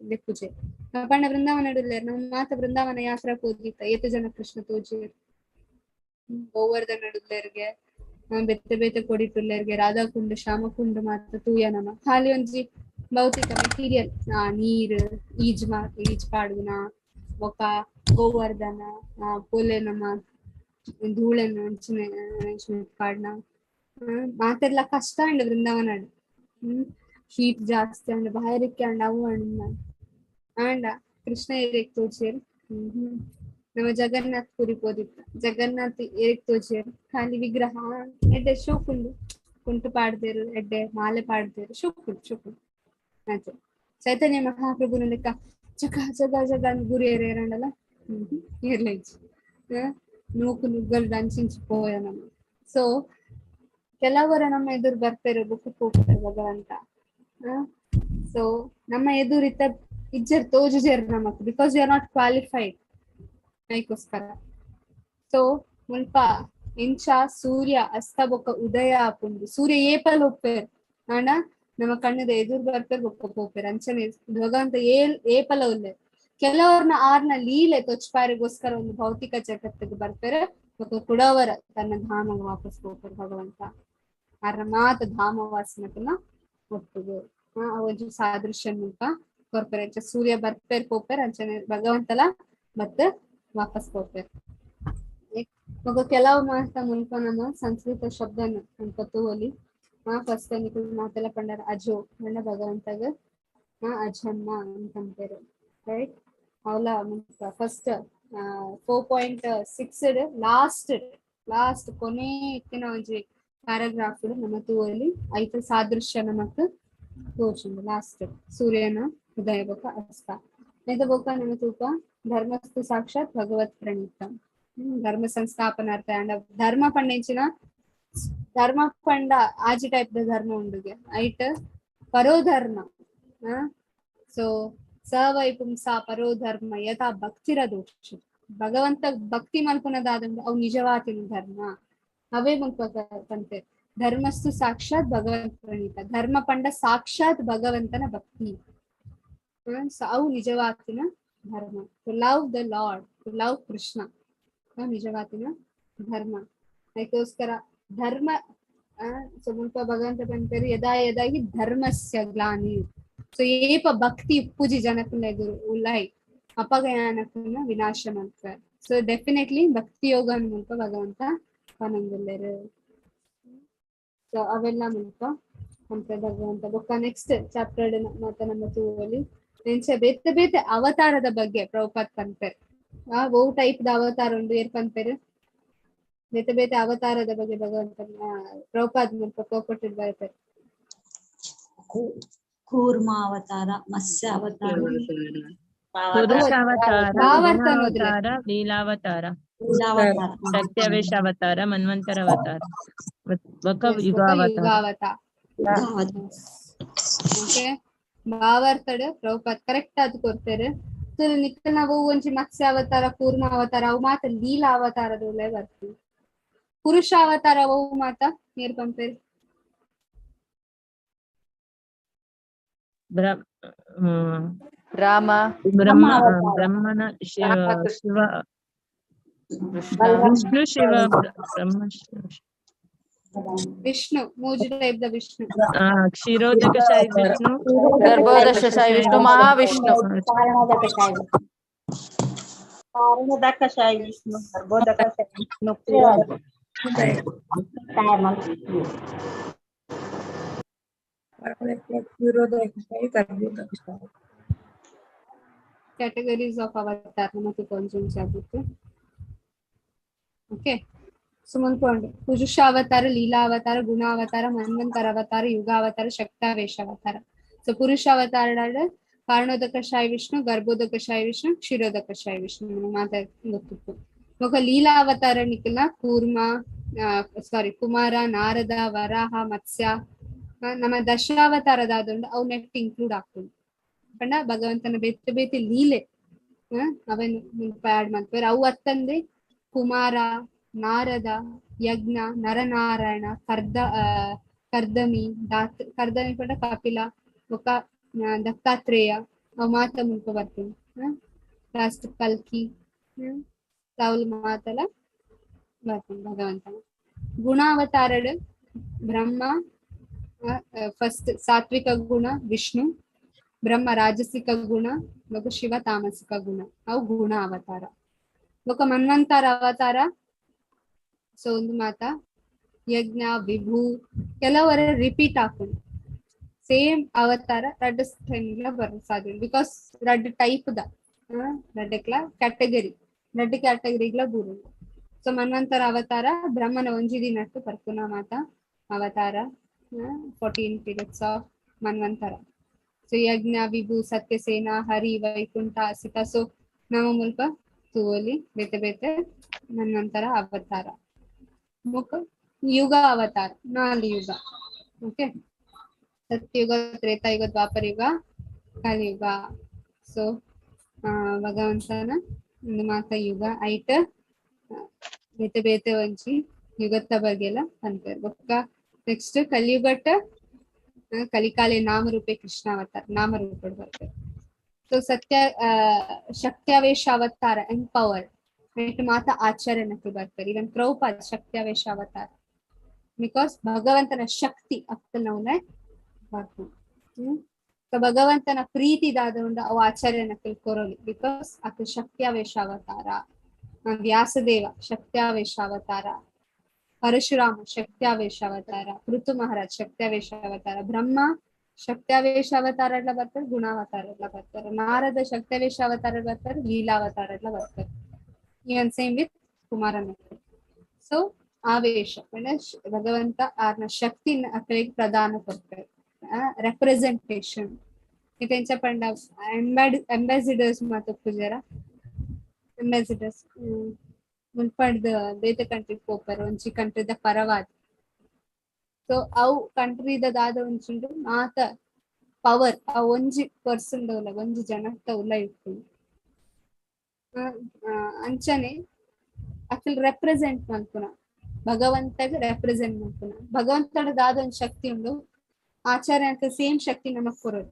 ಲೆಕ್ಕುಜೆ ಪಂಡ ವೃಂದಾವನ ಇಡಲೇರ್ ನಮ್ಮ ಮಾತ ವೃಂದಾವನ ಯಾತ್ರಾ ಪೋದಿತ್ತ ಏತು ಜನ ಕೃಷ್ಣ ತೋಜಿ ಗೋವರ್ಧನ ಇಡಲೇರ್ಗೆ ಬೆತ್ತೆ ಬೇತೆ ಕೊಡಿಟುಲ್ಲೇರ್ಗೆ ರಾಧಾಕುಂಡ ಶ್ಯಾಮಕುಂಡ ಮಾತ ತೂಯ ನಮ ಖಾಲಿ ಒಂಜಿ ಭೌತಿಕ ಮೆಟೀರಿಯಲ್ ನೀರ್ ಈಜ್ ಪಾಡುನ ಬೊಕ್ಕ ಗೋವರ್ಧನ ಪೋಲೆ ನಮ್ಮ ಧೂಳೆನ ಅಂಚನೆ ಅರೇಂಜ್ಮೆಂಟ್ ಪಾಡ್ನ ಮಾತೆಲ್ಲ ಕಷ್ಟ ಅಂಡ್ ವೃಂದಾವನ ಹೀಟ್ ಜಾಸ್ತಿ ಅಂಡ್ ಬಾಯರಿಕೆ ಅಂಡ್ ಅವು ಅಂಡ ಕೃಷ್ಣ ಏರಿಕ್ ತೋಚೇರ್. ನಮ್ಮ ಜಗನ್ನಾಥ್ ಪುರಿ ಪೋದಿತ್ತ ಜಗನ್ನಾಥ್ ಏರಿಕ್ ತೋಚೇರ್ ಖಾಲಿ ವಿಗ್ರಹ ಎಡ್ಡೆ ಶೋಕುಂಡು ಕುಂಟು ಪಾಡ್ದೇರು ಎಡ್ಡೆ ಮಾಲೆ ಪಾಡ್ದೇರು ಶೋಕುಂಡು ಆಯ್ತು. ಚೈತನ್ಯ ಮಹಾಪ್ರಭುನ ಲೆಕ್ಕ ಜಗ ಜಗ ಜಗ ಗುರಿ ಏರೇರಂಡಲ್ಲ ಇರ್ಲೈಜ್ ನೂಕು ನುಗ್ಗಲ್ದು ಅಂಚಿಂಚು ಪೋಯ ನಮ್ಮ. ಸೊ ಕೆಲವರ ನಮ್ಮ ಎದುರು ಬರ್ತಾರೆ ಬುಕ್ ಹೋಗ್ತಾರೆ ಭಗವಂತ. ಸೊ ನಮ್ಮ ಎದುರು ಇತ್ತ ಇಜ್ಜರ್ ತೋಜುಜೇರ್ ನಮಕ್ because you are not qualified ಅದಕ್ಕೋಸ್ಕರ. ಸೊ ಮುಲ್ಪ ಎಂಚ ಸೂರ್ಯ ಅಸ್ತ ಬೊಕ್ಕ ಉದಯ ಆಪುಂಡು ಸೂರ್ಯ ಏಪಲ್ ಹೋಗ್ಪೇರ್ ಆಂಡ ನಮ್ಮ ಕಣ್ಣದ ಎದುರು ಬರ್ಪೇರ್ ಬೊಕ್ಕ ಹೋಗ್ಪೇರ್ ಅಂಚನೆ ಭಗವಂತ ಏಪಲ ಉಲ್ಲೆ ಕೆಲವ್ರನ್ನ ಆರ್ನ ಲೀಲೆ ತೊಚ್ಪಾರಿಗೋಸ್ಕರ ಒಂದು ಭೌತಿಕ ಜಗತ್ತಿಗೆ ಬರ್ತಾರೆ ಬೊಕ್ಕ ಕುಡವರ ತನ್ನ ಧಾಮಗ ವಾಪಸ್ ಹೋಗ್ತಾರೆ ಭಗವಂತ ಆರ್ನ ಮಾತ ಧಾಮವಾಸನಕನ ಒಟ್ಟುಗು ಅವಜು ಸಾದೃಶ್ಯ ಮುಲ್ಪ ಕೊರ್ಪೇರ್ ಅಂಚ ಸೂರ್ಯ ಬರ್ಪೇರ್ ಪೋಪೇರ್ ಅಂಚನೆ ಭಗವಂತಲ ಮತ್ತೆ ವಾಪಸ್ ಹೋಗ್ಪೇರ್. ಬೊಕ್ಕ ಕೆಲವು ಮಾತ ಮುಲ್ಪ ನಮ್ಮ ಸಂಸ್ಕೃತ ಶಬ್ದನ ಅನ್ಕೊತುವಲಿ ಫಸ್ಟ್ ಮಾತೆಲ್ಲ ಪಂಡಾರ ಅಜೋ ಅಂಡ ಭಗವಂತಗ ಅಜಮ್ಮ ಅಂತಂತೇರು. ರೈಟ್. ಅವಲ ಫಸ್ಟ್ 4.6 ಲಾಸ್ಟ್ ಕೊನೆ ಇತ್ತಿನ ಒಂಜಿ ಪ್ಯಾರಾಗ್ರಾಫ್ ನಮ್ಮ ತೂವಲ್ಲಿ ಐತ ಸಾದೃಶ್ಯ ನಮಕ್ ತೋಚುಂಡು ಲಾಸ್ಟ್ ಸೂರ್ಯನ ಉದಯ ಬೊಕ ಅಸ್ತ ಐತ ಬೊಕ ನಮ್ಮ ತೂಪ ಧರ್ಮಸ್ತು ಸಾಕ್ಷಾತ್ ಭಗವತ್ ಪ್ರಣೀತ ಧರ್ಮ ಸಂಸ್ಥಾಪನಾರ್ಥ ಅಂಡ ಧರ್ಮ ಪಂಡಿಂಚಿನ ಧರ್ಮ ಪಂಡ ಆಜಿ ಟೈಪ್ ದ ಧರ್ಮ ಉಂಡುಗೆ ಐಟ್ ಪರೋಧರ್ಮ ಸೊ ಸವೈ ಪುಂಸಾ ಪರೋಧರ್ಮ ಯಥಾ ಭಕ್ತಿರ ದೋಷ ಭಗವಂತ ಭಕ್ತಿ ಮಲ್ಪನದಾದ ಅವು ನಿಜವಾತಿನ ಧರ್ಮ ಅವೇ ಮುಲ್ಪಂತೆ ಧರ್ಮಸ್ತು ಸಾಕ್ಷಾತ್ ಭಗವಂತ ಪ್ರಣೀತ ಧರ್ಮ ಪಂಡ ಸಾಕ್ಷಾತ್ ಭಗವಂತನ ಭಕ್ತಿ ಅವು ನಿಜವಾತಿನ ಧರ್ಮ to love the lord to love Krishna ನಿಜವಾತಿನ ಧರ್ಮ ಅದಕ್ಕೋಸ್ಕರ ಧರ್ಮ ಸೊ ಮುಲ್ಪ ಭಗವಂತ ಬಂತಾರೆ ಯದಾ ಯದಾಗಿ ಧರ್ಮಸ್ಯ ಗ್ಲಾನಿ ಸೊ ಏಪ ಭಕ್ತಿ ಪೂಜಿ ಜನಕ್ಕುಲೆ ಗುರು ಉಲ್ಲೈ ಅಪಗಯಾನಕ್ಕನ್ನ ವಿನಾಶ ಮಾಡ್ತಾರೆ ಸೊ ಡೆಫಿನೆಟ್ಲಿ ಭಕ್ತಿ ಯೋಗ ಮುಲ್ಪ ಭಗವಂತ ಪನಂಗುಲ್ಲೇರು ಸೊ ಅವೆಲ್ಲ ಮುಲ್ಪ ಅಂತ ಭಗವಂತ ಬೊಕ್ಕ ನೆಕ್ಸ್ಟ್ ಚಾಪ್ಟರ್ ಮತ್ತೆ ನಮ್ಮ ತೂವಲ್ಲಿ ನೆಂಚ ಬೇತೆ ಬೇತೆ ಅವತಾರದ ಬಗ್ಗೆ ಪ್ರಭುಪಾದ್ ಪಂಪೇರ್ ಓ ಟೈಪ್ ದ ಅವತಾರ ಉಂಡು ಏರ್ ಪಂಪೇರ್ ಬೇತೆ ಬೇತೆ ಅವತಾರದ ಬಗ್ಗೆ ಭಗವಂತ ಪ್ರಭುಪಾದ್ ಮುಲ್ಪ ಕೊಟ್ಟಿದ್ ಬರ್ತಾರೆ ಕೂರ್ಮ ಅವತಾರ ಮತ್ಸ್ಯ ಅವತಾರ ಪುರುಷಾವತಾರ ಲೀಲಾವತಾರ ಸತ್ಯವೇಶ ಅವತಾರ ಮನ್ವಂತರ ಅವತಾರ ಯುಗಾವತಾರ ಭಾವಾರ್ಥಡ್ ಪ್ರಭುಪಾದ್ ಕರೆಕ್ಟ್ ಆದ್ ಕೊಡ್ತಾರೆ ನಿಖಲ್ ನಾವು ಒಂಜಿ ಮತ್ಸ್ಯ ಅವತಾರ ಕೂರ್ಮ ಅವತಾರ ಅವು ಮಾತ ಲೀಲಾ ಅವತಾರದಲ್ಲೇ ಬರ್ತೀವಿ ಪುರುಷ ಅವತಾರ ಅವು ಮಾತ ನೀರ್ ಪಂಪೇರಿ ರಾಮ ಬ್ರಹ್ಮನ ಶಿವ ವಿಷ್ಣು ಶಿವ ಬ್ರಹ್ಮ ವಿಷ್ಣು ಮೂಜು ಟೈಪ್ ದ ವಿಷ್ಣು ಕ್ಷೀರೋದಕಶಾಹಿ ವಿಷ್ಣು ಗರ್ಭೋದಕಶಾಹಿ ವಿಷ್ಣು ಮಹಾವಿಷ್ಣು ಕಾರಣೋದಕಶಾಹಿ ವಿಷ್ಣು ಗರ್ಭೋದಕಶಾಹಿ ವಿಷ್ಣು ಕ್ಯಾಟಗರೀಸ್ ಆಫ್ ಅವತಾರ ಮತ್ತೆ ಕಾನ್ಸೆಪ್ಟ್ಸ್ ಆಗುತ್ತೆ ಓಕೆ ಸುಮನ್ಕೊಂಡು ಪುರುಷಾವತಾರ ಲೀಲಾವತಾರ ಗುಣಾವತಾರ ಮನ್ವಂತರ ಅವತಾರ ಯುಗಾವತಾರ ಶಕ್ತಾವೇಶ ಅವತಾರ ಸೊ ಪುರುಷಾವತಾರ ಕಾರಣೋದಕಶಾಹಿ ವಿಷ್ಣು ಗರ್ಭೋದಕಶಾಹಿ ವಿಷ್ಣು ಕ್ಷೀರೋದಕಶಾಹಿ ವಿಷ್ಣು ಮಾತಾಡ್ಕೊಂಡು ಗೊತ್ತಿತ್ತು ఒక లీలావతార నిఖిల కూర్మ ಸಾರಿ ಕುಮಾರ ನಾರದ ವರಾಹ ಮತ್ಸ್ಯ ನಮ್ಮ ದಶಾವತಾರದಾದಂಡು ಅವು ನೆಟ್ ಇನ್ಕ್ಲೂಡ್ ಆಗ್ತದೆ ಕಂಡ ಭಗವಂತನ ಬೇತೆ ಬೇತೆ ಲೀಲೆ ಅವೇನು ಆಡ್ ಮಾಡ್ತಾರೆ ಅವು ಅತ್ತಂದ್ರೆ ಕುಮಾರ ನಾರದ ಯಜ್ಞ ನರನಾರಾಯಣ ಕರ್ದಮಿ ಕರ್ದಮಿ ಪಂಡ ಕಪಿಲ ఒక ದತ್ತಾತ್ರೇಯ ಅವು ಮಾತ ಮುಲ್ಪ ಬರ್ತೇನೆ ಲಾಸ್ಟ್ ಕಲ್ಕಿ ತಾವುಲ್ ಮಾತಲ ಬರ್ತೇನೆ ಭಗವಂತನ ಗುಣಾವತಾರಡ್ ಬ್ರಹ್ಮ ಫಸ್ಟ್ ಸಾತ್ವಿಕ ಗುಣ ವಿಷ್ಣು ಬ್ರಹ್ಮ ರಾಜಸಿಕ ಗುಣ ಮತ್ತು ಶಿವ ತಾಮಸಿಕ ಗುಣ ಅವು ಗುಣ ಅವತಾರ ఒక ಮನ್ವಂತರ ಅವತಾರ ಸೊ ಒಂದು ಮಾತ ಯಜ್ಞ ವಿಭು ಕೆಲವರ ರಿಪೀಟ್ ಹಾಕೊಂಡು ಸೇಮ್ ಅವತಾರ ರಡ್ ಸ್ಟೈಲ್ ಬರ ಸಾಧ್ಯ ಬಿಕಾಸ್ ರಡ್ ಟೈಪ್ ದ ರಡ್ಕ್ಲ ಕ್ಯಾಟಗರಿ ರಡ್ ಕ್ಯಾಟಗರಿಗ್ಲ ಬೂರು ಸೊ ಮನ್ವಂತರ ಅವತಾರ ಬ್ರಹ್ಮನ ಒಂಜಿ ನಟ್ಟು ಪರ್ಪುನ ಮಾತ ಅವತಾರ 14 ಪೀರಿಯಡ್ಸ್ ಆಫ್ ಮನ್ವಂತರ ಸೊ ಯಜ್ಞ ವಿಭು ಸತ್ಯಸೇನ ಹರಿ ವೈಕುಂಠ ಸಿತ ಸೊ ನಮ್ಮ ಮುಲ್ಪ ತೂವಲಿ ಬೇತೆ ಬೇತೆ ಮನ್ವಂತರ ಅವತಾರ ಮುಖ ಯುಗ ಅವತಾರ 4 ಯುಗ ಓಕೆ ಸತ್ಯಯುಗ ತ್ರೇತಾಯುಗ ದ್ವಾಪರ ಯುಗ ಕಲಿಯುಗ ಸೊ ಭಗವಂತನ ಒಂದು ಮಾತ ಯುಗ ಐಟ್ ಬೇತೆ ಬೇತೆ ಒಂಜಿ ಯುಗತ್ತ ಬಗ್ಗೆಲ್ಲ ಅಂತಾರೆ ಬೊಕ್ಕ ನೆಕ್ಸ್ಟ್ ಕಲಿಯುಗಟ್ಟ ಕಲಿಕಾಲೆ ನಾಮರೂಪೆ ಕೃಷ್ಣಾವತಾರ ನಾಮರೂಪ ಬರ್ತಾರೆ ಸೊ ಶಕ್ತ್ಯಾವೇಶ ಅವತಾರ ಎಂಪವರ್ ಐಟ್ ಮಾತ ಆಚರಣೆಗೆ ಬರ್ತಾರೆ ಇವನ್ ಪ್ರಭುಪಾದ ಶಕ್ತ್ಯಾವೇಶ ಅವತಾರ ಬಿಕಾಸ್ ಭಗವಂತನ ಶಕ್ತಿ ಅಕ್ಕ ನಾವು ಬರ್ತೀವಿ ಸೊ ಭಗವಂತನ ಪ್ರೀತಿದಾದ ಅವು ಆಚರಣೆಗೆ ಕೊರಲಿ ಬಿಕಾಸ್ ಅಕ್ಕ ಶಕ್ತ್ಯಾವೇಶ ಅವತಾರ ವ್ಯಾಸದೇವ ಶಕ್ತ್ಯಾವೇಶ ಅವತಾರ ಪರಶುರಾಮ ಶಕ್ತ್ಯಾವೇಶ ಅವತಾರ ಋತು ಮಹಾರಾಜ್ ಶಕ್ತ್ಯಾವೇಶ ಅವತಾರ ಬ್ರಹ್ಮ ಶಕ್ತ್ಯಾವೇಶ ಅವತಾರ ಎಲ್ಲ ಬರ್ತಾರೆ ಗುಣಾವತಾರ ಎಲ್ಲ ಬರ್ತಾರೆ ನಾರದ ಶಕ್ತ್ಯಾವೇಶ ಅವತಾರ ಬರ್ತಾರೆ ಲೀಲಾವತಾರ ಎಲ್ಲ ಬರ್ತಾರೆ ಇವನ್ ಸೇಮ್ ವಿತ್ ಕುಮಾರನ ಸೊ ಆವೇಶ ಭಗವಂತ ಆರ್ನ ಶಕ್ತಿನ ಅಕಲಿಗೆ ಪ್ರದಾನ ಕೊಡ್ತಾರೆ. ರೆಪ್ರೆಸೆಂಟೇಷನ್ ಇತೆಂಚ ಪಂಡ ಅಂಬಾಸಿಡರ್ಸ್ ಮಾತು ಪೂಜಾರ ಅಂಬಾಸಿಡರ್ಸ್ ಮುನ್ಪಡ್ದು ಬೇತೆ ಕಂಟ್ರಿ ಪೋಪರ್ ಒಂಜಿ ಕಂಟ್ರಿದ ಪರವಾದ. ಸೊ ಅವು ಕಂಟ್ರಿದಾದ ಒಂಚುಂಡು ಮಾತ ಪವರ್ ಆ ಒಂಜಿ ಪರ್ಸನ್ ಉಲ್ಲ ಒಂಜಿ ಜನತ ಉಲ್ಲ ಇರ್ತದೆ. ಅಂಚನೆ ಅಕಲ್ ರೆಪ್ರೆಸೆಂಟ್ ಮಲ್ಪುನ ಭಗವಂತಗೆ ರೆಪ್ರೆಸೆಂಟ್ ಮಲ್ಪುನ ಭಗವಂತನ ದಾದ ಒಂದು ಶಕ್ತಿ ಉಂಡು ಆಚಾರ್ಯ ಅಂತ ಸೇಮ್ ಶಕ್ತಿ ನಮಕ್ ಕೊರೋದು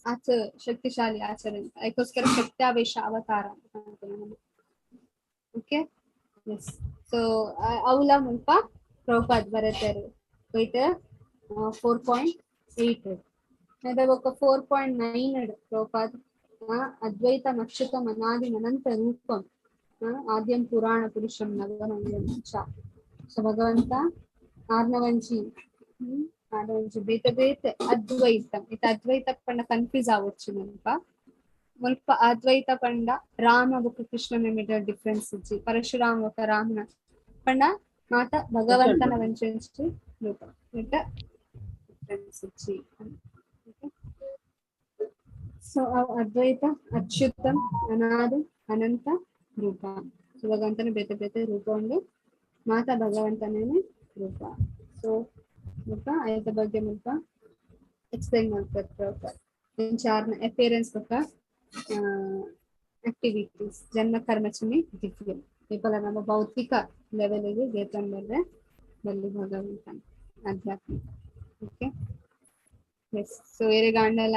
ಆಚ ಶಕ್ತಿಶಾಲಿ ಆಚಾರ್ಯ ಅದಕ್ಕೋಸ್ಕರ ಶಕ್ತ್ಯಾವೇಶ ಅವತಾರ ಓಕೆ. ಎಸ್ ಸೊ ಅವಲ ಮುಲ್ಪ ಪ್ರಭುಪಾದ್ ಬರತಾರೆ ಬೈಟ್ 4.8 ಅದ ఒక 4.9 ಪ್ರಭುಪಾದ್ ಅದ್ವೈತ ನಕ್ಷತ ಮನಾದಿ ಅನಂತ ರೂಪಂ ಆದ್ಯಂ ಪುರಾಣ ಪುರುಷಂ ನವನವ್ಯಂ ಚ. ಸೊ ಭಗವಂತ ಆರ್ನವಂಜಿ ಬೇತೆ ಬೇತೆ ಅದ್ವೈತ ಇತ ಅದ್ವೈತ ಪಂಡ ಕನ್ಫ್ಯೂಸ್ ಆವೊಚ್ಚು ಮುಲ್ಪ ಅದ್ವೈತ ಪಂಡ ರಾಮ ಬೊಕ ಕೃಷ್ಣನ ಮಿಡಲ್ ಡಿಫ್ರೆನ್ಸ್ ಇಜ್ಜಿ ಪರಶುರಾಮ ಬೊಕ ರಾಮನ ಪಂಡ ಮಾತ ಭಗವಂತನ ವಂಚಿ ರೂಪ ಡಿಫ್ರೆನ್ಸ್ ಇಜ್ಜಿ. ಸೊ ಅದ್ವೈತ ಅಚ್ಯುತಂ ಅನಾದಿ ಅನಂತ ರೂಪ. ಸೊ ಭಗವಂತನ ಬೇತೆ ಬೇತೆ ರೂಪ ಉಂಡು ಮಾತ ಭಗವಂತನೇ ರೂಪ. ಸೊ ಮುಲ್ಪ ಐತ ಬಗ್ಗೆ ಮುಲ್ಪ ಎಕ್ಸ್ಪ್ಲೈನ್ ಮಾಡ್ತಾರೆ ಚಾರ್ನ ಅಪಿಯರೆನ್ಸ್ ಬೊಕ ಆಕ್ಟಿವಿಟೀಸ್ ಜನ್ಮ ಕರ್ಮಚಮಿ ದಿವ್ಯ ಇಪ್ಪಲ ನಮ್ಮ ಭೌತಿಕ ಲೆವೆಲ್ಗೆ ಗೇತಂಬರ್ರೆ ಬಲ್ಲಿ ಭಗವಂತ ಆಧ್ಯಾತ್ಮಿಕ. ಓಕೆ. ಎಸ್ ಸೊ ಎರೆಗಾಂಡಲ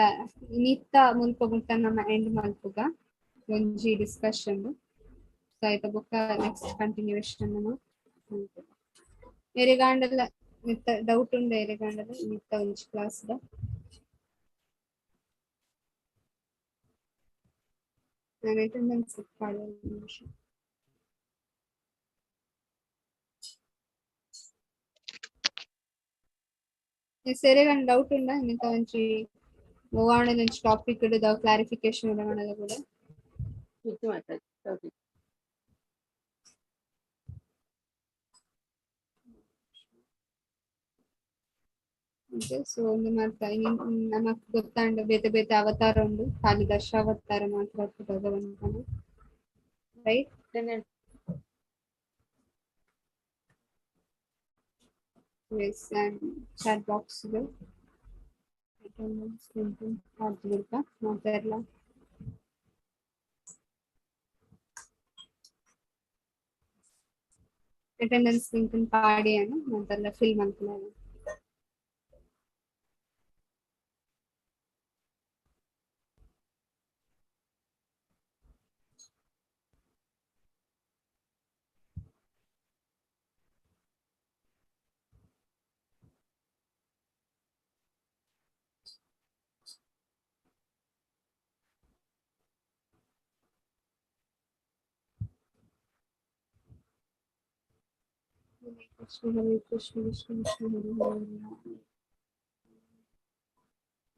ನಿತ್ತ ಮುಲ್ಪ ಮುಟ್ಟ ನಮ್ಮ ಎಂಡ್ ಮಲ್ಪುಗ ಒಂಜಿ ಡಿಸ್ಕಷನ್ ಸೊ ಐತ ಬೊಕ ನೆಕ್ಸ್ಟ್ ಕಂಟಿನ್ಯೂಯೇಷನ್ ನಮ್ಮ ಎರೆಗಾಂಡಲ ನಿತ್ತ ಡೌಟ್ ಉಂಡ ಎರೆಗಾಂಡಲ ನಿತ್ತ ಒಂಜಿ ಕ್ಲಾಸ್ ದ ನಾನು ಅಟೆಂಡೆನ್ಸ್ ಪಾಡು ನಿಮಿಷ. ಸರಿಗಂಡ್ ಡೌಟ್ ಉಂಡ ನಿಂತ ಒಂಜಿ ಮೂವಾಂಡ ಒಂಜಿ ಟಾಪಿಕ್ ಇಡದ ಕ್ಲಾರಿಫಿಕೇಶನ್ ಉಡಗಣದ ಕೂಡ ಸೊ ಒಂದು ಮಾತ್ರ ನಮಕ್ ಗೊತ್ತಾಂಡ ಬೇತೆ ಬೇತೆ ಅವತಾರ ಉಂಡು ಖಾಲಿ ದಶಾವತಾರ ಮಾತ್ರ ಭಗವಂತನ right. Yes, and chat box ಗಳು ಮಾತಾಡಲ್ಲ ಅಟೆಂಡೆನ್ಸ್ ಲಿಂಕ್ ಪಾಡಿ ಅನ್ನು ಮಾತಾಡಲ್ಲ ಫಿಲ್ ಮಾಡ್ಕೊಳ್ಳೋಣ. Hare Krishna Krishna Krishna Hare Hare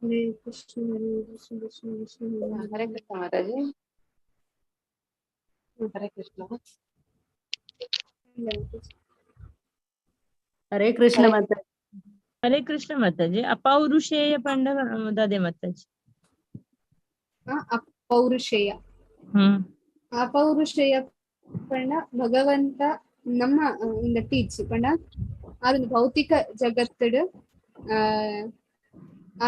Hare Krishna Hare Krishna Krishna Krishna Hare Krishna Mataji. Hare Krishna. ಹರೇ ಕೃಷ್ಣ ಮಾತಾಜಿ. ಹರೇ ಕೃಷ್ಣ ಮಾತಾಜಿ. ಅಪೌರುಷೇಯ ಪಂಡ ದಾದೆ ಮಾತಾಜಿ. ಅಪೌರುಷೇಯ ಅಪೌರುಷೇಯ ಪಂಡ ಭಗವಂತ ನಮ್ಮ ಇಂದ ಟೀಚ್ ಪಂಡ ಅದೊಂದು ಭೌತಿಕ ಜಗತ್ತಡು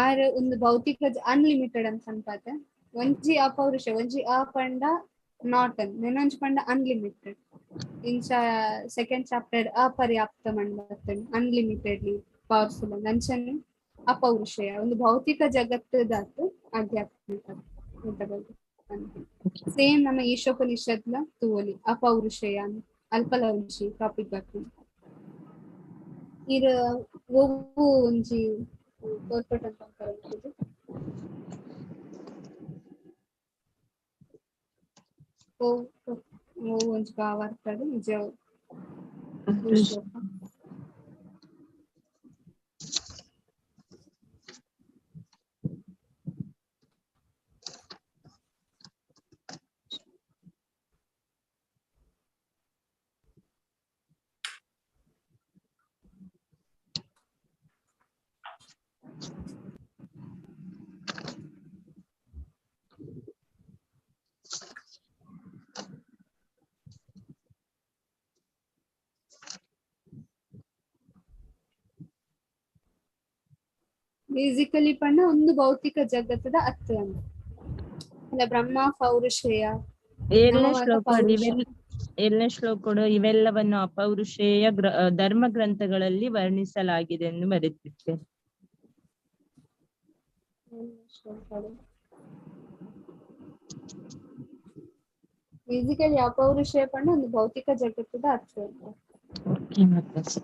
ಆರ್ ಒಂದು ಭೌತಿಕ ಅನ್ಲಿಮಿಟೆಡ್ ಅಂತ ಅನ್ಪಾತೆ ಒಂಜಿ ಅಪೌರುಷ ಒಂಜಿ ಆ ಪಂಡ ನಾಟ್ ಅನ್ ನೆನೊಂಜಿ ಪಂಡ ಅನ್ಲಿಮಿಟೆಡ್ ಇಂಚ ಸೆಕೆಂಡ್ ಚಾಪ್ಟರ್ ಅಪರ್ಯಾಪ್ತ ಮಂಡ ಅನ್ಲಿಮಿಟೆಡ್ಲಿ ಪವರ್ಫುಲ್ ಅಂಚನೆ ಅಪೌರುಷೇಯ ಒಂದು ಭೌತಿಕ ಜಗತ್ತದಾತು ಆಧ್ಯಾತ್ಮಿಕ ಸೇಮ್ ನಮ್ಮ ಈಶೋಪನಿಷತ್ಲ ತೂವಲಿ ಅಪೌರುಷೇಯ ಅಲ್ಪಲ ಒಂಜಿ ಟಾಪಿಕ್ ಬರ್ತೀನಿ ಇರು ಒವ್ವು ಒಂಜಿ ತೋರ್ಪಟ್ ಅಂತ ಅಂತಾರೆ ಒಂಜಿ ಭಾವ ಅರ್ಥಡ್ ನಿಜ ಬೇಸಿಕಲಿ ಪಂಡ ಒಂದು ಭೌತಿಕ ಜಗತ್ತದ ಅರ್ಥ ಅಂತ ಅಲ್ಲ ಬ್ರಹ್ಮ ಪೌರುಷೇಯ ಏಳನೇ ನವಮತ ಶ್ಲೋಕ ಪೌರುಷ. ಏಳನೇ ಶ್ಲೋಕಗಳು ಇವೆಲ್ಲವನ್ನು ಅಪೌರುಷೇಯ ಧರ್ಮ ಗ್ರಂಥಗಳಲ್ಲಿ ವರ್ಣಿಸಲಾಗಿದೆ ಎಂದು ಬರೆದಿದ್ದೇನೆ. ಬೇಸಿಕಲಿ ಅಪೌರುಷೇಯ ಪಂಡ ಒಂದು ಭೌತಿಕ ಜಗತ್ತದ ಅರ್ಥ ಅಂತ. ಓಕೆ ಮಾತಾಜಿ.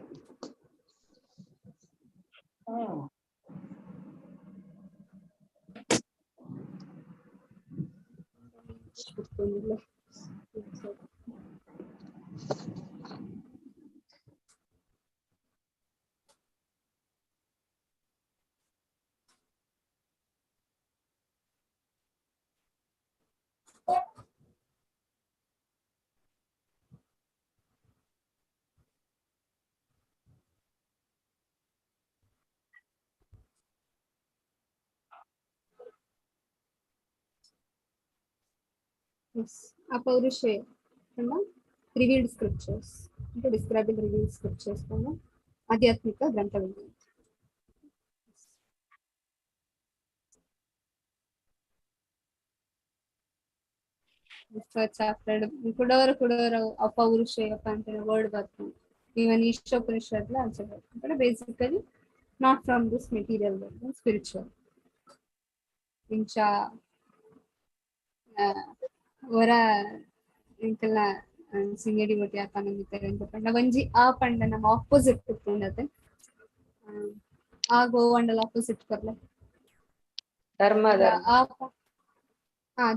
ಅಪೌರುಷೇಯ revealed scriptures describing revealed scriptures ಆಧ್ಯಾತ್ಮಿಕ ಗ್ರಂಥಗಳು. ಚಾಪ್ಟರ್ ಕುಡವರ ಅಪೌರುಷೇಯಪ್ಪ ಅಂತ ವರ್ಡ್ ಬರ್ತದೆ. ಈವನ್ ಈಶೋಪನಿಷತ್ಲ ಆನ್ಸರ್ ಬರ್ತದೆ. Basically not from this material world, spiritual. ಇಂಚ ಹೊರ ಇಂಕೆಲ್ಲ ಸಿಂಗಡಿ ಒಟ್ಟಿ ಹಾಕೊಂಡ್ತಾರೆ ಅಂತ ಪಂಡ ಒಂಜಿ ಆ ಪಂಡ ನಮ್ಮ ಆಪೋಸಿಟ್ ಕುತ್ಕೊಂಡತೆ ಆ ಗೋವಂಡಲ ಆಪೋಸಿಟ್ ಬರ್ಲೆ ಧರ್ಮ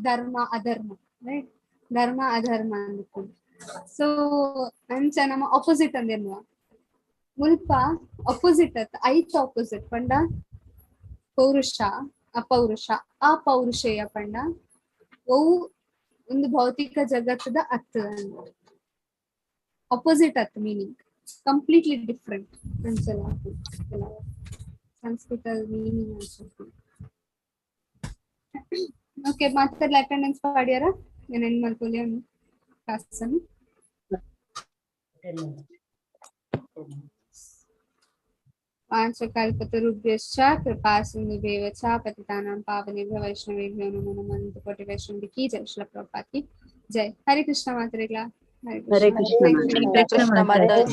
ಧರ್ಮ ಅಧರ್ಮ ರೈಟ್. ಧರ್ಮ ಅಧರ್ಮ ಅಂದ್ಕೊಂಡು ಸೊ ಅಂಚ ನಮ್ಮ ಆಪೋಸಿಟ್ ಅಂದೇನುವ ಮುಲ್ಪ ಅಪೋಸಿಟ್ ಅತ್ತ ಐತ್ ಆಪೋಸಿಟ್ ಪಂಡ ಪೌರುಷ ಅಪೌರುಷ ಆ ಪೌರುಷೇಯ ಪಂಡ ಅವು ಒಂದು ಭೌತಿಕ ಜಗತ್ತದ ಅರ್ಥ ಅಪೋಸಿಟ್ ಅರ್ಥ ಮೀನಿಂಗ್ ಕಂಪ್ಲೀಟ್ಲಿ ಡಿಫ್ರೆಂಟ್ ಅನ್ಸಲ್ಲ ಸಂಸ್ಕೃತ ಮೀನಿಂಗ್ ಅನ್ಸುತ್ತೆ. ಓಕೆ ಮತ್ತೆ ಅಟೆಂಡೆನ್ಸ್ ಪಾಡ್ಯಾರ ಏನೇನ್ ಮಾಡ್ಕೊಳ್ಳಿ ಕ್ಲಾಸ್ ಅನ್ನು पांचकल्पतरुभ्यश्च कृपासिन्धुभ्येव च पतितानां पावनेभ्यो वैष्णवेभ्यो नमो नमः। कोटि वैष्णवी की जय। श्रील प्रभुपाद की जय। हरे कृष्णा मातरेगला। हरे कृष्ण कृष्ण माताजी।